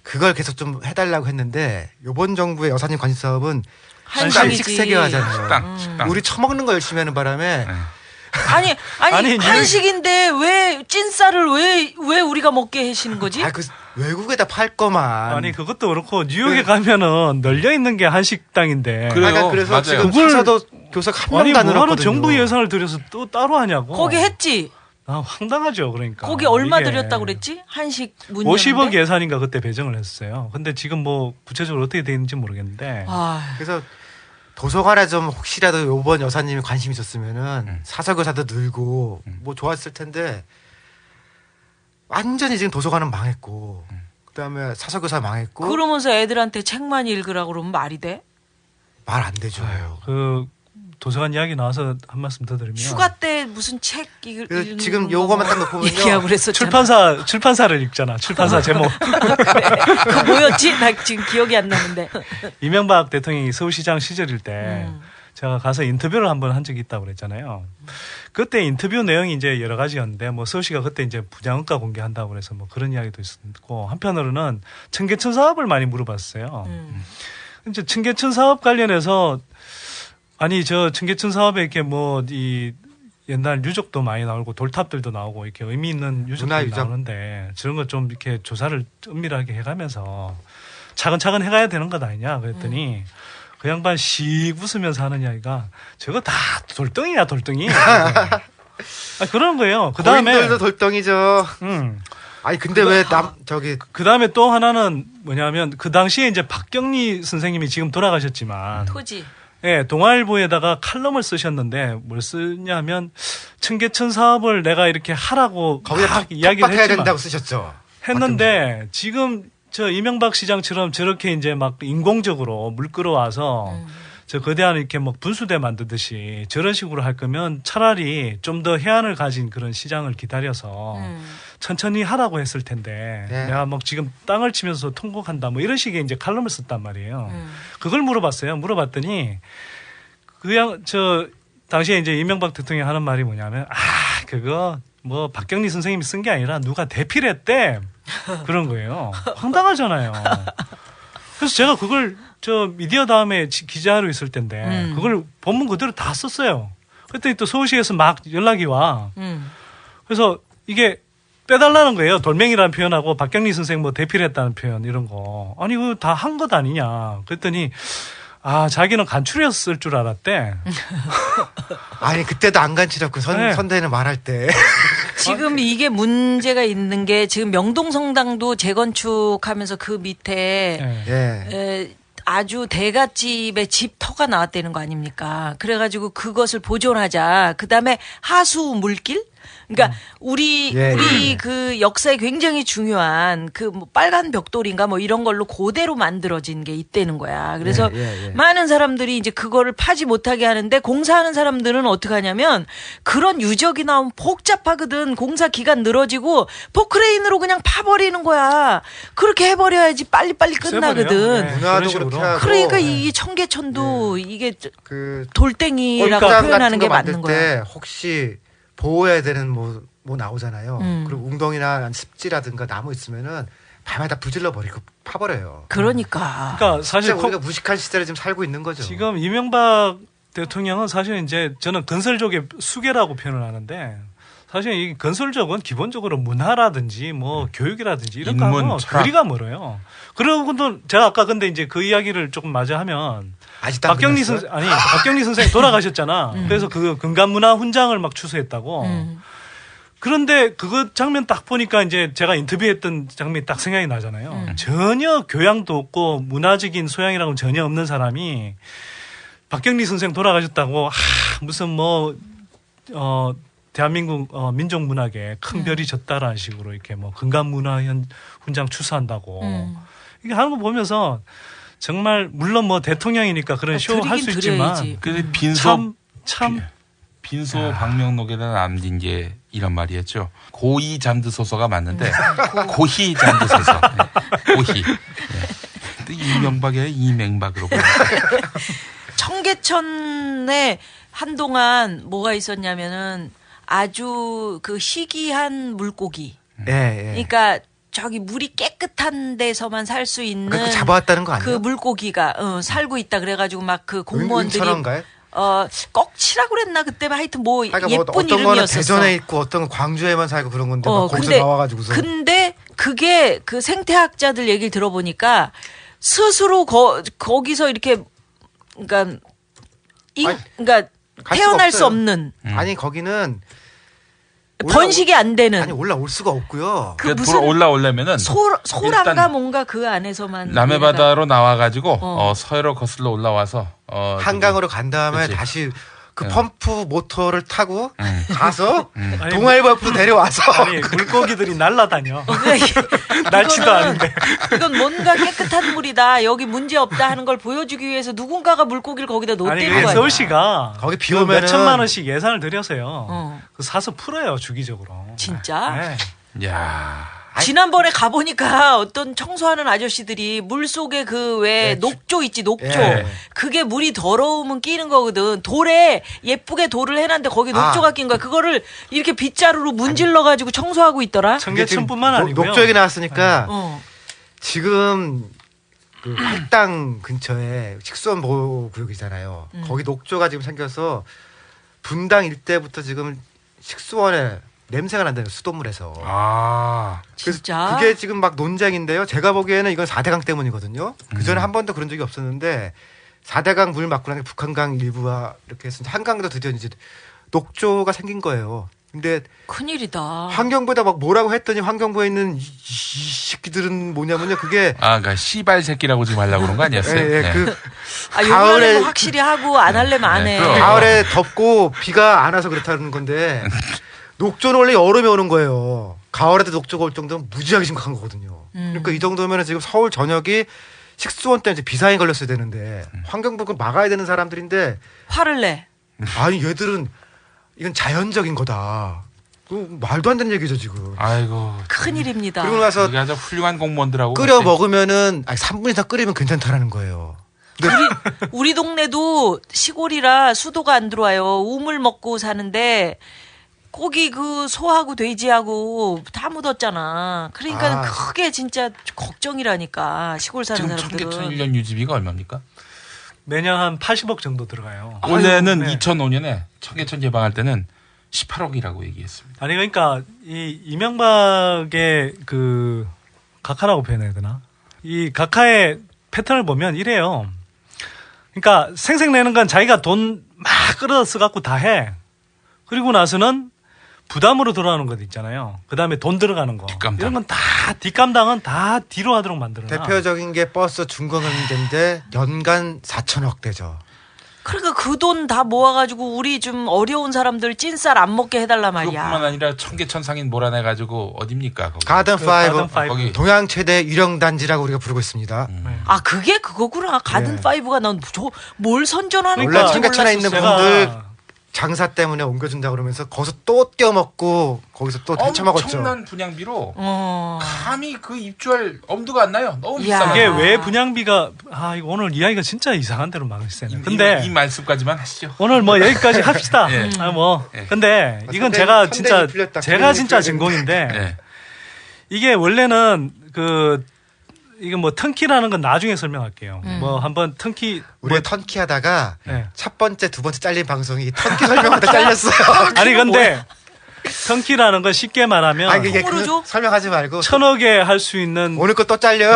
그걸 계속 좀 해달라고 했는데 요번 정부의 여사님 관심 사업은 한식 세계화잖아요. 식당. 우리 처먹는 거 열심히 하는 바람에 아니 한식인데 왜 찐쌀을 왜 우리가 먹게 하시는 거지? 그 외국에다 팔 거만. 아니 그것도 그렇고 뉴욕에 가면은 널려 있는 게 한식당인데. 그래요. 그래서 지금 사서도 교사가 한 명도 안 늘었거든요. 정부 예산을 들여서 또 따로 하냐고. 거기 했지. 황당하죠, 그러니까. 거기 얼마 들였다고 그랬지? 한식 문 50억 예산인가 그때 배정을 했어요. 근데 지금 뭐 구체적으로 어떻게 돼 있는지 모르겠는데. 그래서 도서관에 좀 혹시라도 요번 여사님이 관심 있었으면은 사서교사도 늘고 뭐 좋았을 텐데 완전히 지금 도서관은 망했고 그다음에 사서교사 망했고. 그러면서 애들한테 책만 읽으라고 그러면 말이 돼? 말 안 되죠. 도서관 이야기 나와서 한 말씀 더 드리면 휴가 때 무슨 책 읽는 지금 요거만 딱 놓고 얘기하고 그랬었잖아. 출판사를 읽잖아. 출판사 제목. 그 뭐였지? 나 지금 기억이 안 나는데. 이명박 대통령이 서울시장 시절일 때 제가 가서 인터뷰를 한번 한 적이 있다고 그랬잖아요. 그때 인터뷰 내용이 이제 여러 가지였는데 뭐 서울시가 그때 이제 분양원가 공개한다고 그래서 뭐 그런 이야기도 있었고 한편으로는 청계천 사업을 많이 물어봤어요. 이제 청계천 사업 관련해서 아니 저 청계천 사업에 이렇게 뭐 이 옛날 유적도 많이 나오고 돌탑들도 나오고 이렇게 의미 있는 유적들이 나오는데 저런 거 좀 이렇게 조사를 은밀하게 해가면서 차근차근 해가야 되는 것 아니냐 그랬더니 그 양반 씩 웃으면서 하는 이야기가 저거 다 돌덩이야 돌덩이. 그런 거예요. 그 다음에 고인들도 돌덩이죠. 아니 근데 왜 그 다음에 또 하나는 뭐냐면 그 당시에 이제 박경리 선생님이 지금 돌아가셨지만 토지. 예, 동아일보에다가 칼럼을 쓰셨는데 뭘 쓰냐면 청계천 사업을 내가 이렇게 하라고 거기다 이야기를 해야 했지만 된다고 쓰셨죠. 했는데 지금 저 이명박 시장처럼 저렇게 이제 막 인공적으로 물 끌어와서 저 거대한 이렇게 막 분수대 만드듯이 저런 식으로 할 거면 차라리 좀 더 해안을 가진 그런 시장을 기다려서 천천히 하라고 했을 텐데 내가 뭐 지금 땅을 치면서 통곡한다 뭐 이런 식의 이제 칼럼을 썼단 말이에요. 그걸 물어봤어요. 물어봤더니 그냥 저 당시에 이제 이명박 대통령이 하는 말이 뭐냐면 그거 뭐 박경리 선생님이 쓴 게 아니라 누가 대필 했대 그런 거예요. 황당하잖아요. 그래서 제가 그걸 저 미디어 다음에 기자로 있을 텐데 그걸 본문 그대로 다 썼어요. 그랬더니 또 서울시에서 막 연락이 와. 그래서 이게 빼달라는 거예요. 돌멩이라는 표현하고 박경리 선생 뭐 대필했다는 표현 이런 거. 아니 그거 다 한 것 아니냐. 그랬더니 자기는 간추렸을 줄 알았대. 아니 그때도 안 간추렸고 선대는 말할 때. 지금 이게 문제가 있는 게 지금 명동성당도 재건축하면서 그 밑에 아주 대갓집의 집 터가 나왔다는 거 아닙니까? 그래가지고 그것을 보존하자. 그다음에 하수 물길? 그러니까 우리 그 역사에 굉장히 중요한 그 뭐 빨간 벽돌인가 뭐 이런 걸로 그대로 만들어진 게 있다는 거야. 그래서 많은 사람들이 이제 그거를 파지 못하게 하는데 공사하는 사람들은 어떻게 하냐면 그런 유적이 나오면 복잡하거든. 공사 기간 늘어지고 포크레인으로 그냥 파버리는 거야. 그렇게 해버려야지 빨리빨리 끝나거든. 문화도 그렇게 하고. 그러니까 이 청계천도 이게 돌덩이라고 표현하는 게 맞는 거야. 혹시 보호해야 되는 뭐 나오잖아요. 그리고 웅덩이나 습지라든가 나무 있으면은 밤에다 부질러 버리고 파버려요. 그러니까 사실 우리가 무식한 시대를 지금 살고 있는 거죠. 지금 이명박 대통령은 사실 이제 저는 건설족의 수계라고 표현을 하는데 사실 이 건설족은 기본적으로 문화라든지 뭐 교육이라든지 이런 거하고 거리가 멀어요. 그러고도 제가 아까 근데 이제 그 이야기를 조금 마저 하면 박경리 선생 돌아가셨잖아. 그래서 그 근간문화 훈장을 막 추수했다고. 그런데 그거 장면 딱 보니까 이제 제가 인터뷰했던 장면이 딱 생각이 나잖아요. 전혀 교양도 없고 문화적인 소양이라고는 전혀 없는 사람이 박경리 선생 돌아가셨다고 무슨 뭐 대한민국 민족 문학에 큰 별이 졌다라는 식으로 이렇게 뭐 근간문화 훈장 추수한다고 이게 하는 거 보면서 정말 물론 뭐 대통령이니까 그런 쇼 할 수 있지만 빈소 방명록에다 남긴 게 이런 말이었죠. 고이 잠드소서가 맞는데 고희 잠드소서. 고희. 이명박의 이맹박으로. 청계천에 한동안 뭐가 있었냐면은 아주 그 희귀한 물고기. 그러니까 저기 물이 깨끗한 데서만 살 수 있는 잡아왔다는 거 아니에요? 그 물고기가 살고 있다 그래가지고 막 그 공무원들이 꺽치라고 그랬나 그때 하여튼 뭐 예쁜 뭐 어떤 이름이었었어. 거는 대전에 있고 어떤 건 광주에만 살고 그런 건데 막 거기서 나와가지고서. 근데 그게 그 생태학자들 얘기를 들어보니까 스스로 거기서 이렇게 그러니까 태어날 수 없는. 아니 거기는 번식이 안 되는. 아니 올라올 수가 없고요. 그 무슨 올라오려면은 소란가 뭔가 그 안에서만 남해바다로 나와가지고 서해로 거슬러 올라와서 한강으로 간 다음에 다시 그 펌프 모터를 타고 가서 동아일보 앞으로 내려와서 물고기들이 날아다녀. 날치도 않은데. 이건 뭔가 깨끗한 물이다. 여기 문제 없다 하는 걸 보여주기 위해서 누군가가 물고기를 거기다 놓대는 거야. 서울시가 거기 비 오면 몇 천만 원씩 예산을 들여서요. 그 사서 풀어요 주기적으로. 진짜? 야. 지난번에 가보니까 어떤 청소하는 아저씨들이 물 속에 그 왜 녹조 있지 녹조 그게 물이 더러우면 끼는 거거든. 돌에 예쁘게 돌을 해놨는데 거기 녹조가 낀 거야. 그거를 이렇게 빗자루로 문질러가지고 청소하고 있더라. 청계천뿐만 아니고요. 녹조 얘기 나왔으니까 지금 그 활당 근처에 식수원 보호구역이잖아요. 거기 녹조가 지금 생겨서 분당 일대부터 지금 식수원에 냄새가 난다는 수돗물에서. 그래서 진짜? 그게 지금 막 논쟁인데요. 제가 보기에는 이건 4대강 때문이거든요. 그전에 한 번도 그런 적이 없었는데 4대강 물 막고 나니까 북한강 일부와 이렇게 해서 한강도 드디어 이제 녹조가 생긴 거예요. 근데 큰일이다. 환경부에다 막 뭐라고 했더니 환경부에 있는 이 새끼들은 뭐냐면요. 그게 그러니까 씨발 새끼라고 지금 하려고 그런 거 아니었어요? 요번에는 확실히 하고 안 하려면 안 해. 가을에 덥고 비가 안 와서 그렇다는 건데 녹조는 원래 여름에 오는 거예요. 가을에도 녹조가 올 정도면 무지하게 심각한 거거든요. 그러니까 이 정도면 지금 서울 전역이 식수원 때문에 비상이 걸렸어야 되는데 환경부가 막아야 되는 사람들인데 화를 내. 아니 얘들은 이건 자연적인 거다. 말도 안 되는 얘기죠 지금. 아이고 큰일입니다. 그리고 나서 아주 훌륭한 공무원들하고 끓여 먹으면은 3분 이상 끓이면 괜찮다라는 거예요. 우리 동네도 시골이라 수도가 안 들어와요. 우물 먹고 사는데 고기 그 소하고 돼지하고 다 묻었잖아. 그러니까 크게 진짜 걱정이라니까 시골 사는 지금 사람들은. 청계천 1년 유지비가 얼마입니까? 매년 한 80억 정도 들어가요. 올해는 2005년에 청계천 개방할 때는 18억이라고 얘기했습니다. 아니 그러니까 이 이명박의 그 각하라고 표현해야 되나? 이 각하의 패턴을 보면 이래요. 그러니까 생색내는 건 자기가 돈 막 끌어서 갖고 다 해. 그리고 나서는 부담으로 돌아오는 것 있잖아요. 그 다음에 돈 들어가는 거. 뒷감당. 이런 건 다 뒷감당은 다 뒤로 하도록 만들어놔. 대표적인 게 버스 중공연대인데 연간 4천억 되죠. 그러니까 그 돈 다 모아가지고 우리 좀 어려운 사람들 찐쌀 안 먹게 해달라 말이야. 그것뿐만 아니라 청계천 상인 몰아내가지고 어딥니까? 거기. 가든5 거기. 동양 최대 유령 단지라고 우리가 부르고 있습니다. 아 그게 그거구나. 가든5가 난 뭘 선전하는 원래 건지 청계천에 있는 몰랐었어. 분들 장사 때문에 옮겨준다 그러면서 거기서 또 떼어먹고 거기서 또 헤쳐먹었죠. 엄청난 분양비로 감히 그 입주할 엄두가 안 나요. 너무 비싸요. 이게 왜 분양비가 이거 오늘 이야기가 진짜 이상한 데로 막 있어요. 근데 이 말씀까지만 하시죠. 오늘 뭐 여기까지 합시다. 예. 근데 이건 제가 진짜 진공인데 이게 원래는 이게 뭐 턴키라는 건 나중에 설명할게요. 뭐 한번 턴키 우리가 턴키 하다가 첫 번째, 두 번째 잘린 방송이 턴키 설명하다 잘렸어요. 아니 근데 턴키라는 건 쉽게 말하면 이게 설명하지 말고 1,000억에 할 수 있는 오늘 거 또 잘려.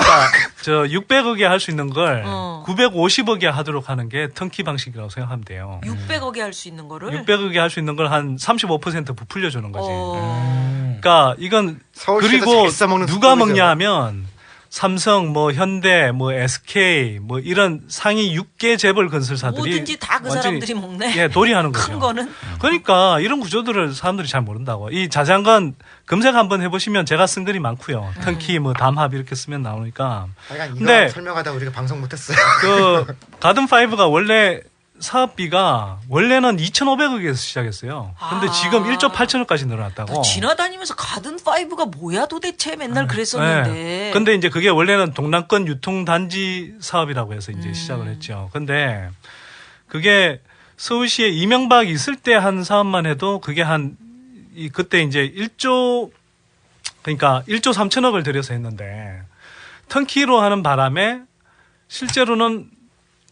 저 600억에 할 수 있는 걸 950억에 하도록 하는 게 턴키 방식이라고 생각하면 돼요. 600억에 할 수 있는 거를 600억에 할 수 있는 걸 한 35% 부풀려 주는 거지. 그러니까 이건 그리고 누가 먹냐 하면 삼성, 뭐 현대, 뭐 SK, 뭐 이런 상위 6개 재벌 건설사들이 뭐든지 다 그 사람들이 먹네. 예, 도리하는 거죠. 큰 거는. 그러니까 이런 구조들을 사람들이 잘 모른다고. 이 자세한 건 검색 한번 해보시면 제가 쓴 글이 많고요. 턴키, 뭐 담합 이렇게 쓰면 나오니까. 근데 설명하다 우리가 방송 못했어요. 그 가든5가 원래 사업비가 원래는 2,500억에서 시작했어요. 근데 지금 1조 8천억까지 늘어났다고. 지나다니면서 가든5가 뭐야 도대체 맨날 그랬었는데. 네. 근데 이제 그게 원래는 동남권 유통단지 사업이라고 해서 이제 시작을 했죠. 근데 그게 서울시에 이명박이 있을 때 한 사업만 해도 그게 그때 이제 1조 3천억을 들여서 했는데 턴키로 하는 바람에 실제로는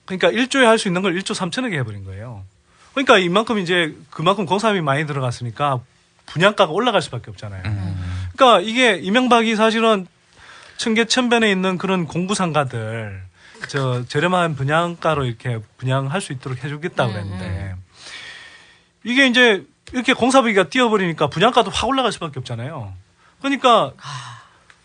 그러니까 1조에 할 수 있는 걸 1조 3천억에 해버린 거예요. 그러니까 그만큼 공사비 많이 들어갔으니까 분양가가 올라갈 수밖에 없잖아요. 그러니까 이게 이명박이 사실은 청계천변에 있는 그런 공구상가들 저렴한 분양가로 이렇게 분양할 수 있도록 해주겠다고 그랬는데 이게 이제 이렇게 공사비가 뛰어버리니까 분양가도 확 올라갈 수밖에 없잖아요. 그러니까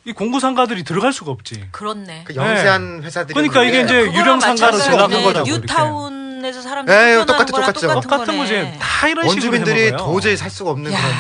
이 공구상가들이 들어갈 수가 없지. 그렇네. 그 영세한 회사들이. 그러니까 이게 이제 유령상가로 생각한 거죠. 뉴타운에서 사람들이 똑같은 거지. 다 이런 식으로 원주민들이 도저히 살 수가 없는 그런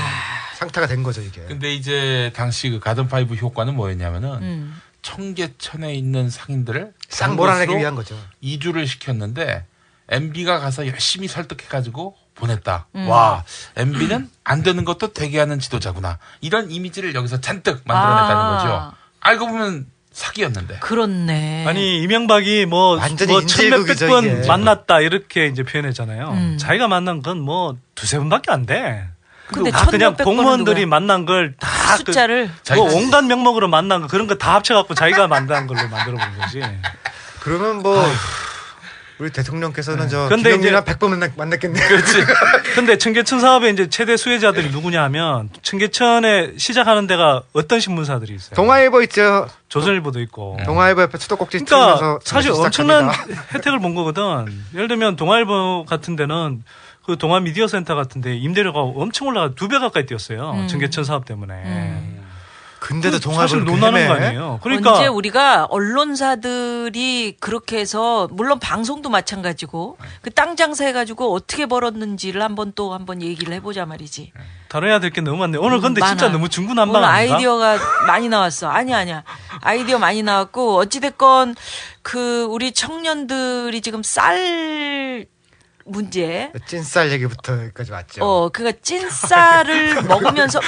상태가 된 거죠 이게. 근데 이제 당시 그 가든5 효과는 뭐였냐면은 청계천에 있는 상인들을 싹 몰아내기 위한 거죠. 이주를 시켰는데 MB가 가서 열심히 설득해가지고 보냈다. 와, MB는 안 되는 것도 되게 하는 지도자구나. 이런 이미지를 여기서 잔뜩 만들어냈다는 거죠. 알고 보면 사기였는데. 그렇네. 아니 이명박이 뭐 천몇백 번 만났다 이렇게 이제 표현했잖아요. 자기가 만난 건 뭐 두세 번밖에 안 돼. 근데 그냥 공무원들이 만난 걸 다 숫자를 온갖 명목으로 만난 거 그런 거 다 합쳐갖고 자기가 만든 걸로 만들어본 거지. 그러면 뭐 우리 대통령께서는 근데 이제 100번 만났겠네요. 그렇지. 근데 청계천 사업의 이제 최대 수혜자들이 누구냐 하면 청계천에 시작하는 데가 어떤 신문사들이 있어요. 동아일보 있죠. 조선일보도 있고. 동아일보 옆에 수도꼭지 그러니까 사실 엄청난 혜택을 본 거거든. 예를 들면 동아일보 같은 데는 그 동아 미디어 센터 같은데 임대료가 엄청 올라가 2배 가까이 뛰었어요. 청계천 사업 때문에. 근데도 동아를 사실 논하는 거 아니에요. 그러니까 언제 우리가 언론사들이 그렇게 해서 물론 방송도 마찬가지고 그 땅 장사 해가지고 어떻게 벌었는지를 한번 얘기를 해보자 말이지. 다뤄야 될 게 너무 많네. 오늘 근데 많아. 진짜 너무 중구난방 오늘 아닌가? 아이디어가 많이 나왔어. 아니야. 아이디어 많이 나왔고 어찌됐건 그 우리 청년들이 지금 쌀 문제. 찐쌀 얘기부터 여기까지 왔죠. 그니까 찐쌀을 먹으면서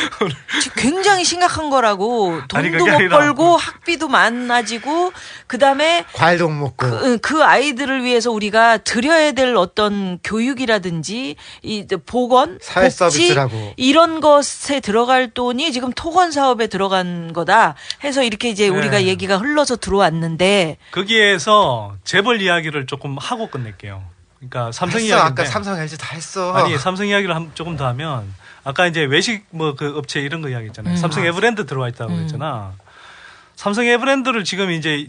굉장히 심각한 거라고. 돈도 못 벌고 학비도 많아지고 그다음에 과일도 못 먹고. 그 아이들을 위해서 우리가 드려야 될 어떤 교육이라든지 이 보건, 사회 복지 서비스라고. 이런 것에 들어갈 돈이 지금 토건 사업에 들어간 거다 해서 이렇게 이제 우리가 얘기가 흘러서 들어왔는데 거기에서 재벌 이야기를 조금 하고 끝낼게요. 그러니까 삼성 했어. 이야기인데 아까 삼성 LG 다 했어. 아니 삼성 이야기를 조금 더 하면 아까 이제 외식 뭐 그 업체 이런 거 이야기했잖아요. 삼성 에브랜드 들어와 있다고 그랬잖아. 삼성 에브랜드를 지금 이제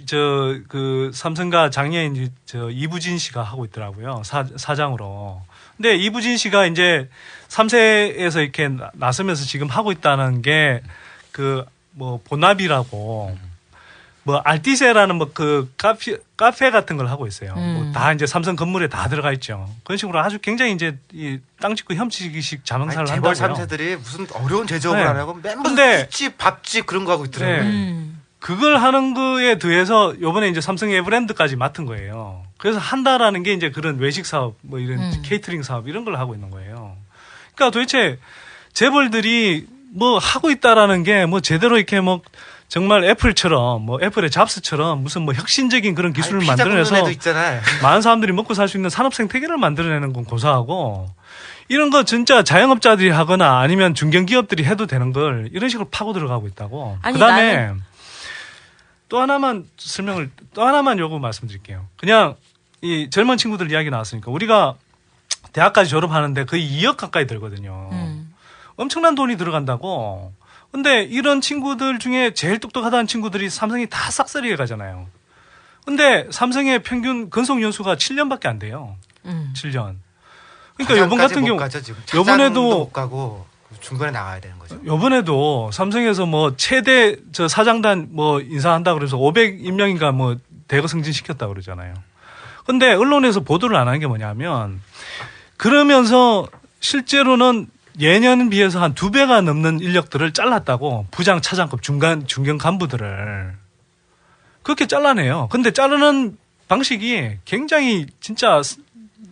그 삼성과 작년에 저 이부진 씨가 하고 있더라고요. 사장으로. 근데 이부진 씨가 이제 3세에서 이렇게 나서면서 지금 하고 있다는 게 그 뭐 본납이라고 뭐 알티세라는 뭐 그 카페 같은 걸 하고 있어요. 뭐 다 이제 삼성 건물에 다 들어가 있죠. 그런 식으로 아주 굉장히 이제 이 땅 짓고 혐치기식 자명사를 한다고요. 재벌 3세들이 무슨 어려운 제조업을 네. 안 하고 맨날 근데 집, 밥집 그런 거 하고 있더라고요. 네. 그걸 하는 거에 더해서 요번에 이제 삼성 에브랜드까지 맡은 거예요. 그래서 한다라는 게 이제 그런 외식 사업 뭐 이런 케이터링 사업 이런 걸 하고 있는 거예요. 그러니까 도대체 재벌들이 뭐 하고 있다라는 게 뭐 제대로 이렇게 뭐 정말 애플처럼 뭐 애플의 잡스처럼 무슨 뭐 혁신적인 그런 기술을 만들어내서 많은 사람들이 먹고 살 수 있는 산업 생태계를 만들어내는 건 고사하고 이런 거 진짜 자영업자들이 하거나 아니면 중견기업들이 해도 되는 걸 이런 식으로 파고 들어가고 있다고. 그다음에 또 하나만 요거 말씀드릴게요. 그냥 이 젊은 친구들 이야기 나왔으니까 우리가 대학까지 졸업하는데 거의 2억 가까이 들거든요. 엄청난 돈이 들어간다고. 근데 이런 친구들 중에 제일 똑똑하다는 친구들이 삼성이 다 싹쓸이에 가잖아요. 근데 삼성의 평균 근속 연수가 7년밖에 안 돼요. 7년. 그러니까 이번 같은 경우 요번에도 못 가고 중간에 나가야 되는 거죠. 요번에도 삼성에서 뭐 최대 저 사장단 뭐 인사한다 그래서 500인명인가 뭐 대거 승진시켰다 그러잖아요. 근데 언론에서 보도를 안 한 게 뭐냐면 그러면서 실제로는 예년에 비해서 한 2배가 넘는 인력들을 잘랐다고. 부장, 차장급, 중견 간부들을. 그렇게 잘라내요. 근데 자르는 방식이 굉장히 진짜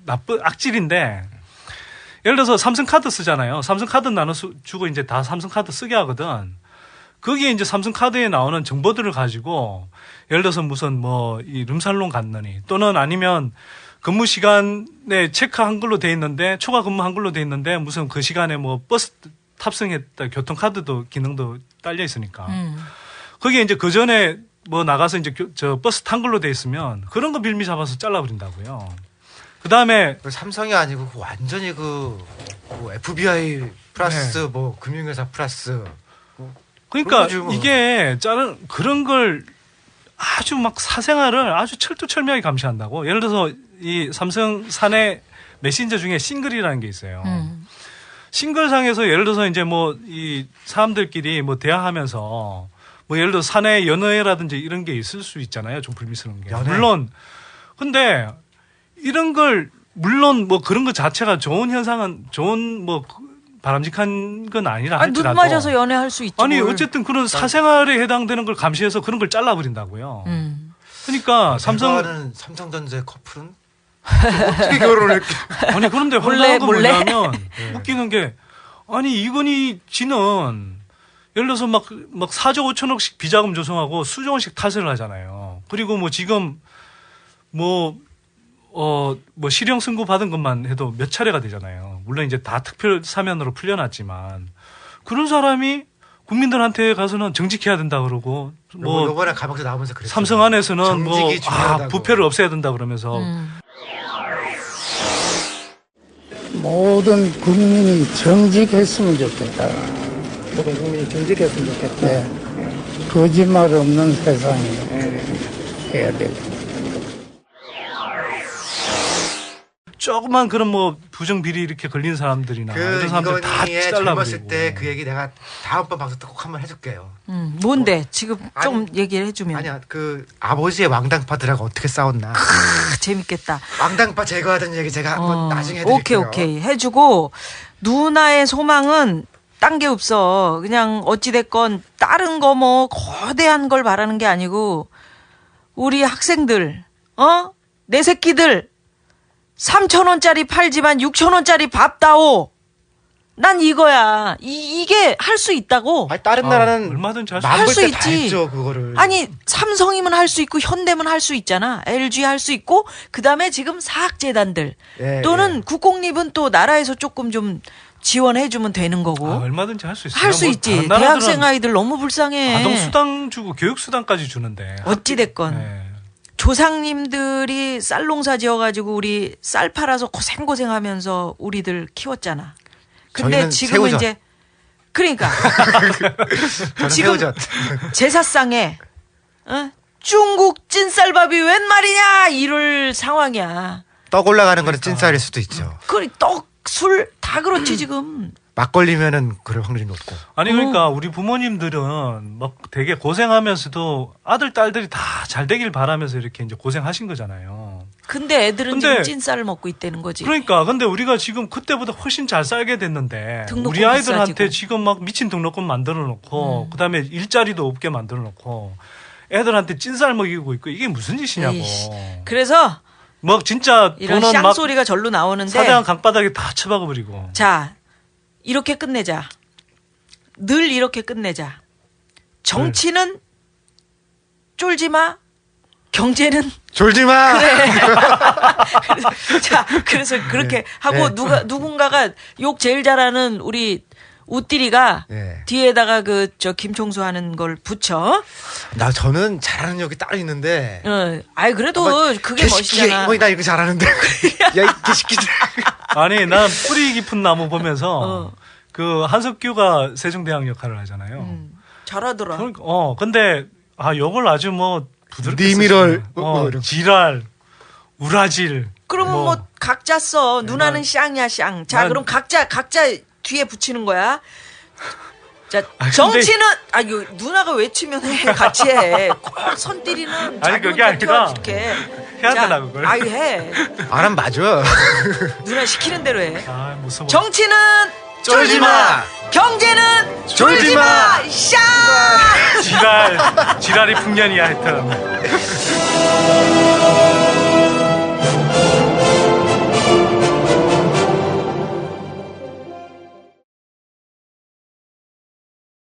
악질인데, 예를 들어서 삼성카드 쓰잖아요. 삼성카드 나눠주고 이제 다 삼성카드 쓰게 하거든. 거기에 이제 삼성카드에 나오는 정보들을 가지고, 예를 들어서 무슨 뭐, 이 룸살롱 갔느니, 또는 아니면 근무 시간에 체크한 걸로 돼 있는데 초과 근무한 걸로 돼 있는데 무슨 그 시간에 뭐 버스 탑승했다 교통카드도 기능도 딸려 있으니까 거기에 이제 그 전에 뭐 나가서 이제 저 버스 탄 걸로 돼 있으면 그런 거 빌미 잡아서 잘라버린다고요. 그 다음에 삼성이 아니고 완전히 뭐 FBI 플러스 네. 뭐 금융회사 플러스 그러니까 이게 그런 걸 아주 막 사생활을 아주 철두철미하게 감시한다고. 예를 들어서 이 삼성 사내 메신저 중에 싱글이라는 게 있어요. 싱글상에서 예를 들어서 이제 뭐 이 사람들끼리 뭐 대화하면서 뭐 예를 들어서 사내 연애라든지 이런 게 있을 수 있잖아요. 좀 불미스러운 게. 물론 근데 이런 걸 물론 뭐 그런 것 자체가 좋은 현상은 좋은 뭐 바람직한 건 아니라 할지라도. 눈 맞아서 연애할 수 있죠. 아니 어쨌든 그런 사생활에 해당되는 걸 감시해서 그런 걸 잘라버린다고요. 그러니까 삼성전자의 커플은 어떻게 결혼을 했게? 아니 그런데 황당한 건 뭐냐면 웃기는 게 아니 이건희 지는 예를 들어서 막 4조 5천억씩 비자금 조성하고 수조 원씩 탈세를 하잖아요. 그리고 뭐 지금 뭐 실형 선고 받은 것만 해도 몇 차례가 되잖아요. 물론 이제 다 특별 사면으로 풀려났지만 그런 사람이 국민들한테 가서는 정직해야 된다 그러고 뭐 요번에 감옥에 나오면서 그랬죠. 삼성 안에서는 뭐 부패를 없애야 된다 그러면서 모든 국민이 정직했으면 좋겠다. 모든 국민이 정직했으면 좋겠다. 네. 거짓말 없는 세상이 해야 되고. 조그만 그런 뭐 부정비리 이렇게 걸린 사람들이나 이런 사람들 다 이건희의 잘라버리고. 젊었을 때 그 얘기 내가 다음번 방송 때 꼭 한번 해줄게요. 뭔데? 지금 좀 얘기를 해주면. 아니야, 그 아버지의 왕당파들하고 어떻게 싸웠나. 재밌겠다. 왕당파 제거하던 얘기 제가 한번 나중에 해드릴게요. 오케이 해주고 누나의 소망은 딴 게 없어. 그냥 어찌됐건 다른 거 뭐 거대한 걸 바라는 게 아니고 우리 학생들 내 새끼들 3,000원짜리 팔지만 6,000원짜리 밥 다오. 난 이거야. 이게 할 수 있다고. 아니, 다른 나라는 얼마든지 할 수 있지. 했죠, 그거를. 아니 삼성이면 할 수 있고 현대면 할 수 있잖아. LG 할 수 있고 그다음에 지금 사학재단들 또는 국공립은 또 나라에서 조금 좀 지원해주면 되는 거고. 얼마든지 할 수 있어요. 할 수 있지. 대학생 아이들 너무 불쌍해. 아동수당 주고 교육수당까지 주는데. 어찌됐건. 조상님들이 쌀농사 지어가지고 우리 쌀 팔아서 고생하면서 우리들 키웠잖아. 근데 지금은 새우젓. 이제 그러니까 지금 제사상에 중국 찐쌀밥이 웬 말이냐 이럴 상황이야. 떡 올라가는 거는 찐쌀일 수도 있죠. 그래 떡, 술 다 그렇지 지금. 막걸리면은 그럴 확률이 높고. 아니 그러니까 우리 부모님들은 막 되게 고생하면서도 아들 딸들이 다 잘 되길 바라면서 이렇게 이제 고생하신 거잖아요. 근데 애들은 지금 찐쌀을 먹고 있다는 거지. 그러니까 근데 우리가 지금 그때보다 훨씬 잘 살게 됐는데 우리 아이들한테 비싸지고. 지금 막 미친 등록금 만들어 놓고 그다음에 일자리도 없게 만들어 놓고 애들한테 찐쌀 먹이고 있고 이게 무슨 짓이냐고. 에이씨. 그래서 뭐 진짜 이런 돈은 쌍 소리가 절로 나오는데 사대강 강바닥에 다 처박아 버리고. 자. 이렇게 끝내자. 늘 이렇게 끝내자. 정치는 쫄지 마. 경제는 졸지 마. 그래. 자, 그래서 그렇게 하고 누군가가 욕 제일 잘하는 우리 우띠리가 뒤에다가 김총수 하는 걸 붙여. 저는 잘하는 욕이 따로 있는데. 아이 그래도 그게 멋있잖아. 나 이거 잘하는데. 야, 이 개새끼들. 아니, 난 뿌리 깊은 나무 보면서 그 한석규가 세종대왕 역할을 하잖아요. 잘하더라. 그러니까, 근데 욕을 아주 뭐 부드럽게 니미럴 지랄, 우라질. 그러면 뭐 각자 써. 누나는 쌍이야 쌍. 자, 그럼 각자 뒤에 붙이는 거야. 자, 정치는 누나가 외치면 해. 같이 해. 꼭 선띠리는 아니 그게 아니라 이렇게 해야 되나 그걸? 해. 안 하면 맞아. 누나 시키는 대로 해. 무서워. 정치는 쫄지 마. 경제는 졸지 마. 샤. 지랄이 풍년이야 하여튼.